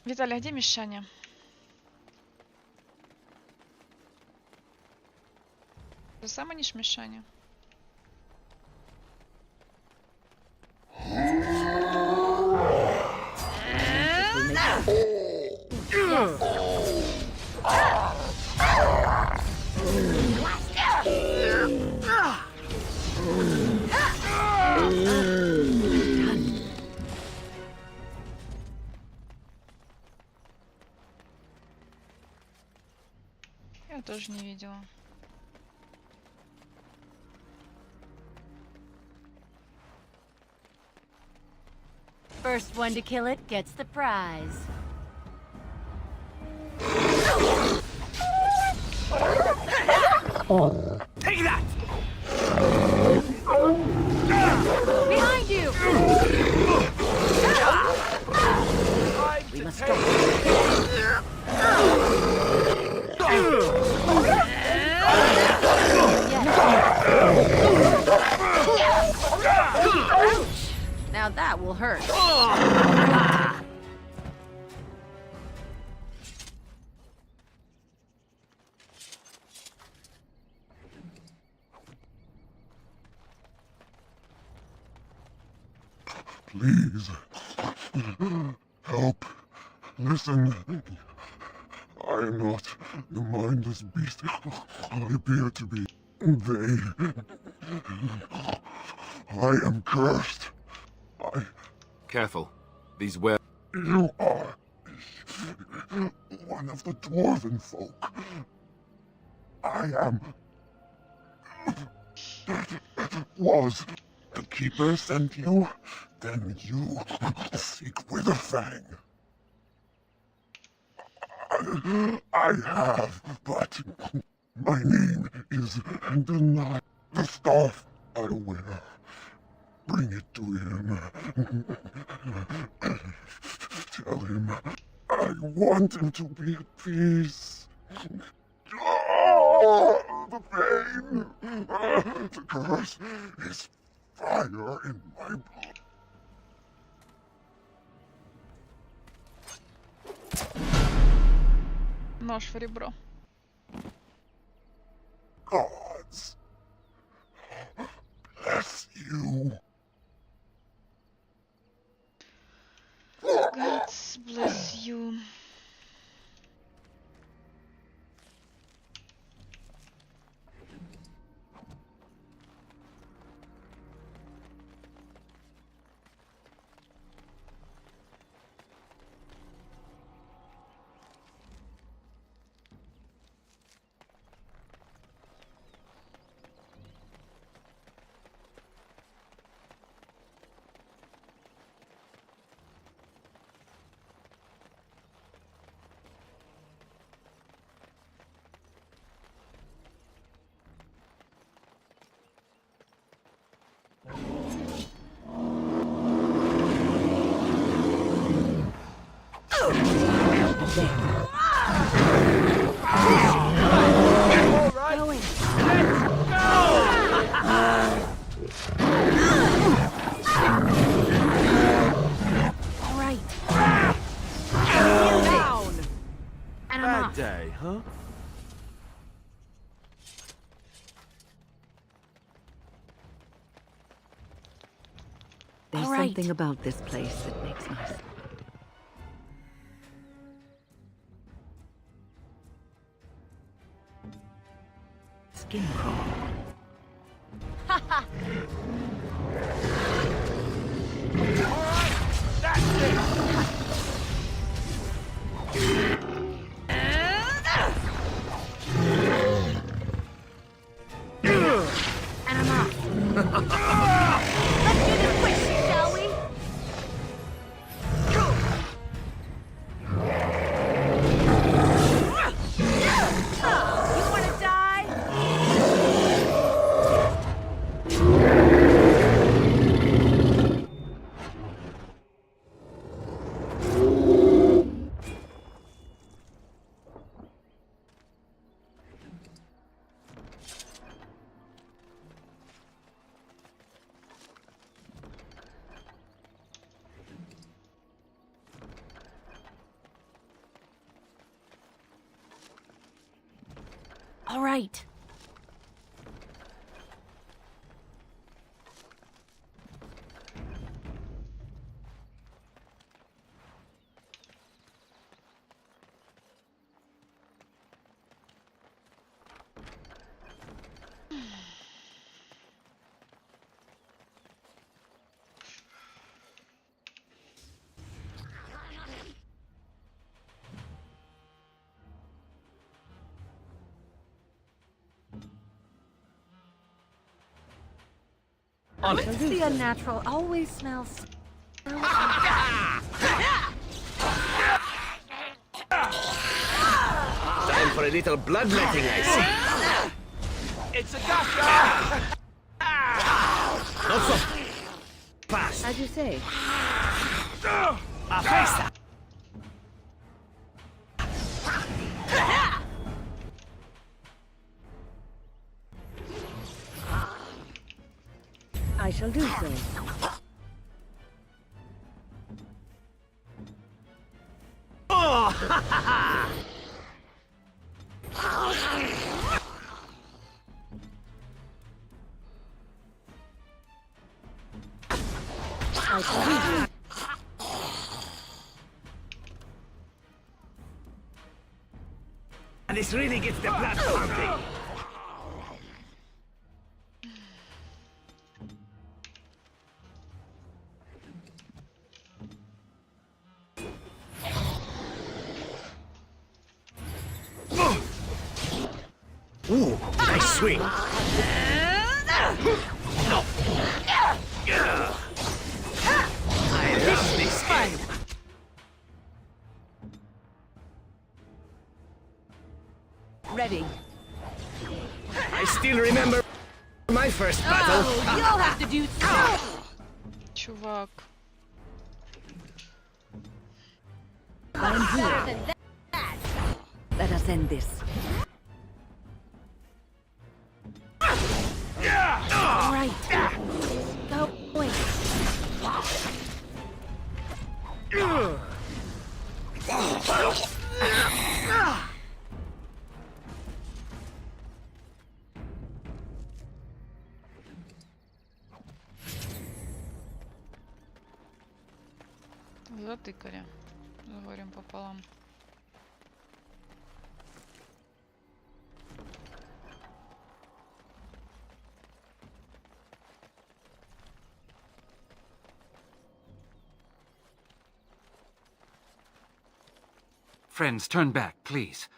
Виталий, а где Мишаня? Ты сам манишь Мишаня? Я тоже не видела. First one to kill it gets the prize. Take that! Behind you! We must go. Ouch! Now that will hurt. Please. Help. Listen. I am not the mindless beast I appear to be. They... I am cursed. Careful. These were... You are one of the dwarven folk. I am... Was the Keeper sent you? Then you seek Witherfang. I have, but my name is denied. The staff I wear. Bring it to him. Tell him I want him to be at peace. Oh, the pain. The curse is fire in my blood. Нож в ребро. Gods bless you. God bless you. Bad day, huh? There's something about this place that makes my... skin crawl. Ha ha! That's it! And I'm off. Let's do this quick, shall we? All right. The unnatural always smells. Time for a little bloodletting, I see. It's a gotcha! Not so fast. As you say. A festa. I shall do so. Oh! I shall do so. And this really gets the blood pumping. Ooh, nice swing. I love this game. Ready. I still remember my first battle. Oh, you'll have to do Чувак. I'm here. Let us end this. All right. Go. Wait. Затыкаря. С горем пополам. Friends, turn back, please.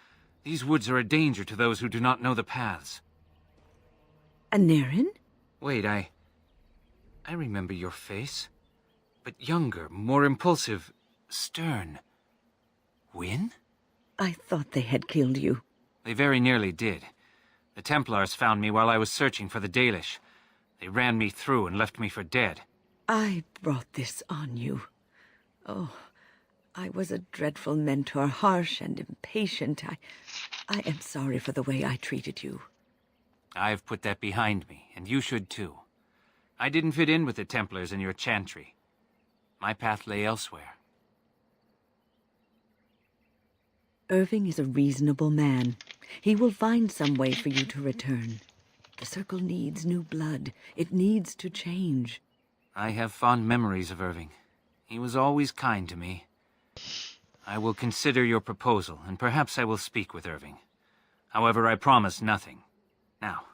These woods are a danger to those who do not know the paths. Aneurin? Wait, I remember your face. But younger, more impulsive, stern. Wynne? I thought they had killed you. They very nearly did. The Templars found me while I was searching for the Dalish. They ran me through and left me for dead. I brought this on you. Oh, I was a dreadful mentor, harsh and impatient. I am sorry for the way I treated you. I've put that behind me, and you should too. I didn't fit in with the Templars in your chantry. My path lay elsewhere. Irving is a reasonable man. He will find some way for you to return. The Circle needs new blood. It needs to change. I have fond memories of Irving. He was always kind to me. I will consider your proposal, and perhaps I will speak with Irving. However, I promise nothing. Now,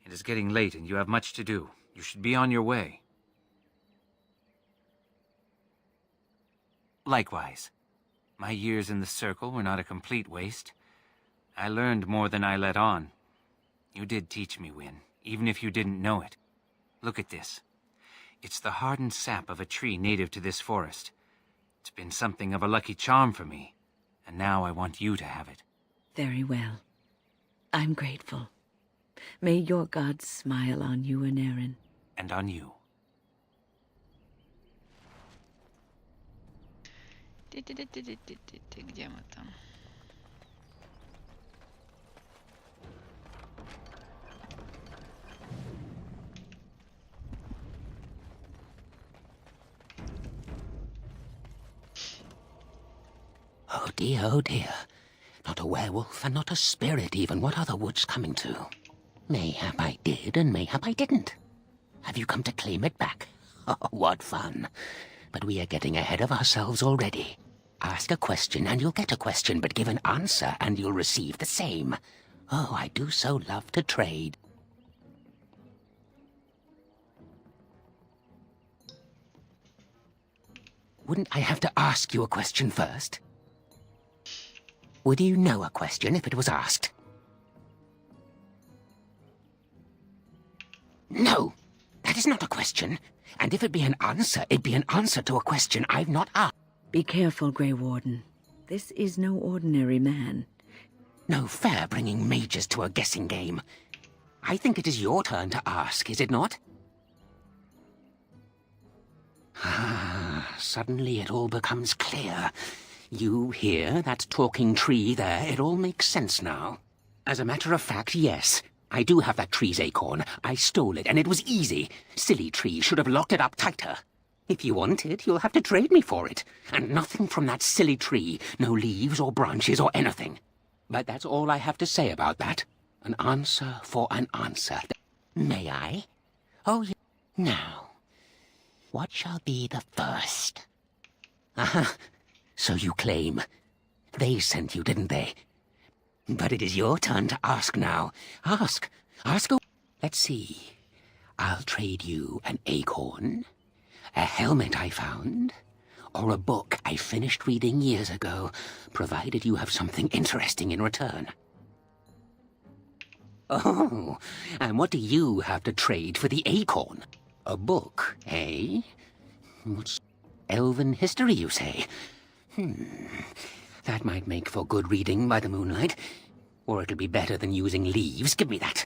it is getting late and you have much to do. You should be on your way. Likewise, my years in the Circle were not a complete waste. I learned more than I let on. You did teach me, Wynne, even if you didn't know it. Look at this. It's the hardened sap of a tree native to this forest. It's been something of a lucky charm for me, and now I want you to have it. Very well. I'm grateful. May your gods smile on you, Aneurin. And on you. Где мы там? Oh dear, oh dear. Not a a werewolf and not a spirit even. What are the woods coming to? Mayhap I did and mayhap I didn't. Have you come to claim it back? Oh, what fun. But we are getting ahead of ourselves already. Ask a question and you'll get a question, but give an answer and you'll receive the same. Oh, I do so love to trade. Wouldn't I have to ask you a question first? Would you know a question if it was asked? No, that is not a question. And if it be an answer, it'd be an answer to a question I've not asked. Be careful, Grey Warden. This is no ordinary man. No fair bringing mages to a guessing game. I think it is your turn to ask, is it not? Ah, suddenly it all becomes clear. You here, that talking tree there, it all makes sense now. As a matter of fact, yes. I do have that tree's acorn. I stole it, and it was easy. Silly tree should have locked it up tighter. If you want it, you'll have to trade me for it. And nothing from that silly tree. No leaves or branches or anything. But that's all I have to say about that. An answer for an answer. May I? Oh, yeah. Now, what shall be the first? Aha, so you claim. They sent you, didn't they? But it is your turn to ask now. Ask. Ask away. Let's see. I'll trade you an acorn, a helmet I found, or a book I finished reading years ago, provided you have something interesting in return. Oh, and what do you have to trade for the acorn? A book, eh? What's elven history, you say? That might make for good reading by the moonlight. Or it'll be better than using leaves. Give me that.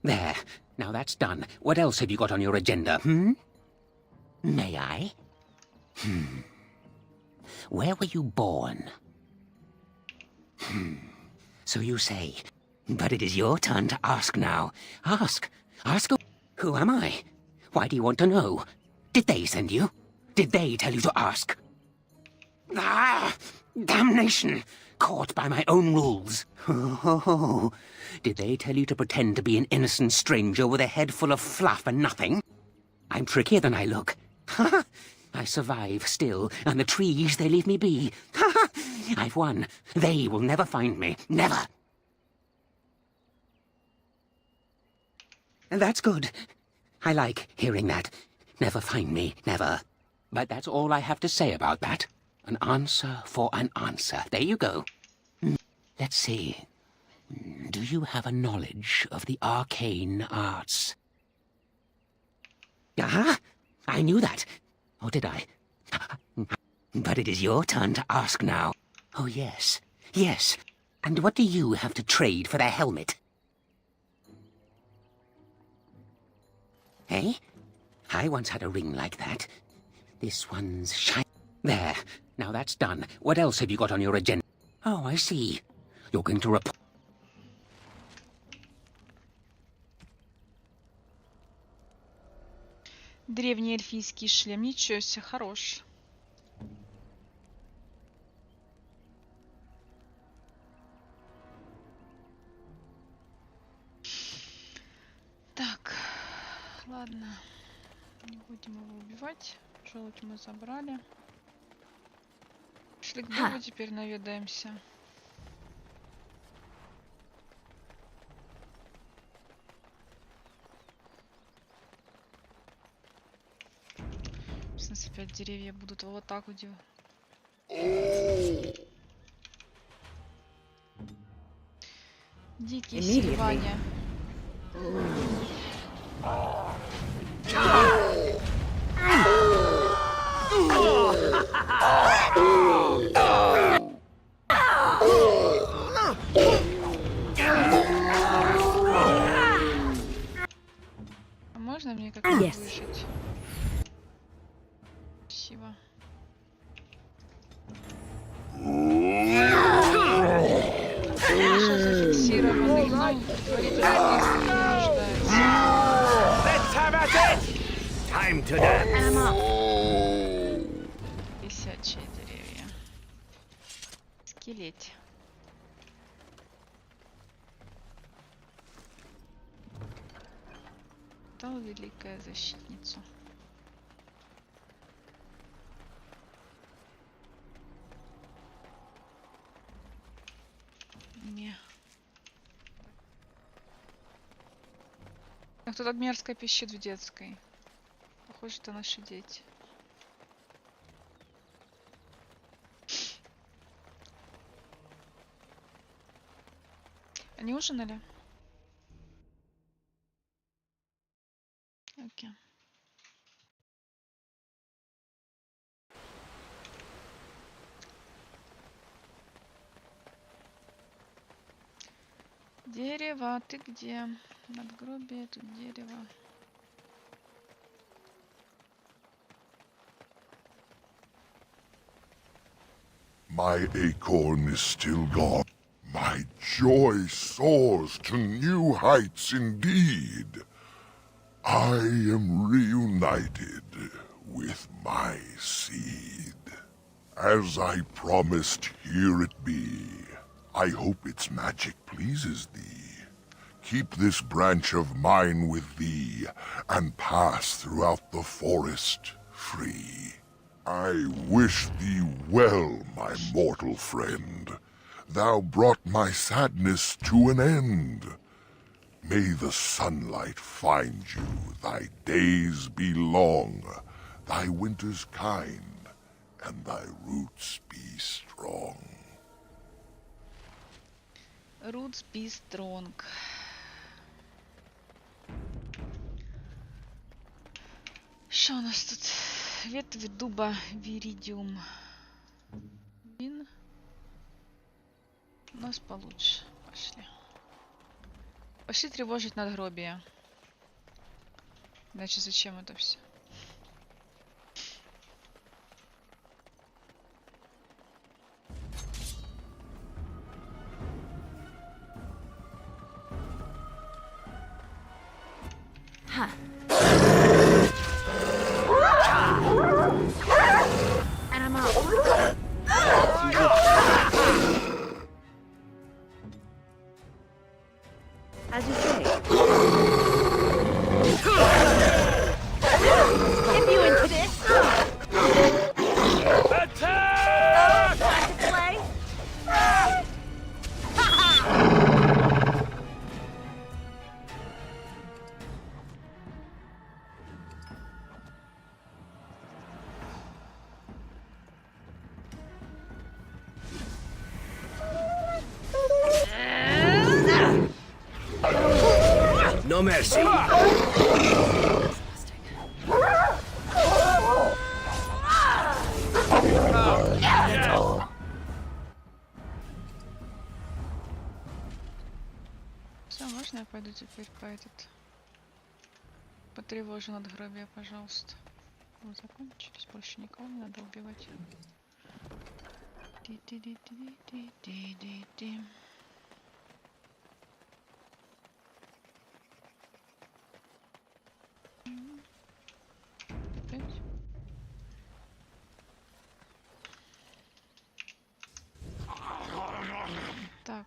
There. Now that's done. What else have you got on your agenda, May I? Where were you born? So you say. But it is your turn to ask now. Ask. Ask. Who am I? Why do you want to know? Did they send you? Did they tell you to ask? Ah! Damnation! Caught by my own rules. Oh, did they tell you to pretend to be an innocent stranger with a head full of fluff and nothing? I'm trickier than I look. Ha! I survive still, and the trees, they leave me be. Ha! I've won. They will never find me. Never. That's good. I like hearing that. Never find me. Never. But that's all I have to say about that. An answer for an answer. There you go. Let's see. Do you have a knowledge of the arcane arts? Ah, I knew that. Or did I? But it is your turn to ask now. Oh, yes. Yes. And what do you have to trade for the helmet? Eh? I once had a ring like that. This one's shiny. There. Now that's done. What else have you got on your agenda? Oh, I see. You're going to report. Древний эльфийский шлем. Ничего себе, хорош. Так, ладно. Не будем его убивать. Желудь мы забрали. Шли к Богу, теперь наведаемся. В смысле, опять деревья будут вот так вот делать. Дикие соревнования. А можно мне как-то вышить? Спасибо. Хорошо зафиксированный, но предварительно нуждается. Let's have at it! Time to dance. Висячие деревья. велеть. Дал великая защитницу. Не. А кто-то мерзко пищит в детской. Похоже, это наши дети. Они ужинали? Окей. Дерево, ты где? Надгробие, тут дерево. My acorn is still gone. My joy soars to new heights indeed. I am reunited with my seed. As I promised, here it be. I hope its magic pleases thee. Keep this branch of mine with thee, and pass throughout the forest free. I wish thee well, my mortal friend. Thou brought my sadness to an end. May the sunlight find you, thy days be long, thy winters kind, and thy roots be strong. Roots be strong. Что у нас тут? Ветви дуба виридиум. Вин. У нас получше. Пошли. Пошли тревожить надгробие. Иначе зачем это все? Ха. And I'm out. As you say. Get you into this. Attack! Time to play. No mercy. Все, можно я пойду теперь по этот... Потревожу надгробие, пожалуйста. Вы закончились, больше никого не надо убивать. Ди-ди-ди-ди-ди-ди-ди-ди. Опять? Так.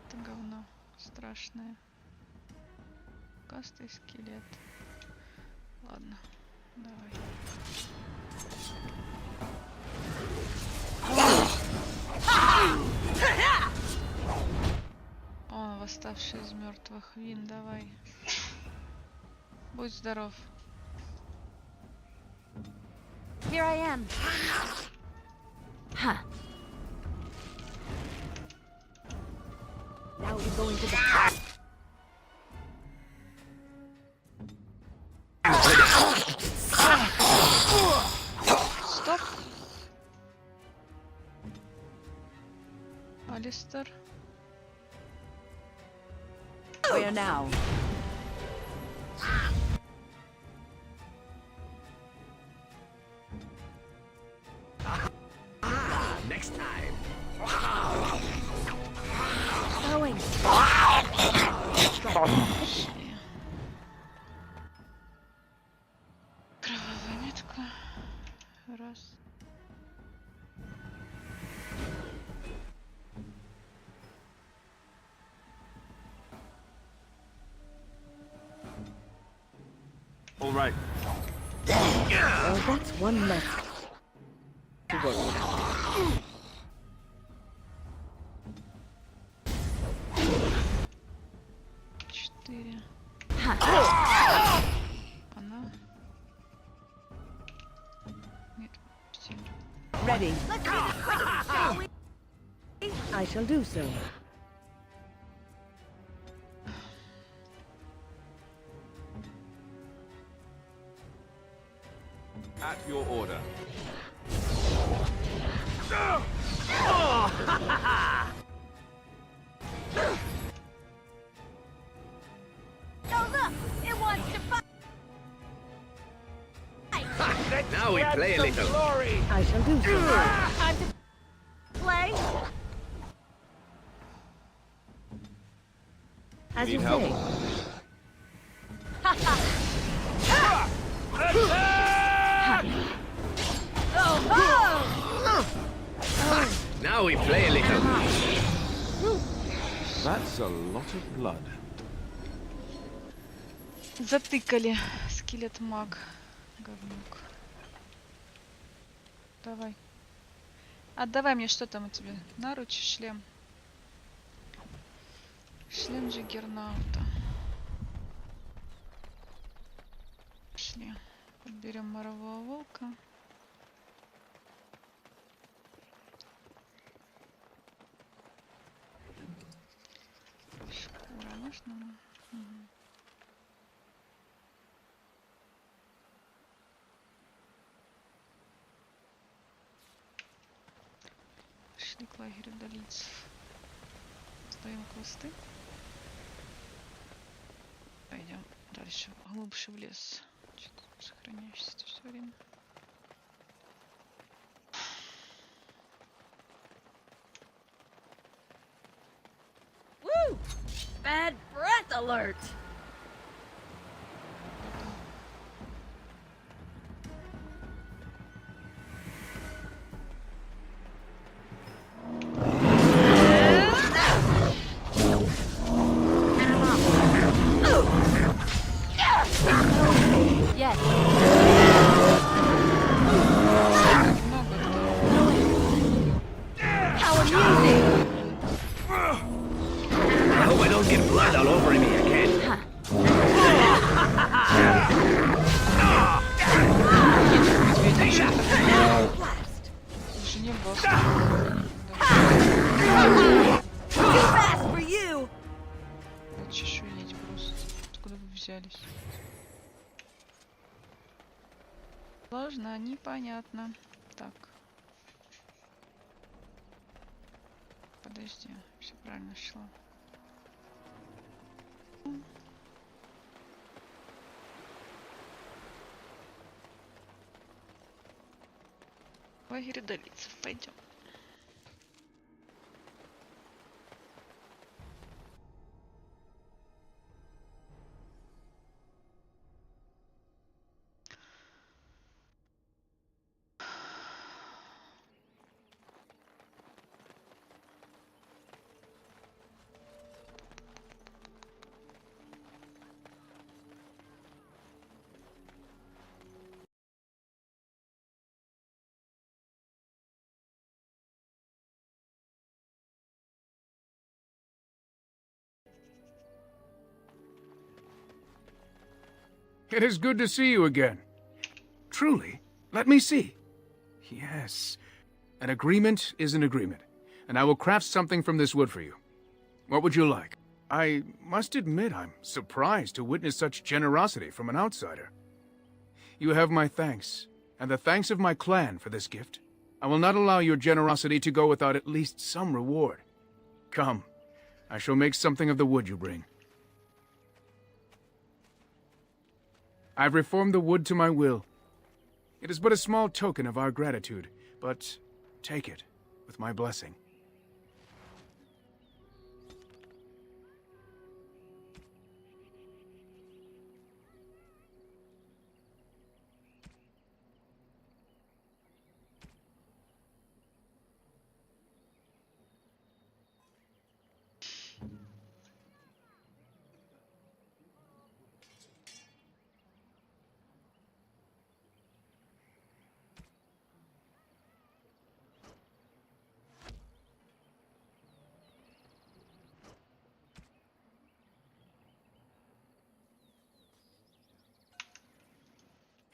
Это говно страшное. Кастый скелет. Ладно, давай. О, восставший из мертвых. Вин, давай. Будь здоров. Here I am. Huh. Now we're going to the... Стоп. Алистер. Where now? Next time. Going. Кровавая метка. Раз. right. Well, that's one less to worry about. Четыре. Она. Нет, семь. Ready. I shall do so. At your order. Oh, look! It wants to fight! Now we play a little. I shall do so. Time to play! As you Need help? say. Now we play a little. That's a lot of blood. Затыкали. Скелет маг. Говнюк. Давай. Отдавай мне, что там у тебя? Наручи, шлем. Шлем Джиггернаута. Пошли. Подберем морового волка. Шкура можно? Угу. Пришли к лагерю долицев. Сдаем кусты. Пойдем дальше, глубже в лес. Что-то сохраняешься все время. Woo! Bad breath alert! I hope I don't get blood all over me again. Жене босс. Too fast for you! Чешуеть просто. Откуда вы взялись? Сложно, непонятно. Так. Подожди, все правильно шло. Лагерь долицев, пойдем. It is good to see you again. Truly? Let me see. Yes. An agreement is an agreement, and I will craft something from this wood for you. What would you like? I must admit I'm surprised to witness such generosity from an outsider. You have my thanks, and the thanks of my clan for this gift. I will not allow your generosity to go without at least some reward. Come, I shall make something of the wood you bring. I've reformed the wood to my will. It is but a small token of our gratitude, but take it with my blessing.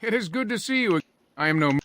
It is good to see you. I am no...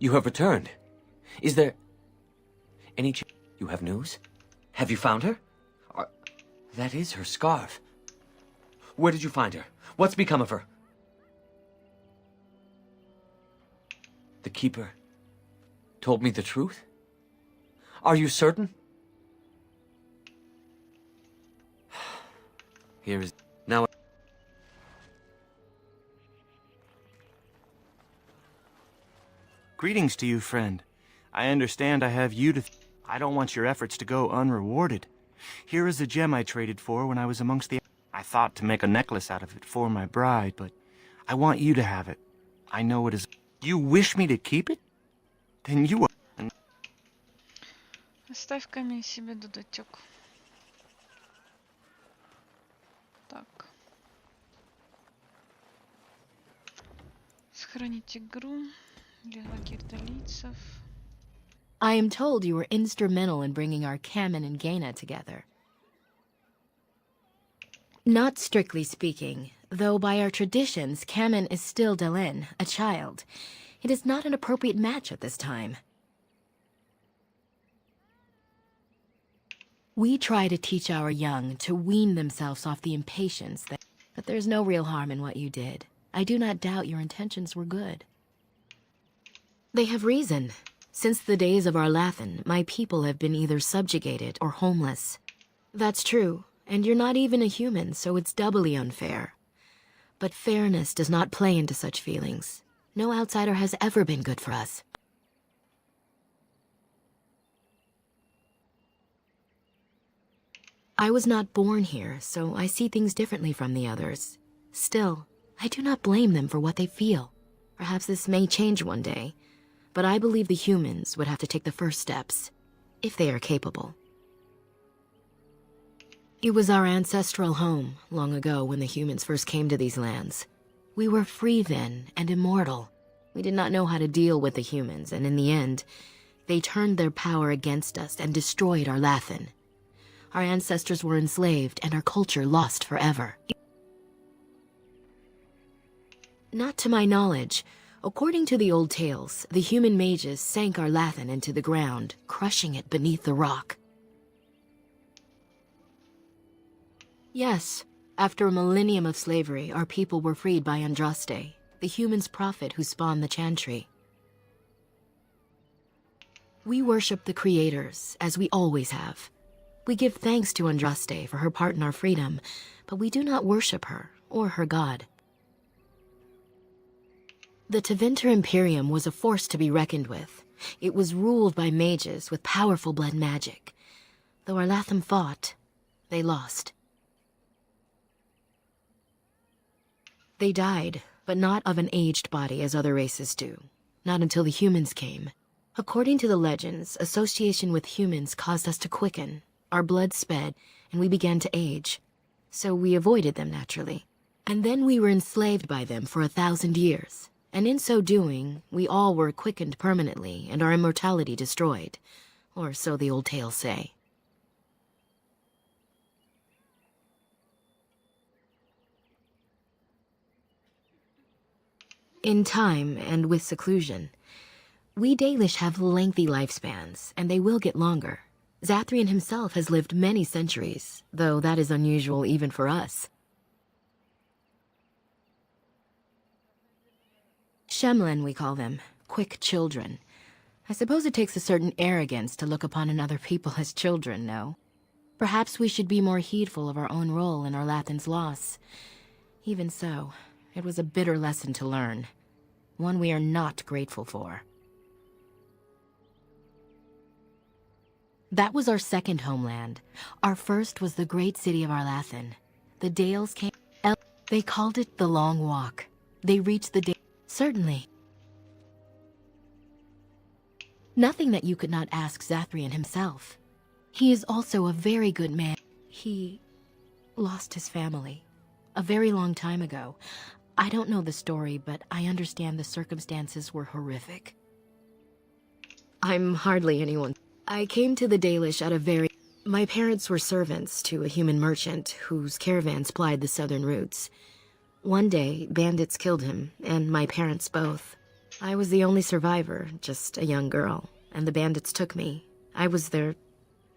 You have returned. Is there any you have news? Have you found her? That is her scarf. Where did you find her? What's become of her? The Keeper told me the truth? Are you certain? Here is... Now... Greetings to you, friend. I understand I have you to... I don't want your efforts to go unrewarded. Here is the gem I traded for when I was amongst the... I thought to make a necklace out of it for my bride, but I want you to have it. I know it is... You wish me to keep it? Then you are... Оставь камень себе, дудачок. Так. Сохранить игру. I am told you were instrumental in bringing our Kamen and Gaina together. Not strictly speaking, though by our traditions, Kamen is still Delin, a child. It is not an appropriate match at this time. We try to teach our young to wean themselves off the impatience but there's no real harm in what you did. I do not doubt your intentions were good. They have reason. Since the days of Arlathan, my people have been either subjugated or homeless. That's true, and you're not even a human, so it's doubly unfair. But fairness does not play into such feelings. No outsider has ever been good for us. I was not born here, so I see things differently from the others. Still, I do not blame them for what they feel. Perhaps this may change one day. But I believe the humans would have to take the first steps, if they are capable. It was our ancestral home, long ago when the humans first came to these lands. We were free then, and immortal. We did not know how to deal with the humans, and in the end, they turned their power against us and destroyed Arlathan. Our ancestors were enslaved, and our culture lost forever. Not to my knowledge. According to the old tales, the human mages sank Arlathan into the ground, crushing it beneath the rock. Yes, after a millennium of slavery, our people were freed by Andraste, the human's prophet who spawned the Chantry. We worship the creators, as we always have. We give thanks to Andraste for her part in our freedom, but we do not worship her or her god. The Tevinter Imperium was a force to be reckoned with. It was ruled by mages with powerful blood magic. Though Arlathan fought, they lost. They died, but not of an aged body as other races do. Not until the humans came. According to the legends, association with humans caused us to quicken. Our blood sped, and we began to age. So we avoided them naturally. And then we were enslaved by them for 1,000 years. And in so doing, we all were quickened permanently and our immortality destroyed. Or so the old tales say. In time, and with seclusion, we Dalish have lengthy lifespans, and they will get longer. Zathrian himself has lived many centuries, though that is unusual even for us. Shemlin, we call them. Quick children. I suppose it takes a certain arrogance to look upon another people as children, no? Perhaps we should be more heedful of our own role in Orlathan's loss. Even so, it was a bitter lesson to learn. One we are not grateful for. That was our second homeland. Our first was the great city of Orlathan. The Dales came... They called it the Long Walk. They reached the Dales... Certainly. Nothing that you could not ask Zathrian himself. He is also a very good man. He lost his family a very long time ago. I don't know the story, but I understand the circumstances were horrific. I'm hardly anyone. I came to the Dalish at a very... My parents were servants to a human merchant whose caravan supplied the southern routes. One day, bandits killed him, and my parents both. I was the only survivor, just a young girl, and the bandits took me. I was their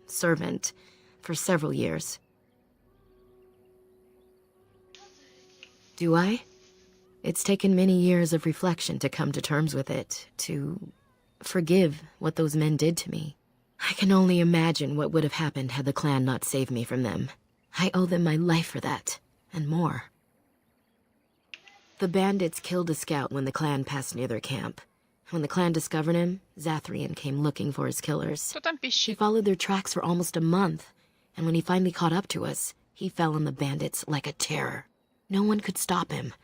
servant for several years. Do I? It's taken many years of reflection to come to terms with it, to forgive what those men did to me. I can only imagine what would have happened had the clan not saved me from them. I owe them my life for that, and more. The bandits killed a scout when the clan passed near their camp. When the clan discovered him, Zathrian came looking for his killers. He followed their tracks for almost a month, and when he finally caught up to us, he fell on the bandits like a terror. No one could stop him.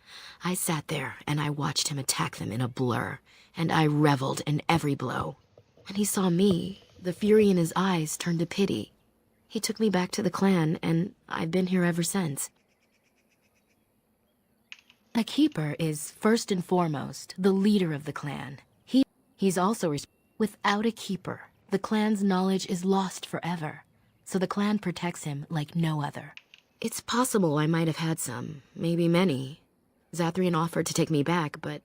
I sat there, and I watched him attack them in a blur, and I reveled in every blow. When he saw me, the fury in his eyes turned to pity. He took me back to the clan, and I've been here ever since. A keeper is, first and foremost, the leader of the clan. He's also without a keeper, the clan's knowledge is lost forever, so the clan protects him like no other. It's possible I might have had some, maybe many. Zathrian offered to take me back, but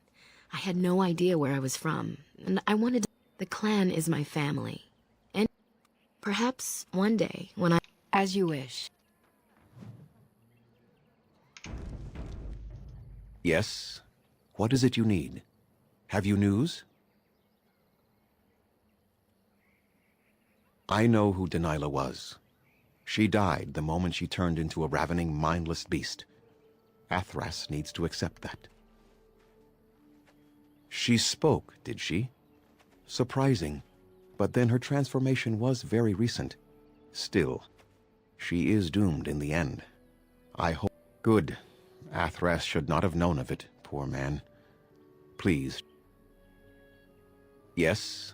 I had no idea where I was from, and I wanted to... The clan is my family, and perhaps one day, when I... As you wish. Yes? What is it you need? Have you news? I know who Delilah was. She died the moment she turned into a ravening, mindless beast. Athras needs to accept that. She spoke, did she? Surprising. But then her transformation was very recent. Still, she is doomed in the end. I hope... Good. Athras should not have known of it, poor man. Please. Yes?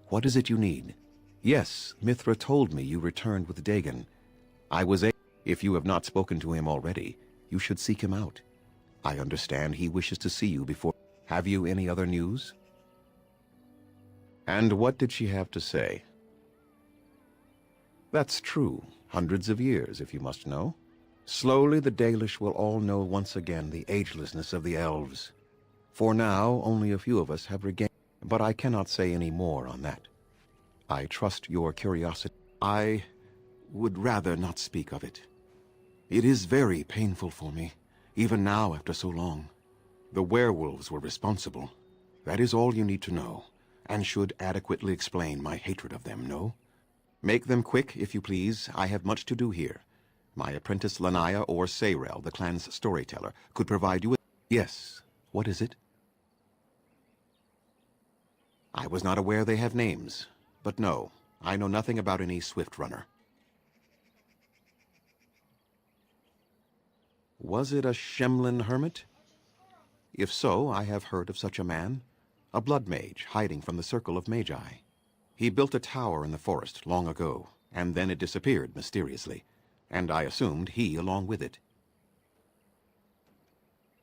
What is it you need? Yes, Mithra told me you returned with Dagon. If you have not spoken to him already, you should seek him out. I understand he wishes to see you before... Have you any other news? And what did she have to say? That's true. Hundreds of years, if you must know. Slowly the Dalish will all know once again the agelessness of the elves. For now, only a few of us have regained... But I cannot say any more on that. I trust your curiosity. I would rather not speak of it. It is very painful for me, even now after so long. The werewolves were responsible. That is all you need to know, and should adequately explain my hatred of them, no? Make them quick, if you please. I have much to do here. My apprentice Lanaya or Sayrel, the clan's storyteller, could provide you with... Yes. What is it? I was not aware they have names. But no, I know nothing about any Swift Runner. Was it a Shemlin hermit? If so, I have heard of such a man. A blood mage hiding from the circle of magi. He built a tower in the forest long ago, and then it disappeared mysteriously, and I assumed he along with it.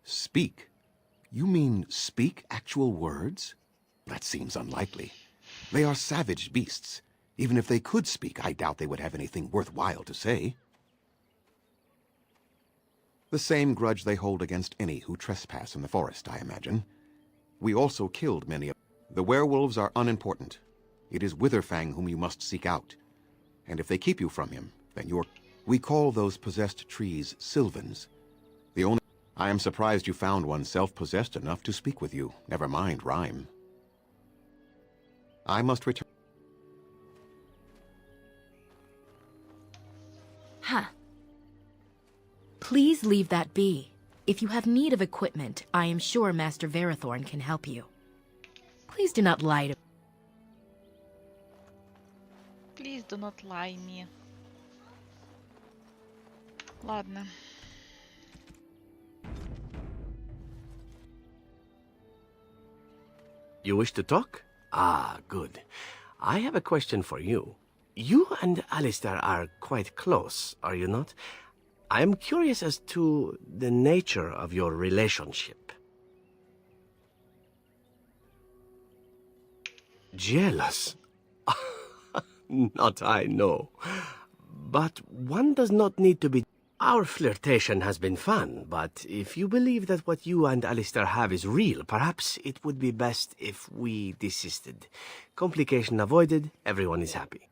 Speak? You mean speak actual words? That seems unlikely. They are savage beasts. Even if they could speak, I doubt they would have anything worthwhile to say. The same grudge they hold against any who trespass in the forest, I imagine. We also killed many of... The werewolves are unimportant. It is Witherfang whom you must seek out. And if they keep you from him, then you're... We call those possessed trees Sylvans. The only... I am surprised you found one self-possessed enough to speak with you. Never mind rhyme. I must return. Huh. Please leave that be. If you have need of equipment, I am sure Master Verathorn can help you. Please do not lie to... Please do not lie me. Ладно. You wish to talk? Ah, good. I have a question for you. You and Alistair are quite close, are you not? I am curious as to the nature of your relationship. Jealous? Not I, no. But one does not need to be... Our flirtation has been fun, but if you believe that what you and Alistair have is real, perhaps it would be best if we desisted. Complication avoided, everyone is happy.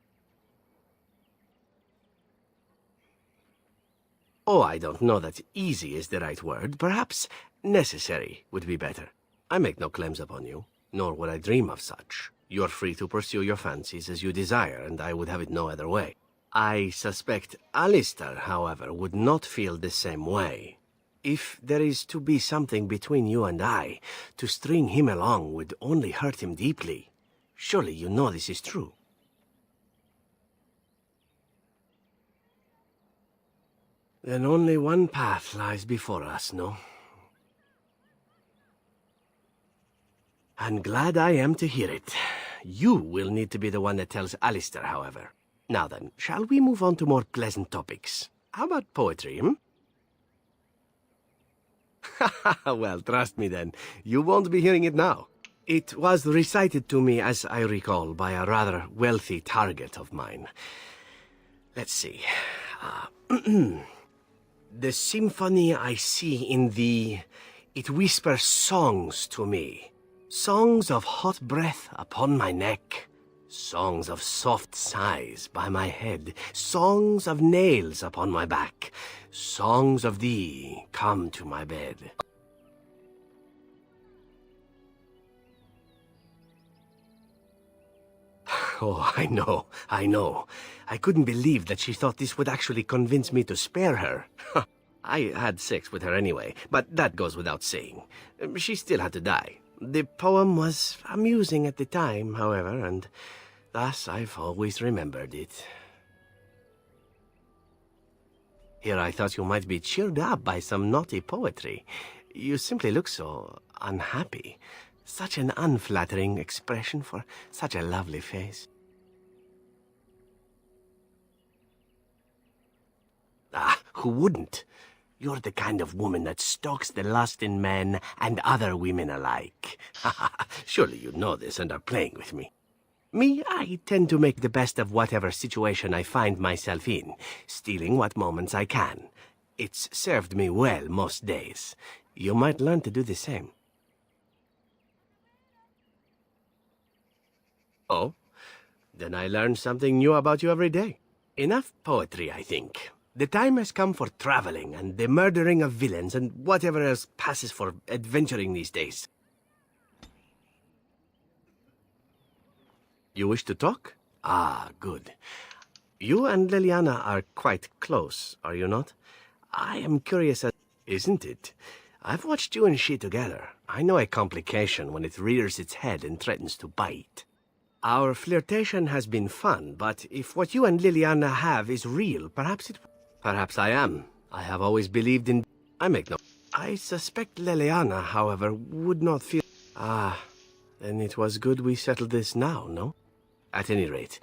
Oh, I don't know that easy is the right word. Perhaps necessary would be better. I make no claims upon you, nor would I dream of such. You are free to pursue your fancies as you desire, and I would have it no other way. I suspect Alistair, however, would not feel the same way. If there is to be something between you and I, to string him along would only hurt him deeply. Surely you know this is true. Then only one path lies before us, no? And glad I am to hear it. You will need to be the one that tells Alistair, however. Now then, shall we move on to more pleasant topics? How about poetry, hmm? Well, trust me then, you won't be hearing it now. It was recited to me, as I recall, by a rather wealthy target of mine. Let's see. The symphony I see in thee, it whispers songs to me. Songs of hot breath upon my neck. Songs of soft sighs by my head. Songs of nails upon my back. Songs of thee come to my bed. Oh, I know. I couldn't believe that she thought this would actually convince me to spare her. I had sex with her anyway, but that goes without saying. She still had to die. The poem was amusing at the time, however, and thus I've always remembered it. Here I thought you might be cheered up by some naughty poetry. You simply look so unhappy. Such an unflattering expression for such a lovely face. Ah, who wouldn't? You're the kind of woman that stokes the lust in men and other women alike. Surely you know this and are playing with me. Me, I tend to make the best of whatever situation I find myself in, stealing what moments I can. It's served me well most days. You might learn to do the same. Oh? Then I learn something new about you every day. Enough poetry, I think. The time has come for traveling and the murdering of villains and whatever else passes for adventuring these days. You wish to talk? Ah, good. You and Leliana are quite close, are you not? I am curious as... Isn't it? I've watched you and she together. I know a complication when it rears its head and threatens to bite. Our flirtation has been fun, but if what you and Leliana have is real, perhaps it... Perhaps I am. I have always believed in... I make no... I suspect Leliana, however, would not feel... Ah, then it was good we settled this now, no? At any rate,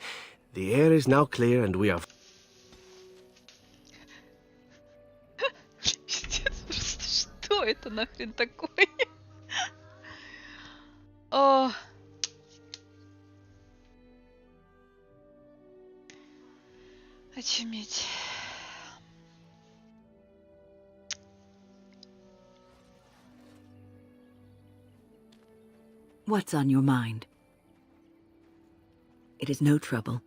the air is now clear and we are... Что это нахрен такое? О. Очуметь. What's on your mind? It is no trouble.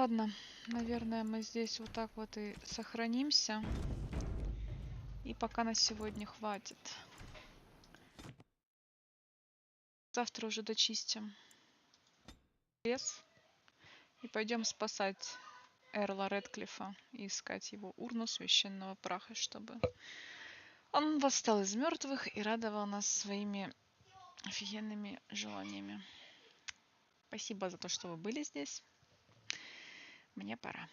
Ладно, наверное, мы здесь вот так вот и сохранимся. И пока на сегодня хватит. Завтра уже дочистим лес. И пойдем спасать Эрла Редклифа и искать его урну священного праха, чтобы он восстал из мертвых и радовал нас своими офигенными желаниями. Спасибо за то, что вы были здесь. Мне пора.